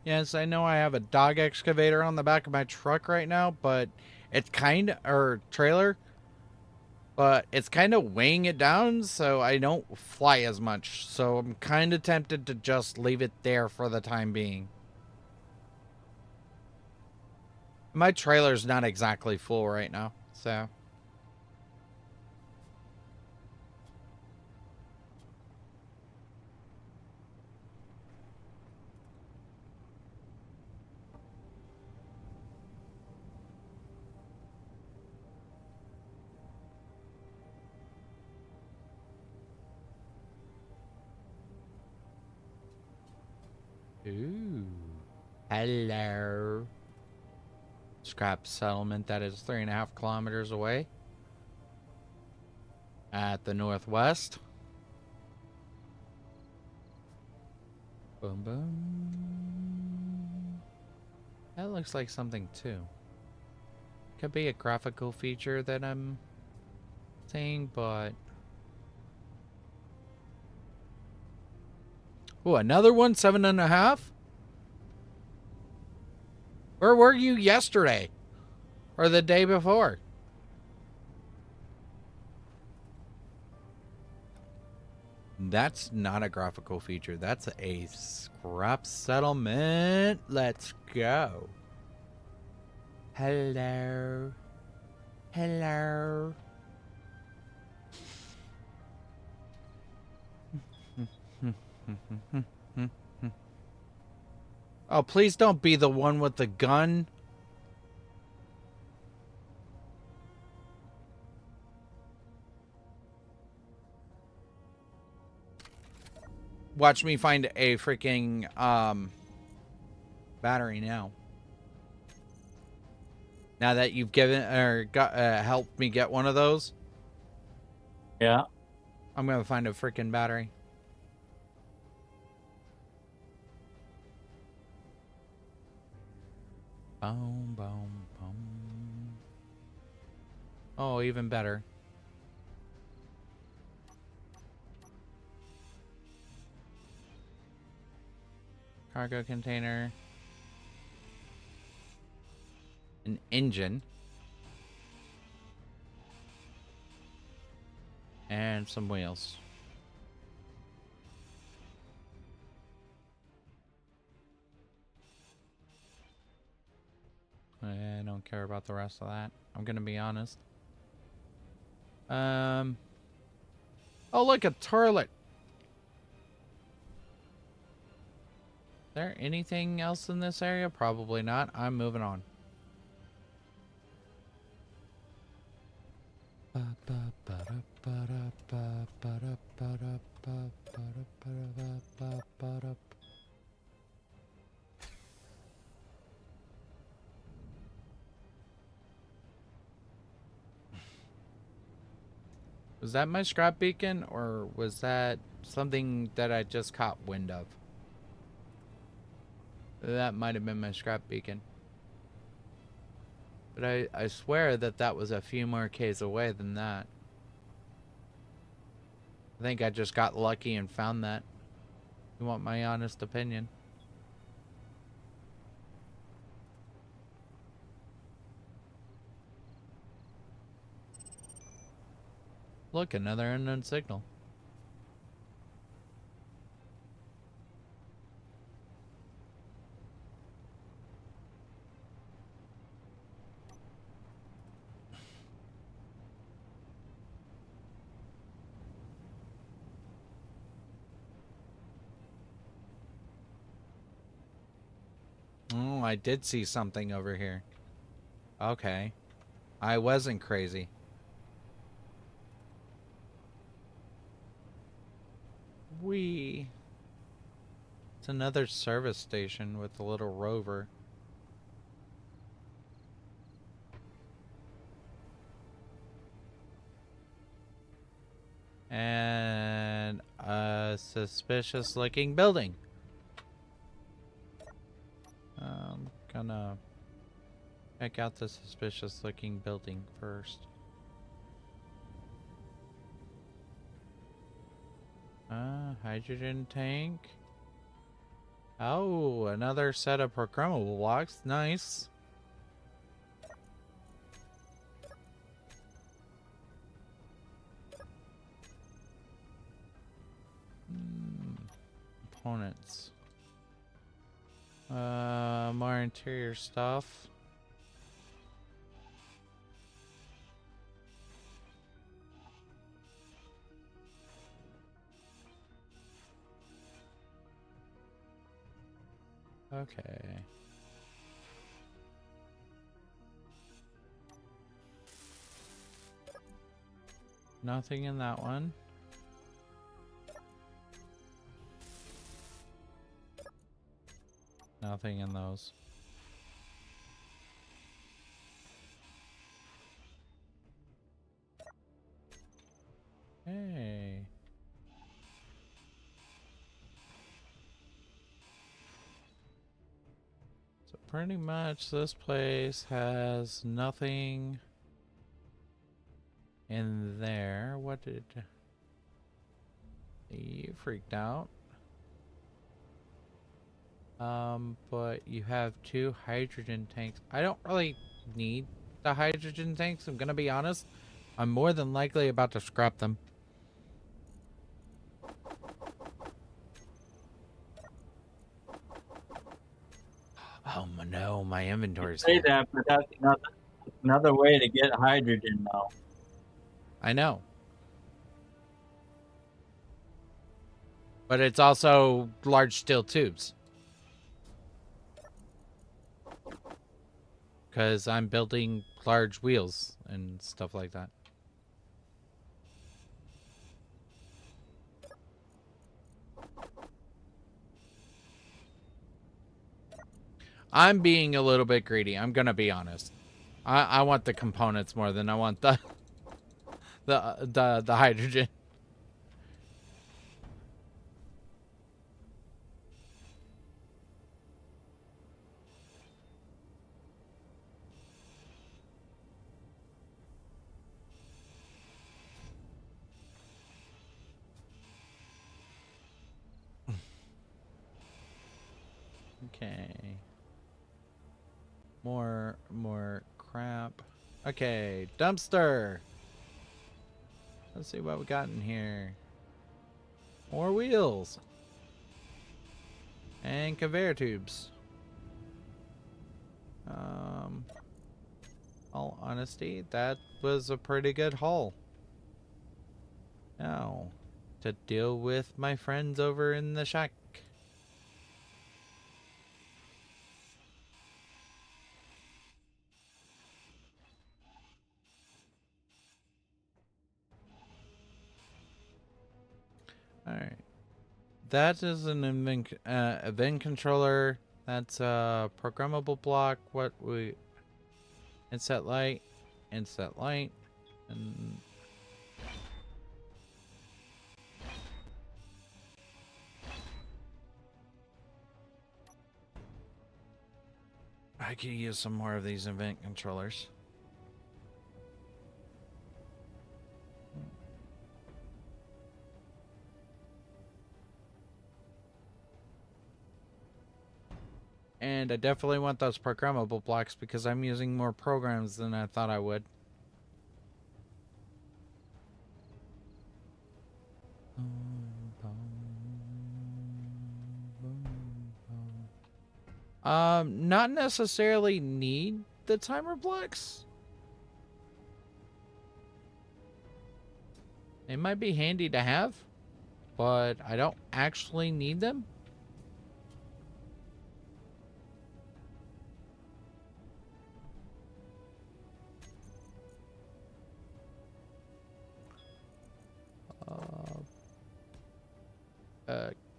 [SPEAKER 1] Yes, I know I have a dog excavator on the back of my truck right now, but it's or trailer, but it's kind of weighing it down, so I don't fly as much. So I'm kind of tempted to just leave it there for the time being. My trailer's not exactly full right now, so. Ooh. Hello. Scrap settlement that is 3.5 kilometers away. At the northwest. Boom, boom. That looks like something too. Could be a graphical feature that I'm seeing, but... Oh, another one? 7.5? Where were you yesterday? Or the day before? That's not a graphical feature. That's a scrap settlement. Let's go. Hello. Hello. Oh, please don't be the one with the gun. Watch me find a freaking battery now. Now that you've given or got helped me get one of those.
[SPEAKER 2] Yeah.
[SPEAKER 1] I'm gonna find a freaking battery. Boom, boom, boom. Oh, even better. Cargo container. An engine. And some wheels. I don't care about the rest of that. I'm gonna be honest. Oh, look, a toilet. Is there anything else in this area? Probably not. I'm moving on. Was that my scrap beacon, or was that something that I just caught wind of? That might have been my scrap beacon. But I swear that that was a few more Ks away than that. I think I just got lucky and found that. You want my honest opinion? Look, another unknown signal. Oh, I did see something over here. Okay. I wasn't crazy. Whee! It's another service station with a little rover. And a suspicious looking building. I'm gonna check out the suspicious looking building first. Hydrogen tank. Oh, another set of programmable blocks. Nice. Components. More interior stuff. Okay. Nothing in that one. Nothing in those. Hey. So pretty much this place has nothing in there. What did... You freaked out. But you have 2 hydrogen tanks. I don't really need the hydrogen tanks, I'm gonna be honest. I'm more than likely about to scrap them. Oh no, my inventory's
[SPEAKER 2] Say
[SPEAKER 1] full.
[SPEAKER 2] that, but that's another way to get hydrogen now.
[SPEAKER 1] I know. But it's also large steel tubes. Because I'm building large wheels and stuff like that. I'm being a little bit greedy. I'm gonna be honest. I want the components more than I want the the hydrogen. Okay. More crap. Okay, dumpster. Let's see what we got in here. More wheels. And conveyor tubes. All honesty, that was a pretty good haul. Now, to deal with my friends over in the shack. Alright. That is an event controller. That's a programmable block. What we... Inset light. Inset light. And... I could use some more of these event controllers. And I definitely want those programmable blocks because I'm using more programs than I thought I would. Not necessarily need the timer blocks. They might be handy to have, but I don't actually need them.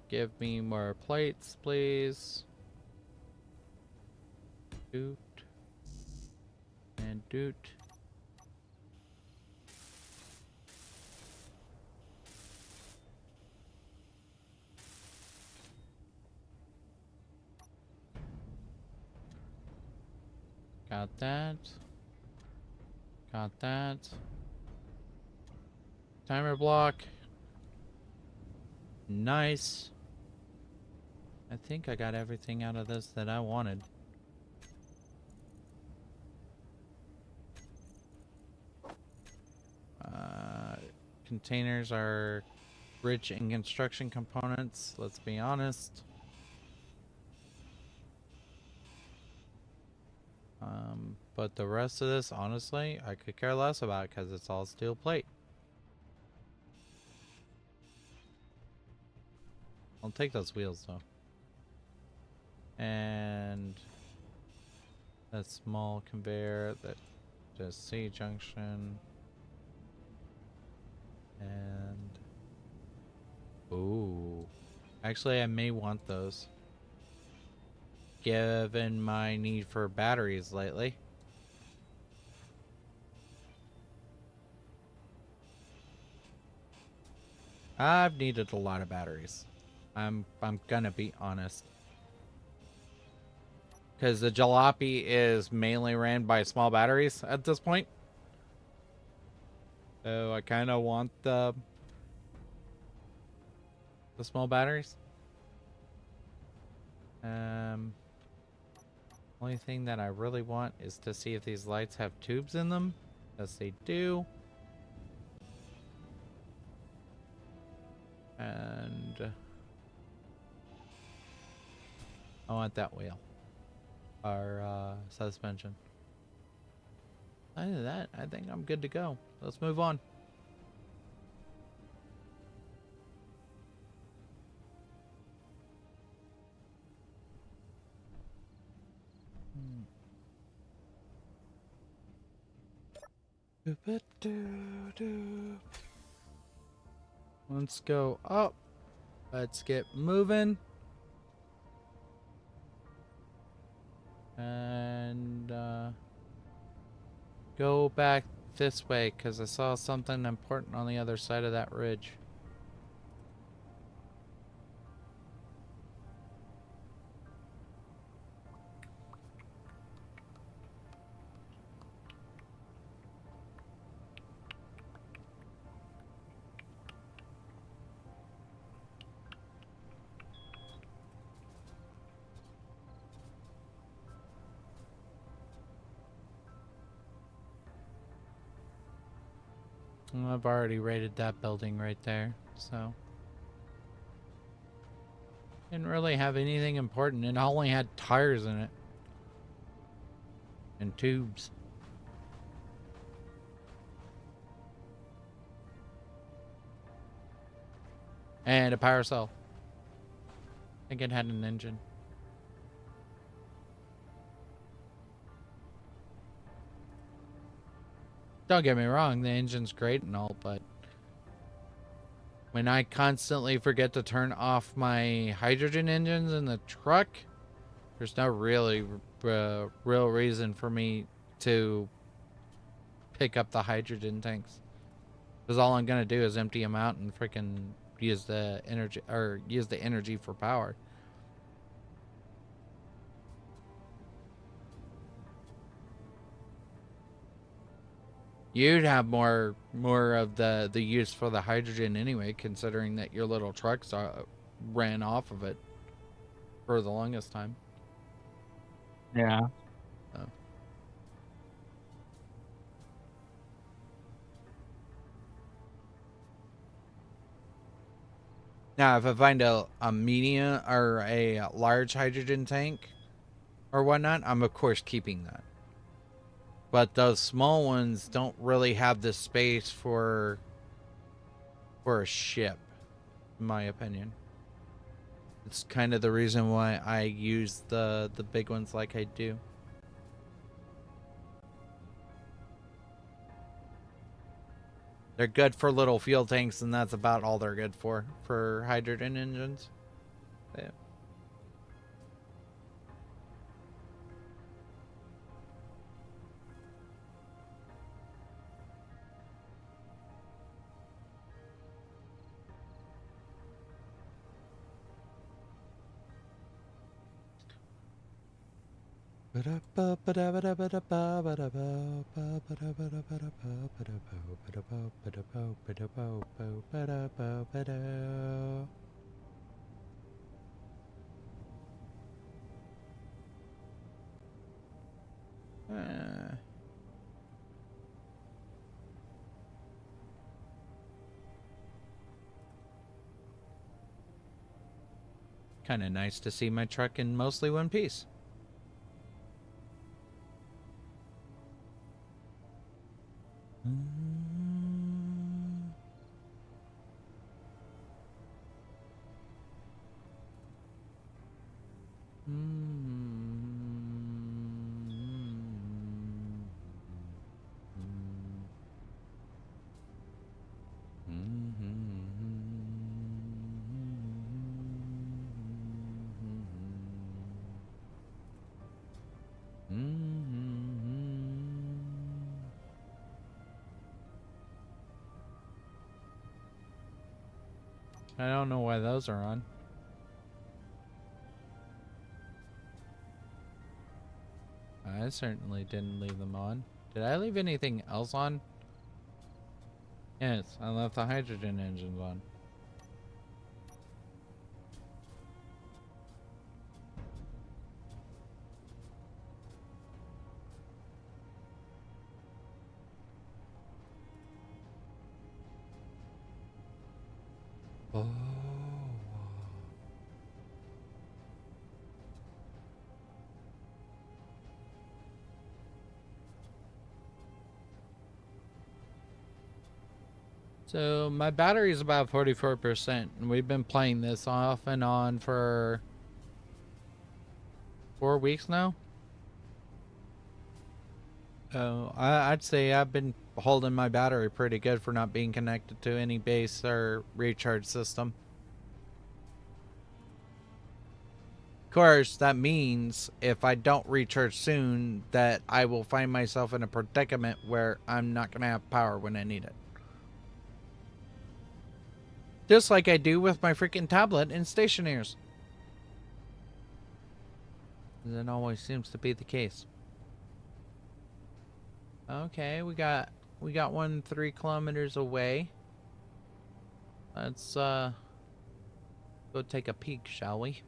[SPEAKER 1] Give me more plates, please. Doot. And doot. Got that. Got that. Timer block. Nice. I think I got everything out of this that I wanted. Containers are rich in construction components, let's be honest. But the rest of this, honestly, I could care less about because it's all steel plate. I'll take those wheels though. And that small conveyor, that just C junction. And ooh, actually I may want those given my need for batteries lately. I've needed a lot of batteries. I'm gonna be honest. Because the jalopy is mainly ran by small batteries at this point. So I kind of want the small batteries. Only thing that I really want is to see if these lights have tubes in them. Yes, they do. And I want that wheel. Our suspension. Other than that, I think I'm good to go. Let's move on. Let's go up. Let's get moving. And go back this way because I saw something important on the other side of that ridge. Well, I've already rated that building right there, so didn't really have anything important. It only had tires in it and tubes. And a power cell. I think it had an engine. Don't get me wrong, the engine's great and all, but when I constantly forget to turn off my hydrogen engines in the truck, there's no really real reason for me to pick up the hydrogen tanks. Because all I'm gonna do is empty them out and freaking use the energy, or use the energy for power. You'd have more of the use for the hydrogen anyway, considering that your little trucks ran off of it for the longest time.
[SPEAKER 2] Yeah.
[SPEAKER 1] So. Now, if I find a medium or a large hydrogen tank or whatnot, I'm of course keeping that. But those small ones don't really have the space for a ship, in my opinion. It's kind of the reason why I use the big ones like I do. They're good for little fuel tanks, and that's about all they're good for hydrogen engines. Yeah. Kind of nice to see my truck in mostly one piece. I don't know why those are on. I certainly didn't leave them on. Did I leave anything else on? Yes, I left the hydrogen engines on. Oh. So my battery is about 44%, and we've been playing this off and on for 4 weeks now. I'd say I've been holding my battery pretty good for not being connected to any base or recharge system. Of course, that means if I don't recharge soon, that I will find myself in a predicament where I'm not going to have power when I need it. Just like I do with my freaking tablet and stationaries. That always seems to be the case. Okay, we got one 3 kilometers away. Let's go take a peek, shall we?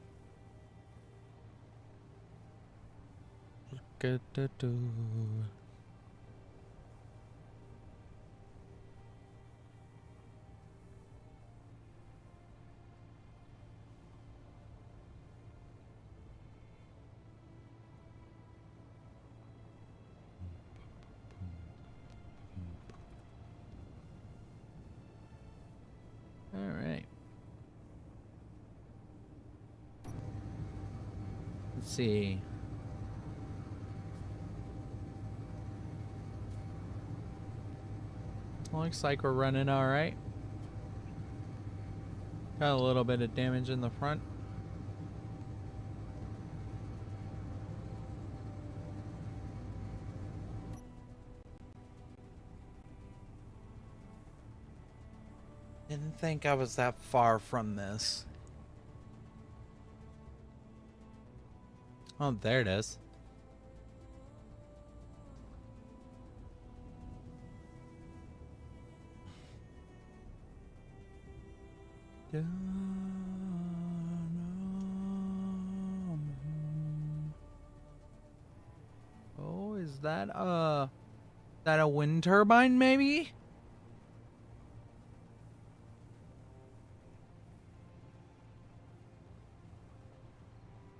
[SPEAKER 1] All right. Let's see. Looks like we're running all right. Got a little bit of damage in the front. Didn't think I was that far from this. Oh, there it is. Oh, is that a wind turbine maybe?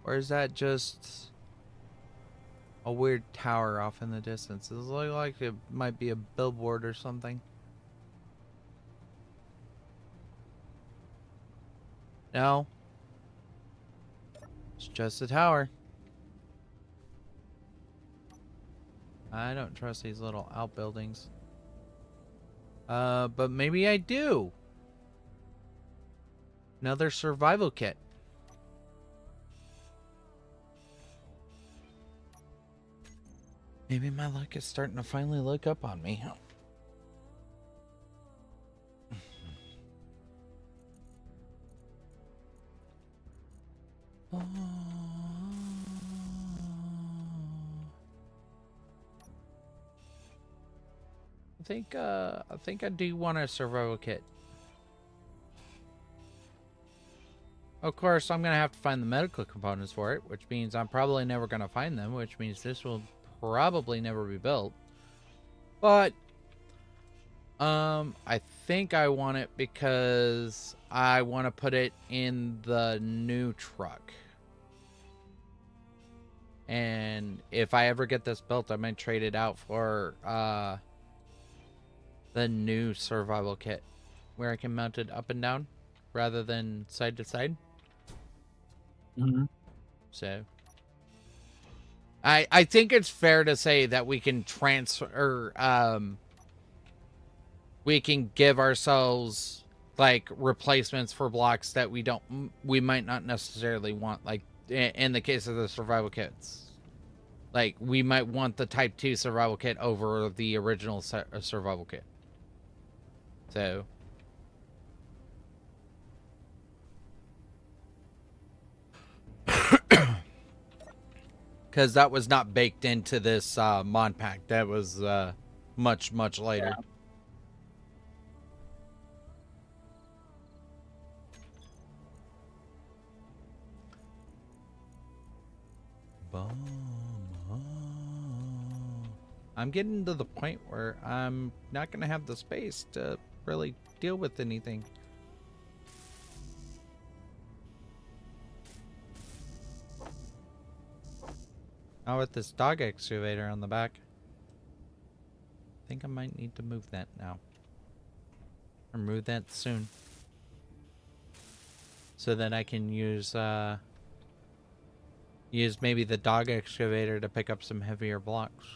[SPEAKER 1] Or is that just a weird tower off in the distance? It looks like it might be a billboard or something. No. It's just a tower. I don't trust these little outbuildings. But maybe I do. Another survival kit. Maybe my luck is starting to finally look up on me. I think I do want a survival kit. Of course, I'm gonna have to find the medical components for it, which means I'm probably never gonna find them, which means this will probably never be built. But I think I want it because I want to put it in the new truck. And if I ever get this built, I might trade it out for the new survival kit where I can mount it up and down rather than side to side.
[SPEAKER 2] Mm-hmm.
[SPEAKER 1] So I think it's fair to say that we can transfer we can give ourselves like replacements for blocks that we might not necessarily want, like in the case of the survival kits. Like we might want the type 2 survival kit over the original survival kit. So because that was not baked into this mod pack. That was much later. Yeah. I'm getting to the point where I'm not going to have the space to really deal with anything. Now with this dog excavator on the back, I think I might need to move that now. Or move that soon. So that I can use maybe the dog excavator to pick up some heavier blocks.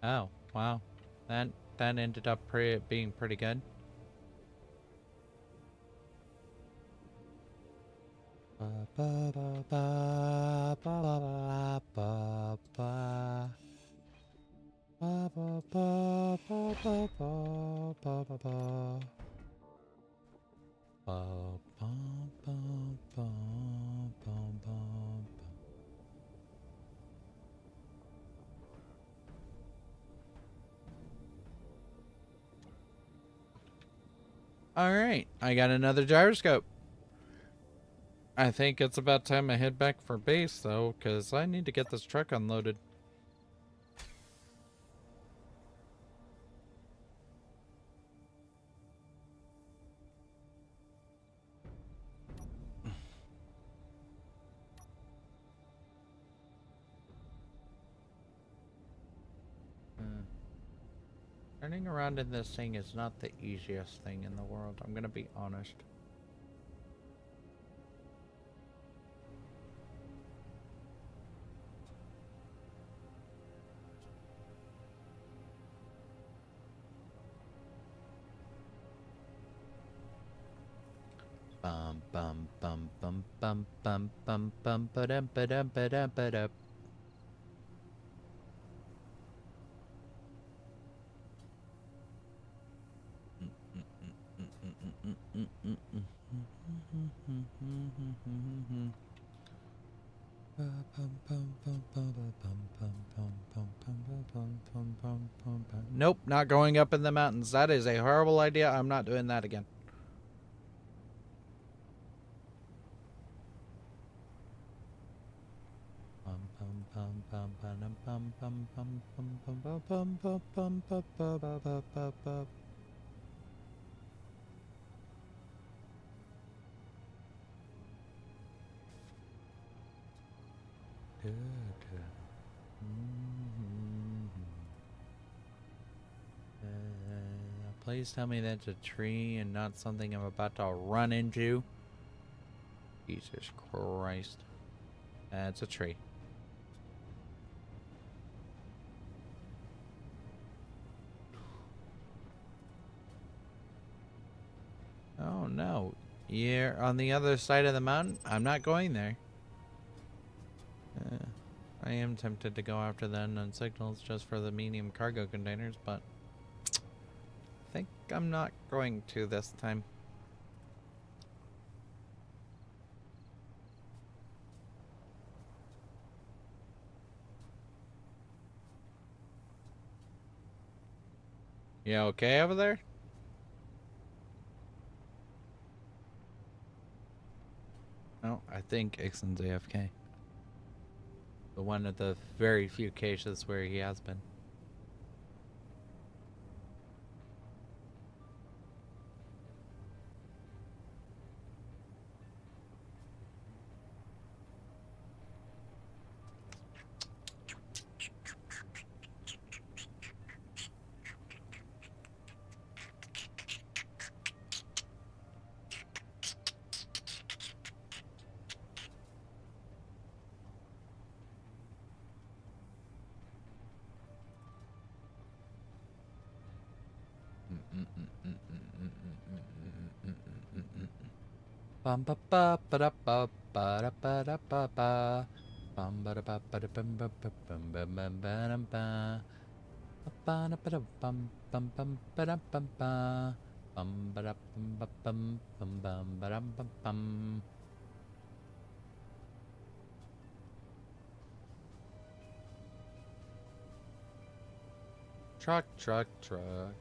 [SPEAKER 1] Oh, wow. That ended up being pretty good. Alright, I got another gyroscope. I think it's about time I head back for base, though, because I need to get this truck unloaded. Turning around in this thing is not the easiest thing in the world, I'm gonna be honest. Bum bum bum bum bum bum bum bum ba-dum ba-dum ba-dum ba-dum. Nope, not going up in the mountains. That is a horrible idea. I'm not doing that again. Please tell me that's a tree and not something I'm about to run into. Jesus Christ. That's a tree. Oh no. You're on the other side of the mountain? I'm not going there. I am tempted to go after the unknown signals just for the medium cargo containers, but I think I'm not going to this time. You okay over there? No, I think Ixon's AFK. The one of the very few cases where he has been. Bum ba ba ba da ba ba da ba da ba ba. Bum ba da ba ba da bum ba ba bum ba ba ba da ba. Ba da ba da bum bum bum ba da bum ba. Bum ba da bum ba bum bum bum ba da bum bum. Truck, truck, truck.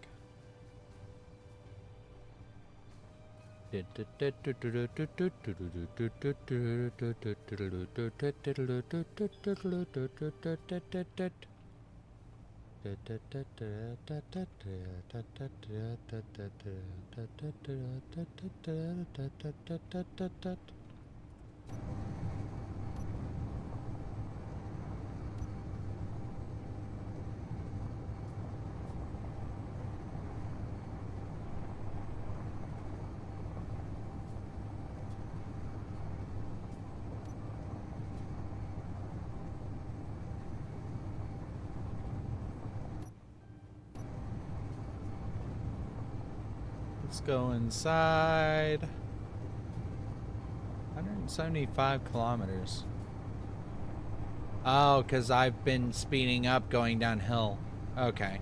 [SPEAKER 1] Let's go inside. 175 kilometers. Oh, because I've been speeding up going downhill. Okay.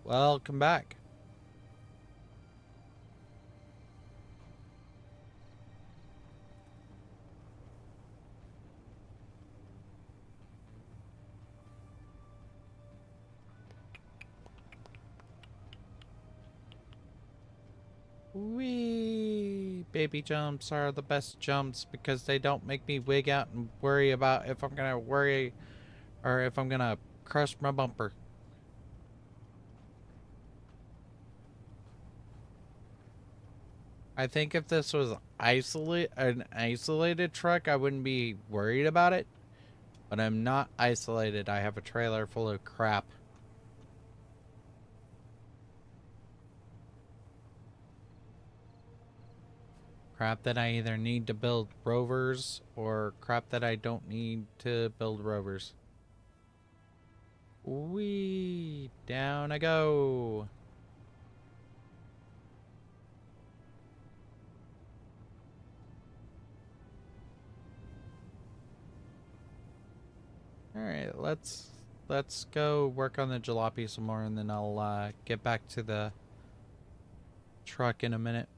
[SPEAKER 1] Welcome back. Wee! Baby jumps are the best jumps because they don't make me wig out and worry about if I'm gonna worry or if I'm gonna crush my bumper. I think if this was an isolated truck, I wouldn't be worried about it. But I'm not isolated. I have a trailer full of crap. Crap that I either need to build rovers or crap that I don't need to build rovers. Whee! Down I go. Alright, let's go work on the jalopy some more, and then I'll get back to the truck in a minute.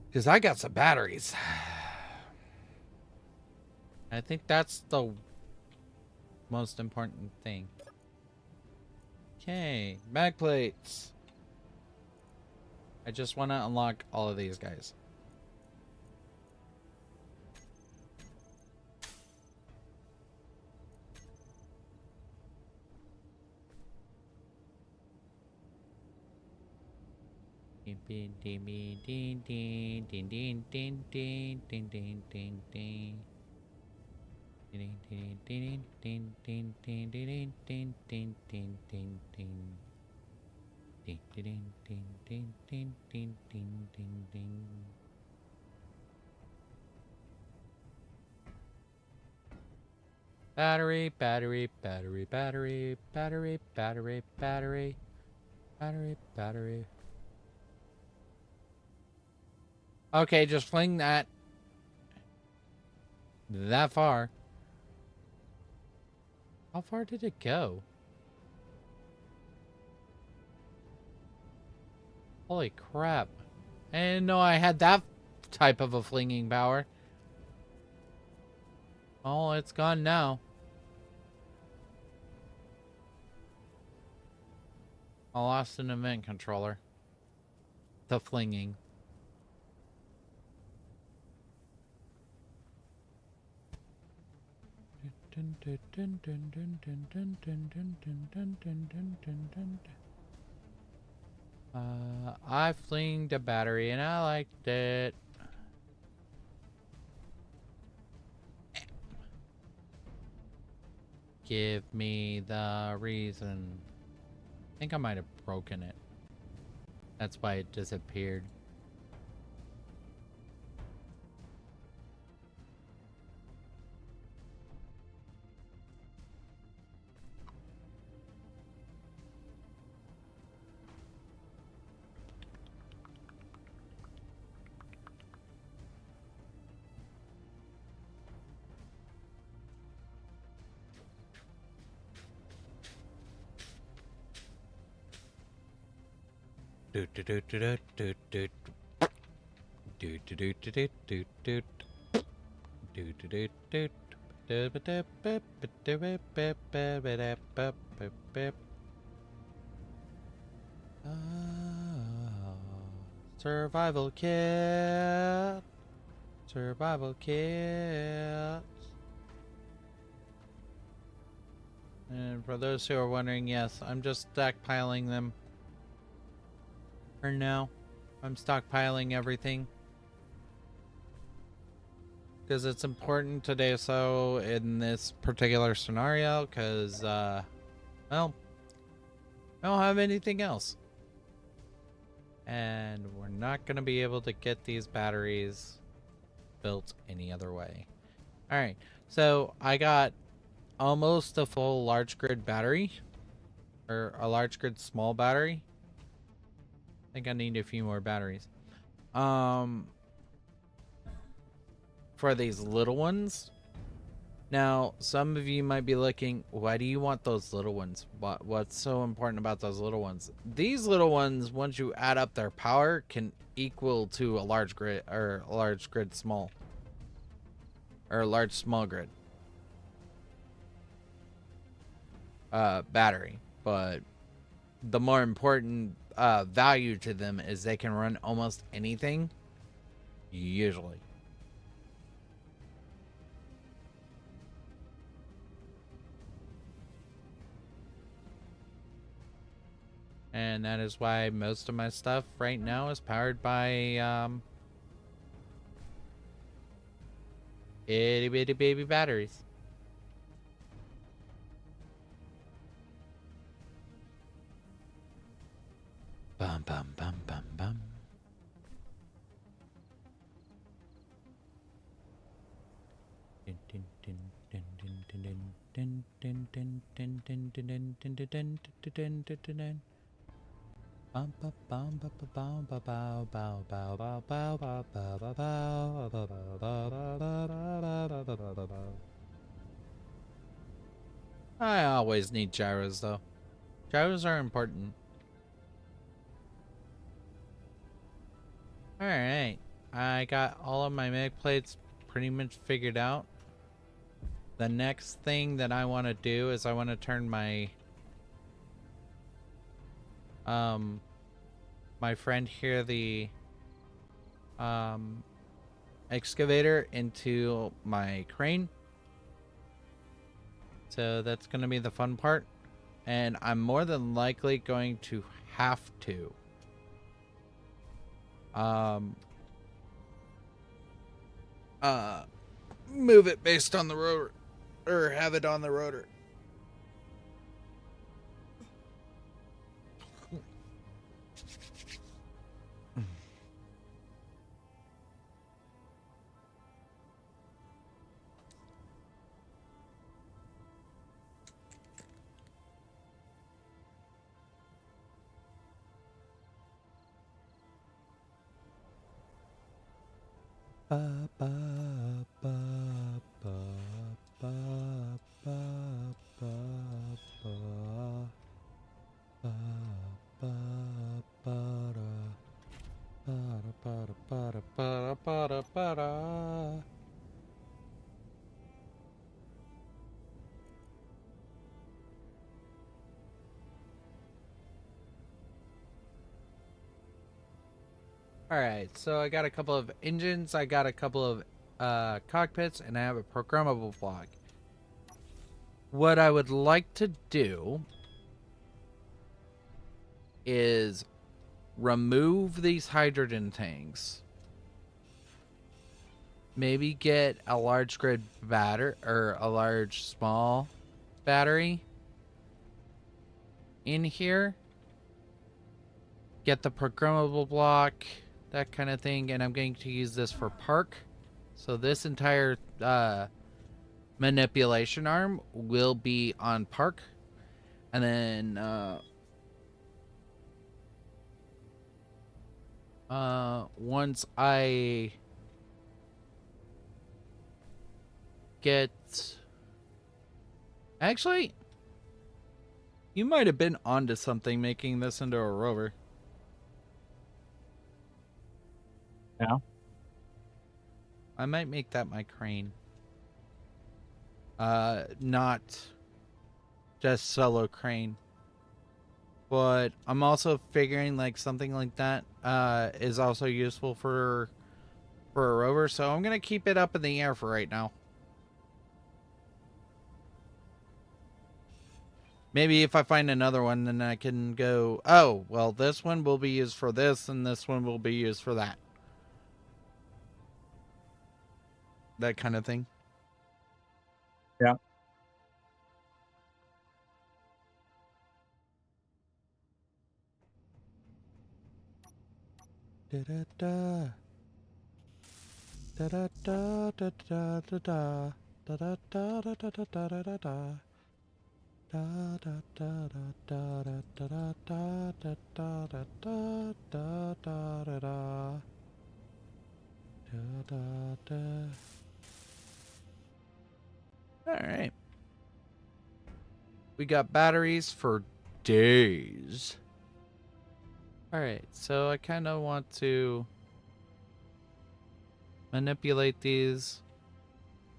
[SPEAKER 1] Because I got some batteries. I think that's the most important thing. Okay, back plates. I just want to unlock all of these guys. Battery, battery, battery, battery, battery, battery, battery, battery, battery. Okay, just fling that far. How far did it go? Holy crap. I didn't know I had that type of a flinging power. Oh, it's gone now. I lost an event controller. The flinging. I flinged a battery and I liked it. Give me the reason. I think I might have broken it. That's why it disappeared. Survival kit. Survival kit. And for those who are wondering, yes, I'm just stockpiling them. For now, I'm stockpiling everything. Because it's important to do so in this particular scenario, because, well, I don't have anything else. And we're not going to be able to get these batteries built any other way. Alright, so I got almost a full large grid battery. Or a large grid small battery. I think I need a few more batteries. For these little ones. Now, some of you might be looking, why do you want those little ones? What's so important about those little ones? These little ones, once you add up their power, can equal to a large grid, or a large grid small. Or a large small grid. Battery. But the more important value to them is they can run almost anything. Usually. And that is why most of my stuff right now is powered by itty bitty baby batteries. Bum bum bum bum bum. Dun, dun, dun, dun, dun, dun. I always need gyros though. Gyros are important. Alright. I got all of my mag plates pretty much figured out. The next thing that I want to do is I want to turn my my friend here, the excavator, into my crane. So that's going to be the fun part. And I'm more than likely going to have to move it based on the rotor, or have it on the rotor. Ba ba ba ba ba ba ba ba ba ba ba ba. Alright, so I got a couple of engines, I got a couple of cockpits, and I have a programmable block. What I would like to do is remove these hydrogen tanks. Maybe get a large grid battery, or a large small battery in here. Get the programmable block, that kind of thing, and I'm going to use this for park. So this entire manipulation arm will be on park, and then once I get, actually, you might have been onto something making this into a rover.
[SPEAKER 2] Yeah.
[SPEAKER 1] I might make that my crane. Not just solo crane. But I'm also figuring like something like that is also useful for a rover. So I'm gonna keep it up in the air for right now. Maybe if I find another one, then I can go, oh, well, this one will be used for this, and this one will be used for that. That kind of thing.
[SPEAKER 2] Yeah.
[SPEAKER 1] Da da da. Da da da da da da da. Da da da da da da da da da. Da da da da da da da da da da da da da da da da. Da da da. All right. We got batteries for days. All right, so I kind of want to manipulate these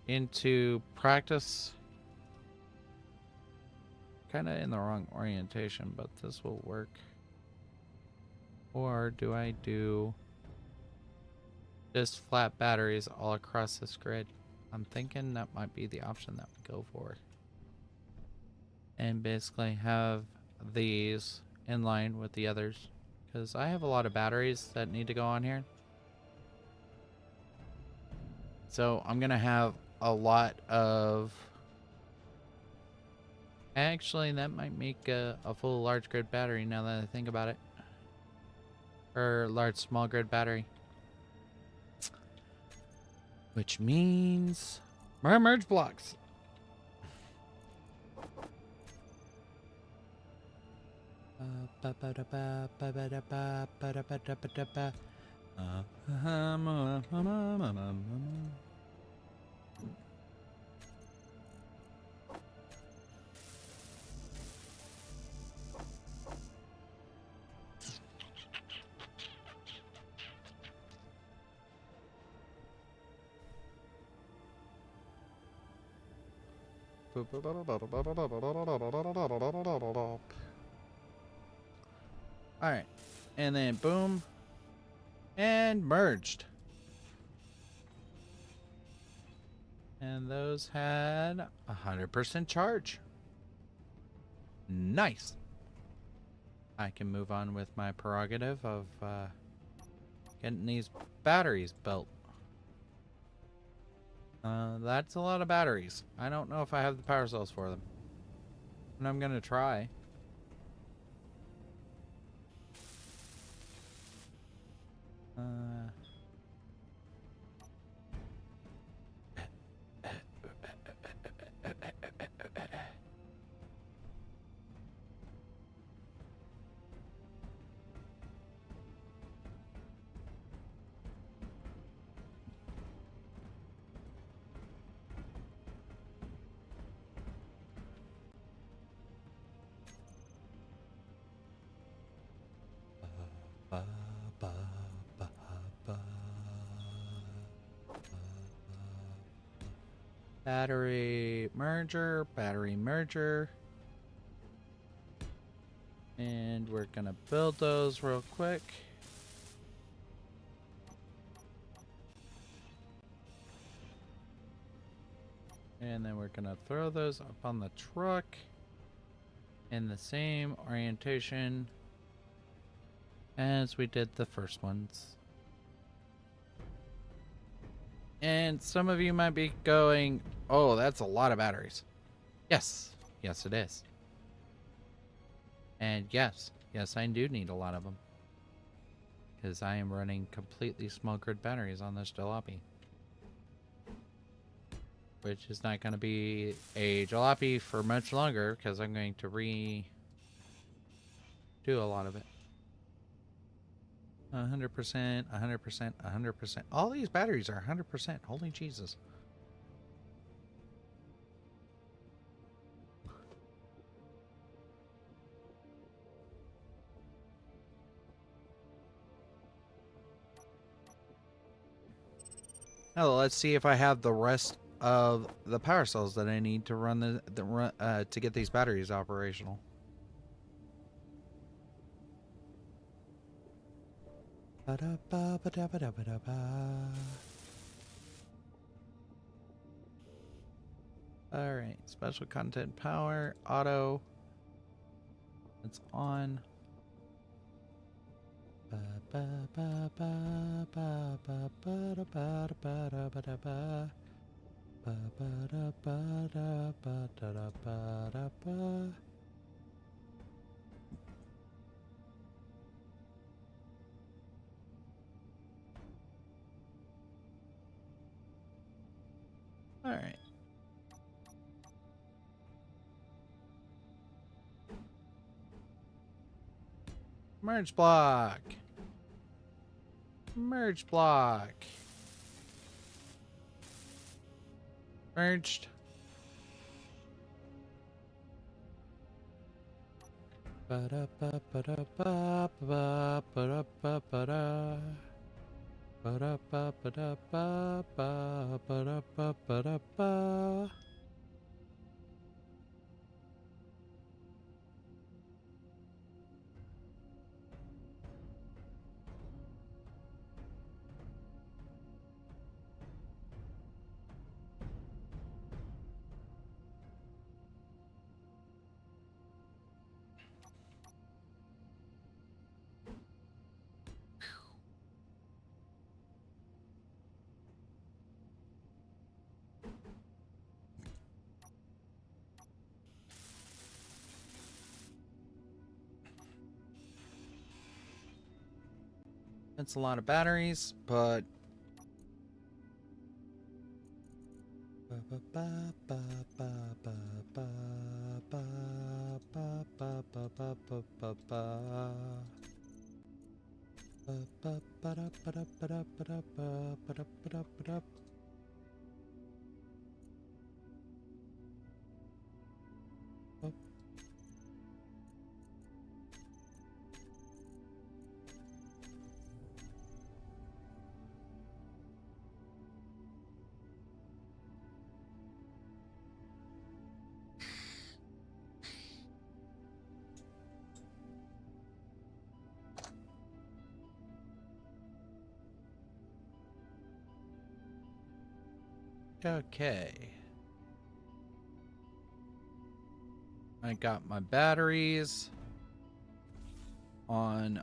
[SPEAKER 1] into practice. Kind of in the wrong orientation, but this will work. Or do I do just flat batteries all across this grid? I'm thinking that might be the option that we go for. And basically have these in line with the others. Because I have a lot of batteries that need to go on here. So I'm going to have a lot of... Actually, that might make a full large grid battery now that I think about it. Or large small grid battery. Which means more merge blocks. Alright. And then boom. And merged. And those had 100% charge. Nice. I can move on with my prerogative of getting these batteries built. That's a lot of batteries. I don't know if I have the power cells for them. And I'm gonna try. Battery merger. And we're gonna build those real quick. And then we're gonna throw those up on the truck in the same orientation as we did the first ones. And some of you might be going, oh, that's a lot of batteries. Yes. Yes, it is. And yes, I do need a lot of them. Because I am running completely small grid batteries on this jalopy. Which is not going to be a jalopy for much longer, because I'm going to redo a lot of it. 100%, 100%, 100%. All these batteries are 100%. Holy Jesus. Now let's see if I have the rest of the power cells that I need to run to get these batteries operational. Alright, special content power, auto. It's on. All right. Merge block. Merge block. Merged. That's a lot of batteries, but Okay. I got my batteries on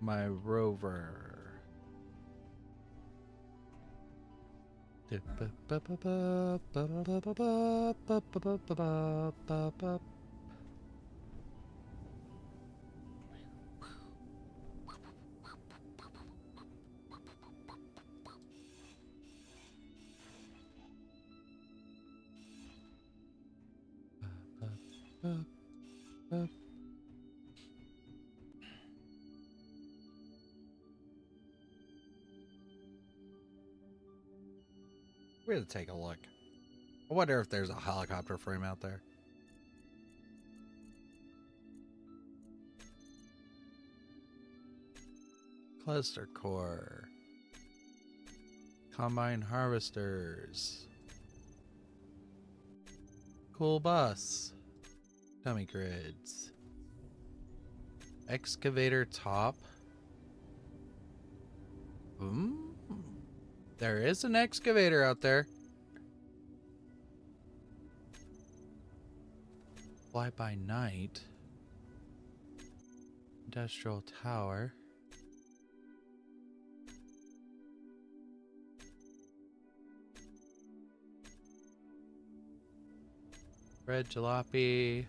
[SPEAKER 1] my rover. We're gonna take a look. I wonder if there's a helicopter frame out there. Cluster core. Combine harvesters. Cool bus. Dummy grids. Excavator top. There is an excavator out there. Fly by night. Industrial tower. Red jalopy.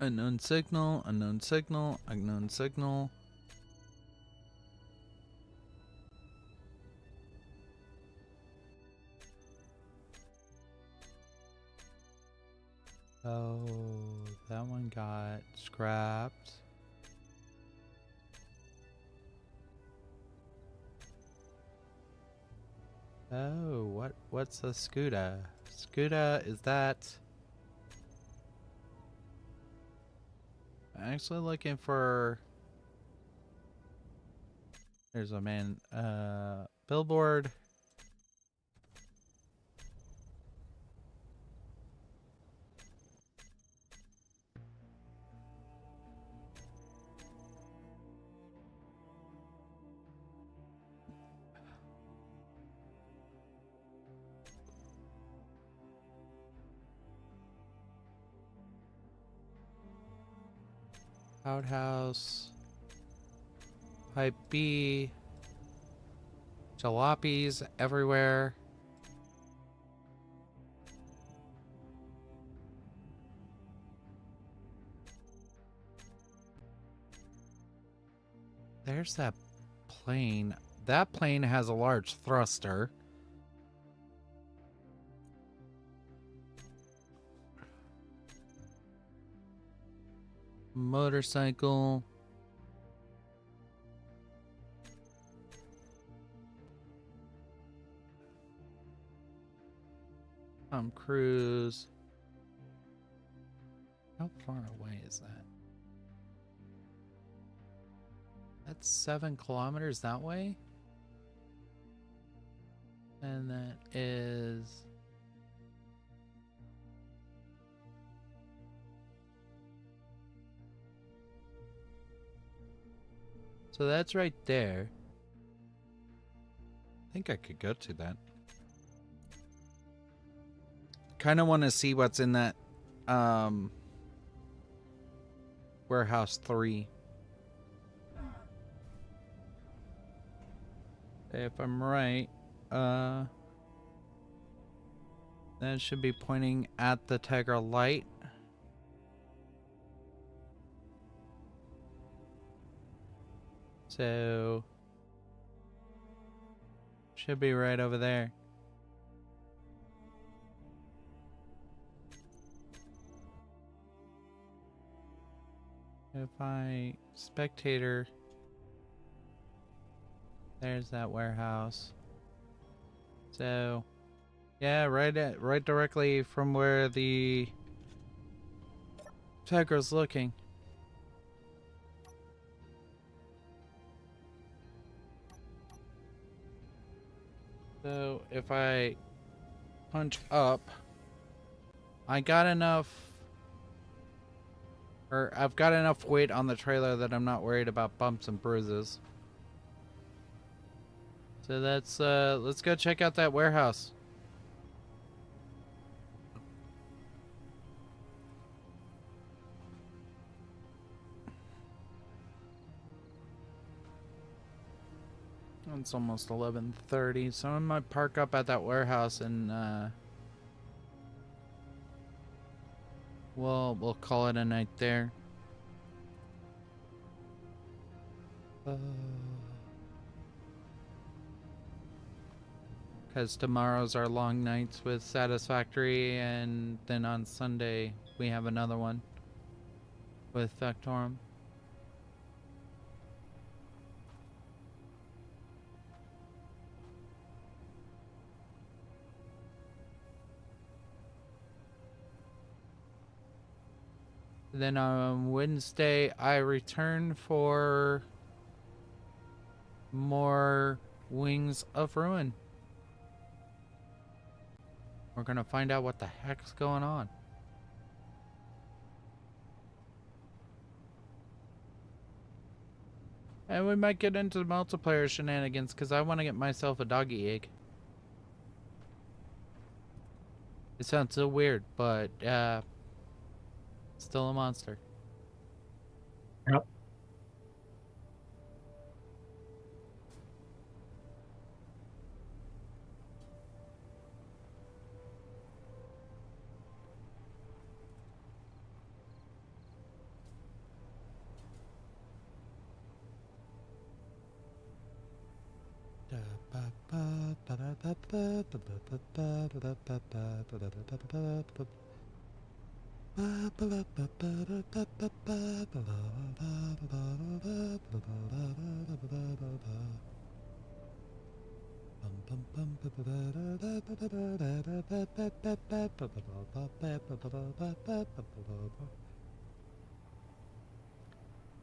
[SPEAKER 1] Unknown signal, unknown signal, unknown signal. Oh, that one got scrapped. Oh, what's a Scuda? Scuda, is that... I'm actually looking for... There's a man, billboard. Outhouse. Pipe B. Jalopies everywhere. There's that plane. That plane has a large thruster. motorcycle. Tom Cruise. How far away is that? That's 7 kilometers that way? And that is... So that's right there. I think I could go to that. Kind of want to see what's in that warehouse 3. If I'm right, that should be pointing at the Tegra light. So should be right over there. If I spectator, there's that warehouse. So yeah, right directly from where the Tegra's looking. So if I punch up, I got enough, or I've got enough weight on the trailer that I'm not worried about bumps and bruises. So that's let's go check out that warehouse. It's almost 11:30, so I might park up at that warehouse and we'll call it a night there. Because tomorrow's our long nights with Satisfactory, and then on Sunday we have another one with Factorum. Then on Wednesday, I return for more Wings of Ruin. We're gonna find out what the heck's going on. And we might get into the multiplayer shenanigans because I want to get myself a doggy egg. It sounds so weird, but still a monster.
[SPEAKER 2] Yep.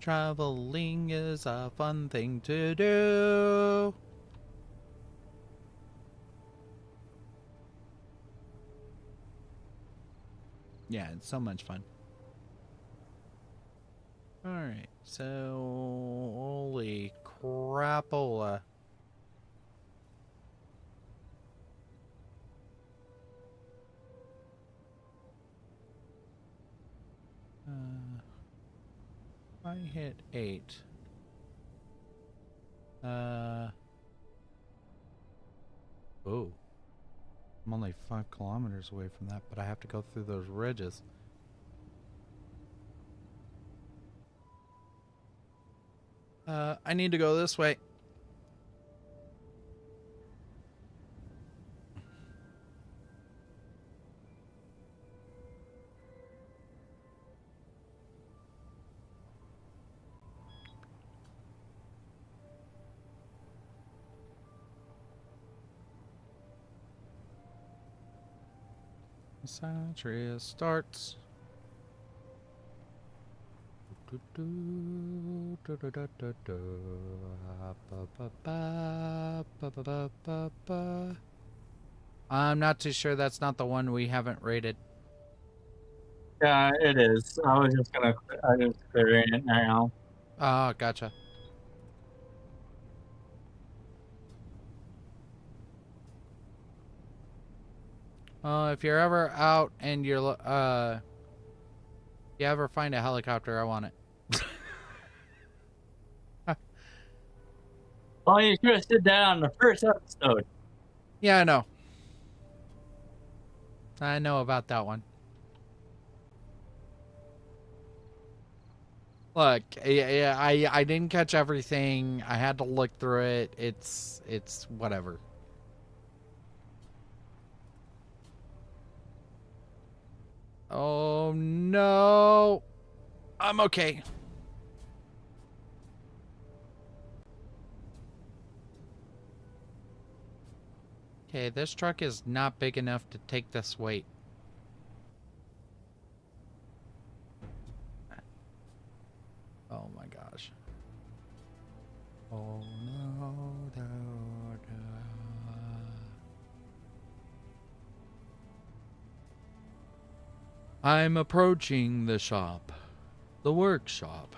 [SPEAKER 1] Traveling is a fun thing to do. Yeah, it's so much fun. Alright, so holy crapola. I hit 8. Oh. I'm only 5 kilometers away from that, but I have to go through those ridges. I need to go this way. Satria starts. I'm not too sure that's not the one we haven't rated.
[SPEAKER 2] Yeah, it is. I just clearing it now.
[SPEAKER 1] Oh, gotcha. If you're ever out and you ever find a helicopter, I want it.
[SPEAKER 2] Well, you should have said that on the first episode.
[SPEAKER 1] Yeah, I know. I know about that one. Look, yeah, I didn't catch everything. I had to look through it. It's whatever. Oh no. I'm okay. Okay, this truck is not big enough to take this weight. Oh my gosh. Oh no, no, no. I'm approaching the shop. The workshop.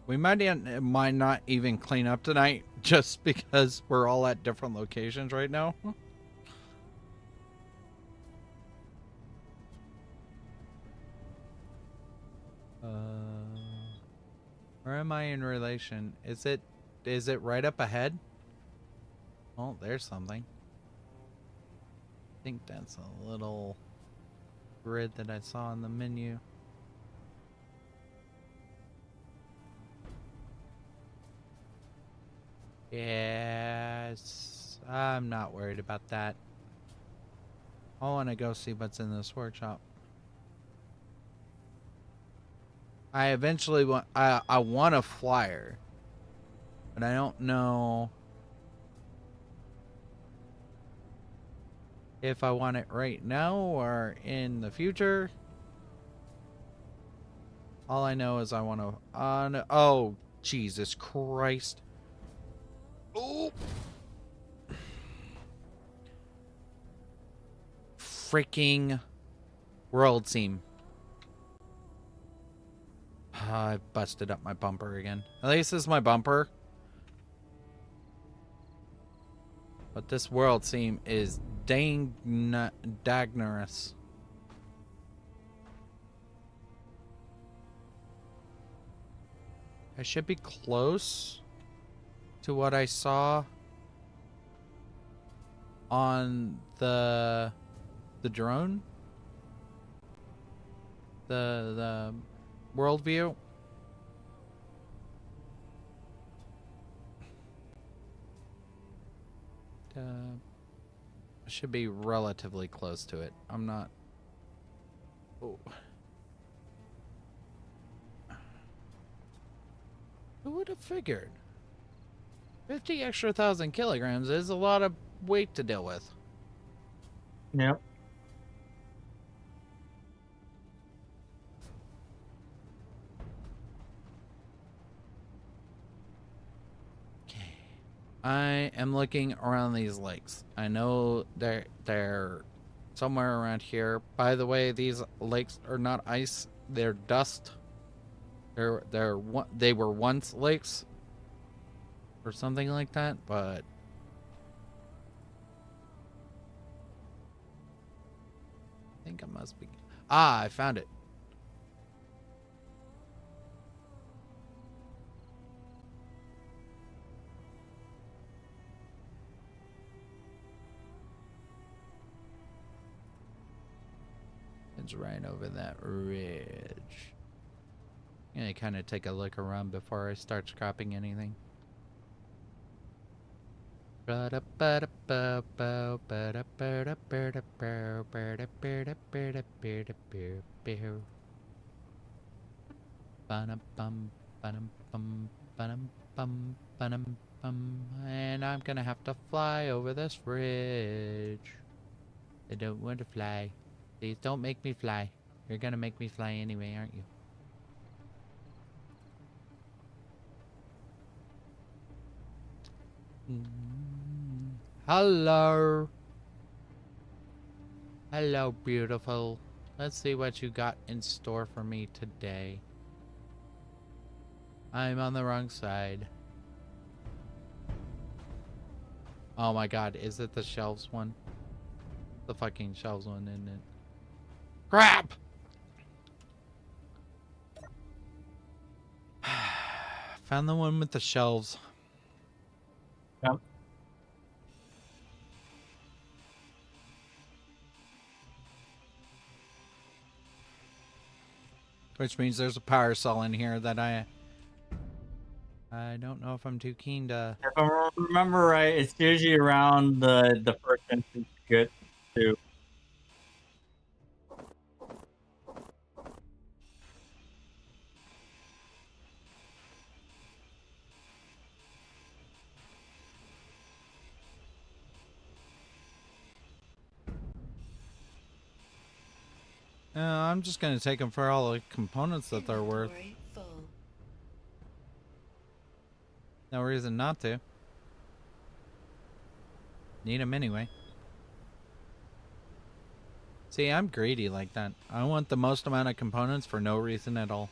[SPEAKER 1] We might not even clean up tonight just because we're all at different locations right now. Where am I in relation? Is it right up ahead? Oh, there's something. I think that's a little grid that I saw in the menu. Yes, I'm not worried about that. I want to go see what's in this workshop. I eventually want. I want a flyer, but I don't know if I want it right now or in the future. All I know is I want to. Oh, Jesus Christ! Oh, freaking world seam. I busted up my bumper again. At least this is my bumper. But this world seam is dagnerous. I should be close to what I saw on the drone. The world view. I should be relatively close to it. I'm not. Oh. Who would have figured? 50 extra 1,000 kilograms is a lot of weight to deal with.
[SPEAKER 2] Yep.
[SPEAKER 1] I am looking around these lakes. I know they're somewhere around here. By the way, these lakes are not ice; they're dust. They were once lakes or something like that, but I think I must be. Ah, I found it. It's right over that ridge. I'm gonna kind of take a look around before I start scrapping anything. And I'm gonna have to fly over this bridge. I don't want to fly. Please don't make me fly. You're gonna make me fly anyway, aren't you? Hello. Hello, beautiful. Let's see what you got in store for me today. I'm on the wrong side. Oh my god, is it the shelves one? The fucking shelves one, isn't it? Crap! Found the one with the shelves.
[SPEAKER 2] Yep.
[SPEAKER 1] Which means there's a power cell in here that I don't know if I'm too keen to.
[SPEAKER 2] If I remember right, it's usually around the first entrance you get to.
[SPEAKER 1] I'm just gonna take them for all the components that they're worth.
[SPEAKER 3] Inventory full.
[SPEAKER 1] No reason not to. Need them anyway. See, I'm greedy like that. I want the most amount of components for no reason at all.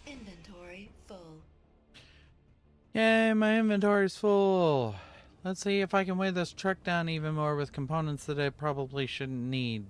[SPEAKER 3] Inventory full.
[SPEAKER 1] Yay, my inventory's full. Let's see if I can weigh this truck down even more with components that I probably shouldn't need.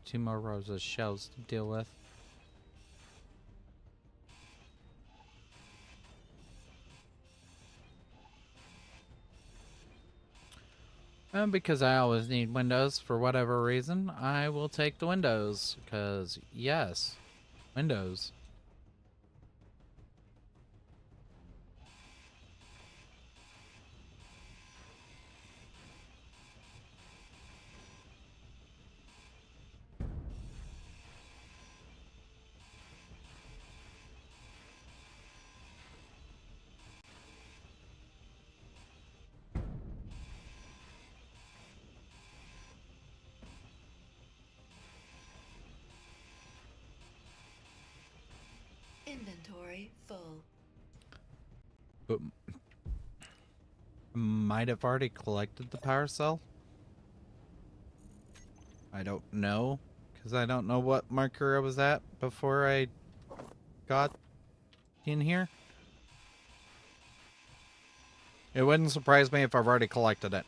[SPEAKER 1] Two more rows of shelves to deal with. And because I always need windows for whatever reason, I will take the windows. Because, yes, windows.
[SPEAKER 3] Inventory full.
[SPEAKER 1] But might have already collected the power cell. I don't know. Because I don't know what marker I was at before I got in here. It wouldn't surprise me if I've already collected it.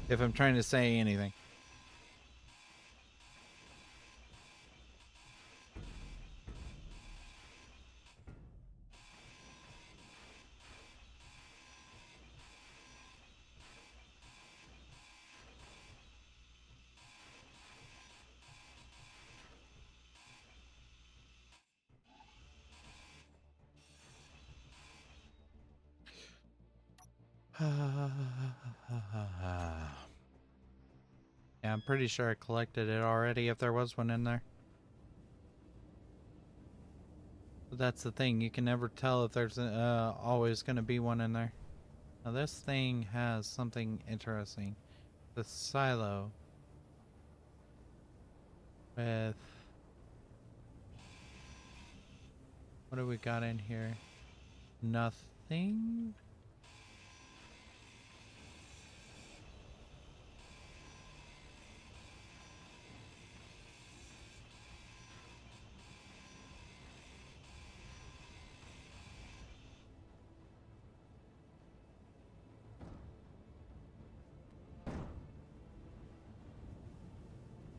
[SPEAKER 1] If I'm trying to say anything. Yeah, I'm pretty sure I collected it already if there was one in there. But that's the thing, you can never tell if there's always going to be one in there. Now this thing has something interesting. The silo with... What do we got in here? Nothing?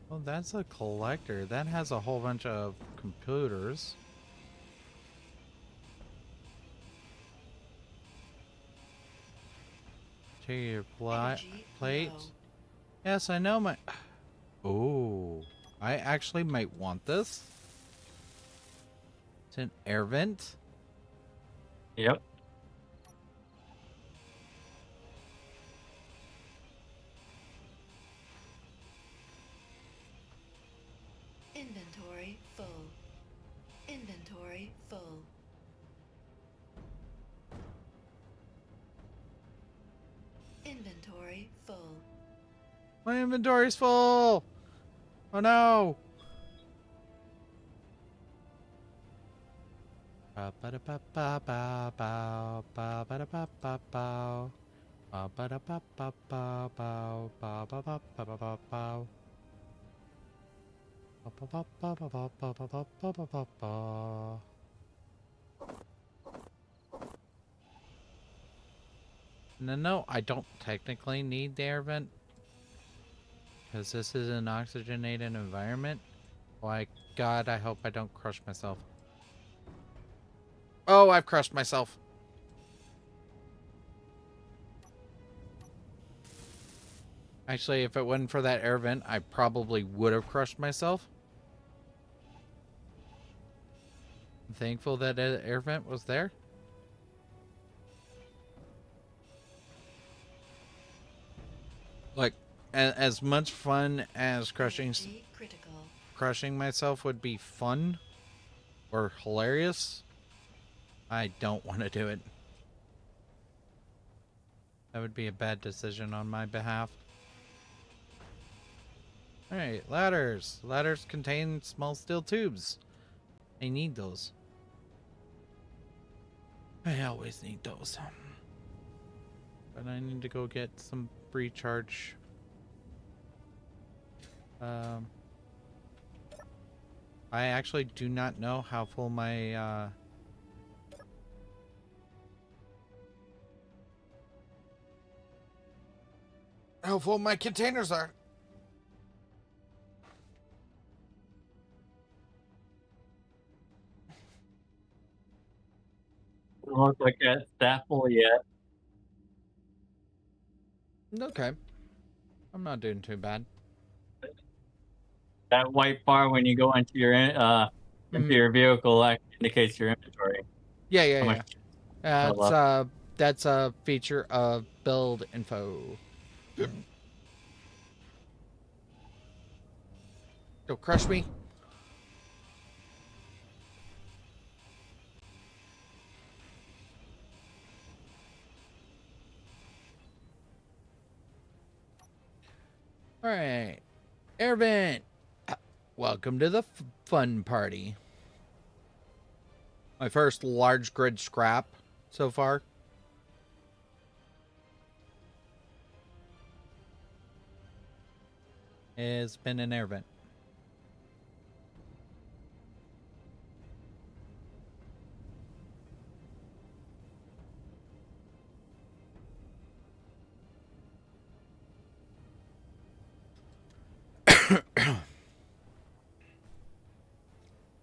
[SPEAKER 1] Oh, that's a collector. That has a whole bunch of computers. Interior plate.
[SPEAKER 3] low.
[SPEAKER 1] Yes, I know my... Oh, I actually might want this. It's an air vent.
[SPEAKER 2] Yep.
[SPEAKER 3] Inventory full. Inventory full. Inventory full.
[SPEAKER 1] My inventory's full. Oh no. Ba ba da ba ba ba ba ba ba da ba ba ba ba ba da ba ba ba ba ba ba ba ba ba ba ba. No, I don't technically need the air vent because this is an oxygenated environment. Why, God, I hope I don't crush myself. Oh, I've crushed myself. Actually, if it wasn't for that air vent, I probably would have crushed myself. I'm thankful that air vent was there. Like, as much fun as
[SPEAKER 3] Energy critical.
[SPEAKER 1] crushing myself would be fun or hilarious, I don't want to do it. That would be a bad decision on my behalf. Alright, ladders. Ladders contain small steel tubes. I need those. I always need those. But I need to go get some recharge. I actually do not know how full my containers are.
[SPEAKER 2] Don't look like it's that full yet.
[SPEAKER 1] Okay. I'm not doing too bad.
[SPEAKER 2] That white bar when you go into your vehicle actually indicates your inventory.
[SPEAKER 1] Yeah,
[SPEAKER 2] How
[SPEAKER 1] yeah, yeah.
[SPEAKER 2] much left.
[SPEAKER 1] That's a feature of build info. Don't crush me. Alright. Air vent. Welcome to the fun party. My first large grid scrap so far. Has been an air vent.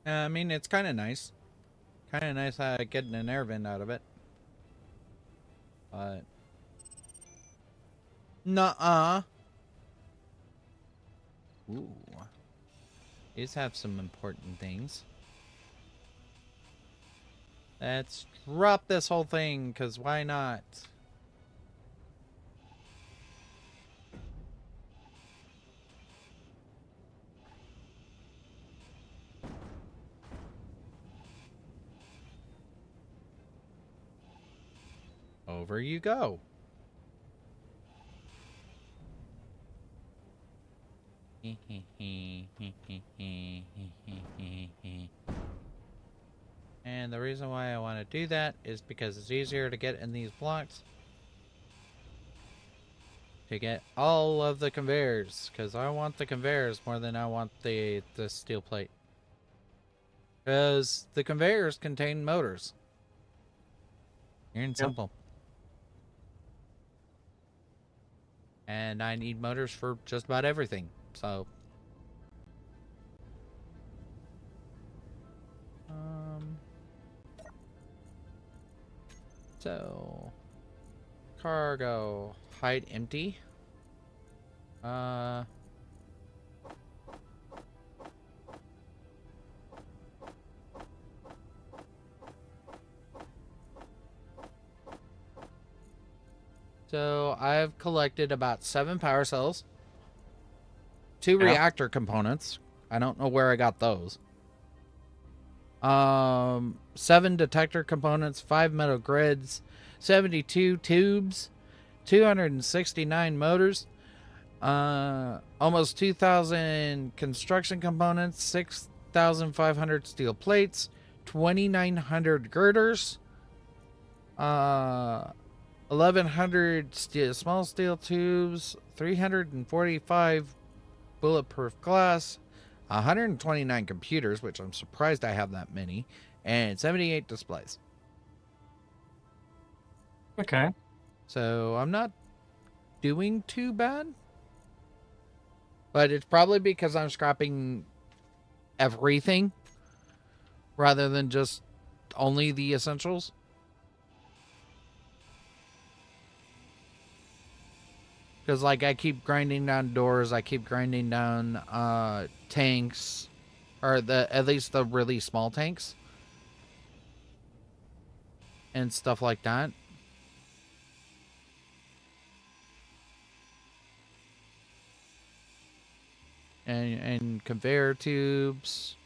[SPEAKER 1] I mean, it's kind of nice. Kind of nice getting an air vent out of it. But... Nuh-uh. Ooh. These have some important things. Let's drop this whole thing, because why not? over you go. And the reason why I want to do that is because it's easier to get in these blocks to get all of the conveyors, because I want the conveyors more than I want the steel plate, because the conveyors contain motors. Pure and simple. And I need motors for just about everything, so so cargo, hide empty. So I've collected about 7 power cells, 2 reactor components. I don't know where I got those. 7 detector components, 5 metal grids, 72 tubes, 269 motors, almost 2,000 construction components, 6,500 steel plates, 2,900 girders, 1,100 small steel tubes, 345 bulletproof glass, 129 computers, which I'm surprised I have that many, and 78 displays.
[SPEAKER 2] Okay.
[SPEAKER 1] So I'm not doing too bad. But it's probably because I'm scrapping everything rather than just only the essentials. Because, like, I keep grinding down doors, I keep grinding down tanks, or at least the really small tanks, and stuff like that. And conveyor tubes.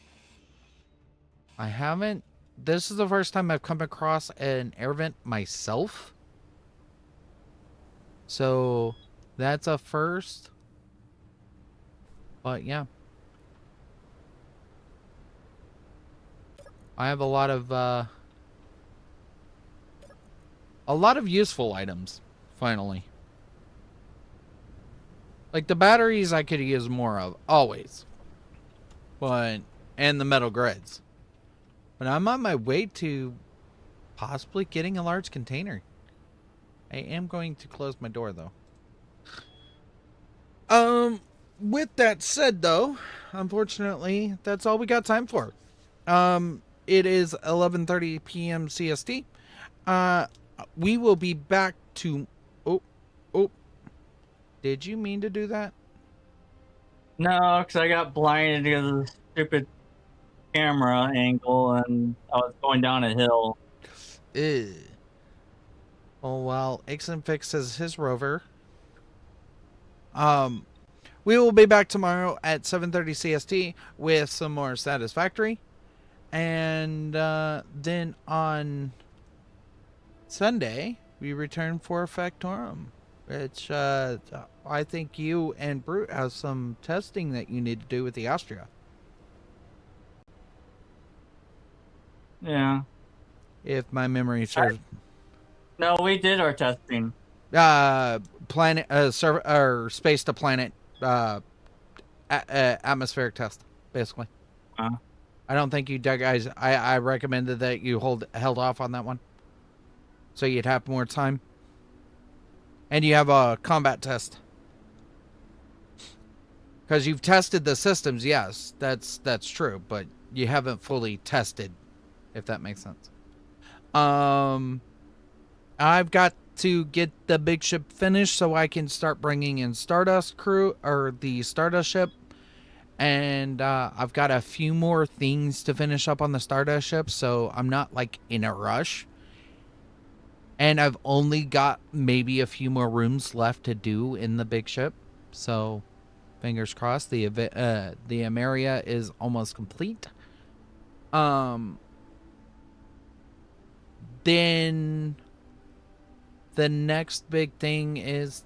[SPEAKER 1] I haven't... This is the first time I've come across an air vent myself. So... that's a first. But yeah. I have a lot of useful items, finally. Like the batteries I could use more of, always. But, and the metal grids. But I'm on my way to possibly getting a large container. I am going to close my door though. With that said, though, unfortunately, that's all we got time for. It is 11:30 p.m. CST. We will be back to... Oh. Did you mean to do that?
[SPEAKER 2] No, because I got blinded because of the stupid camera angle, and I was going down a hill.
[SPEAKER 1] Ew. Oh, well, Ixen fixes his rover. We will be back tomorrow at 7:30 CST with some more Satisfactory. And then on Sunday, we return for Factorum, which I think you and Brute have some testing that you need to do with the Austria.
[SPEAKER 2] Yeah.
[SPEAKER 1] If my memory serves.
[SPEAKER 2] No, we did our testing.
[SPEAKER 1] Planet, or space to planet, atmospheric test, basically. I don't think you guys. I recommended that you held off on that one, so you'd have more time. And you have a combat test because you've tested the systems. Yes, that's true, but you haven't fully tested, if that makes sense. I've got to get the big ship finished so I can start bringing in Stardust crew, or the Stardust ship. And I've got a few more things to finish up on the Stardust ship, so I'm not like in a rush. And I've only got maybe a few more rooms left to do in the big ship, so fingers crossed. The Ameria is almost complete. Then the next big thing is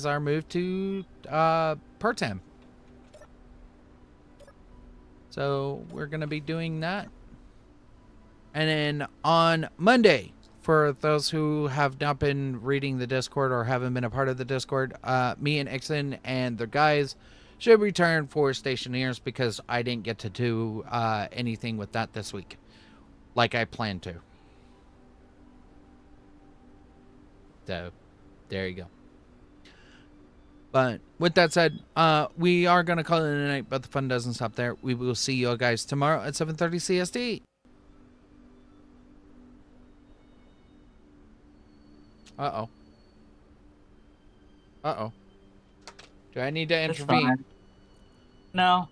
[SPEAKER 1] our move to Pertem. So we're gonna be doing that. And then on Monday, for those who have not been reading the Discord or haven't been a part of the Discord, me and Ixon and the guys should return for Stationeers because I didn't get to do anything with that this week like I planned to. So, there you go. But with that said, we are going to call it a night, but the fun doesn't stop there. We will see you guys tomorrow at 7:30 CST. Uh-oh. Uh-oh. Do I need to
[SPEAKER 2] It's
[SPEAKER 1] intervene?
[SPEAKER 2] fine. No.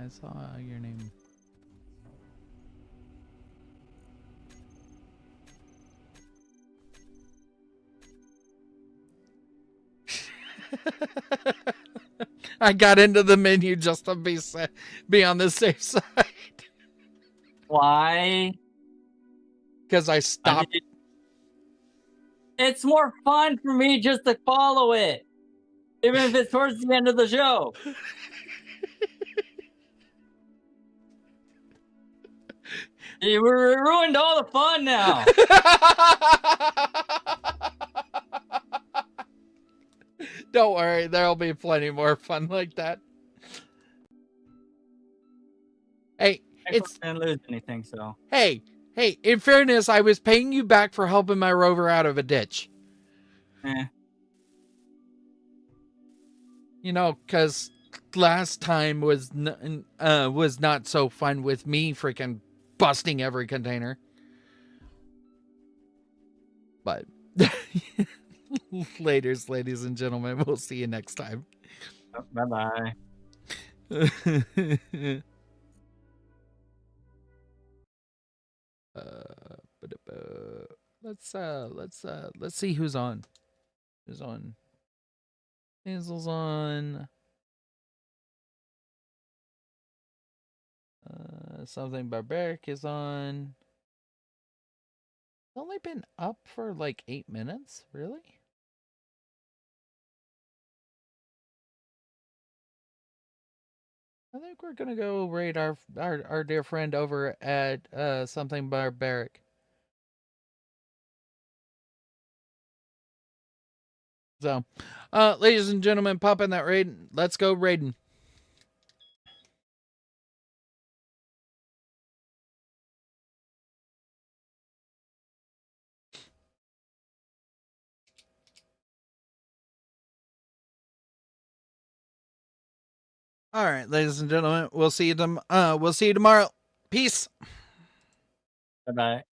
[SPEAKER 1] I saw your name. I got into the menu just to be on the safe side.
[SPEAKER 2] Why?
[SPEAKER 1] Because I stopped.
[SPEAKER 2] It's more fun for me just to follow it, even if it's towards the end of the show. You ruined all the fun now.
[SPEAKER 1] Don't worry, there'll be plenty more fun like that. Hey,
[SPEAKER 2] I didn't lose anything, so.
[SPEAKER 1] Hey, in fairness, I was paying you back for helping my rover out of a ditch.
[SPEAKER 2] Eh.
[SPEAKER 1] You know, because last time was not so fun with me freaking busting every container. But laters, ladies and gentlemen. We'll see you next time.
[SPEAKER 2] Bye-bye.
[SPEAKER 1] Let's see who's on. Who's on? Hazel's on. Something Barbaric is on. It's only been up for like 8 minutes? Really? I think we're gonna go raid our dear friend over at Something Barbaric. So, ladies and gentlemen, pop in that raid. Let's go raiding. All right, ladies and gentlemen, we'll see you tomorrow. Peace.
[SPEAKER 2] Bye-bye.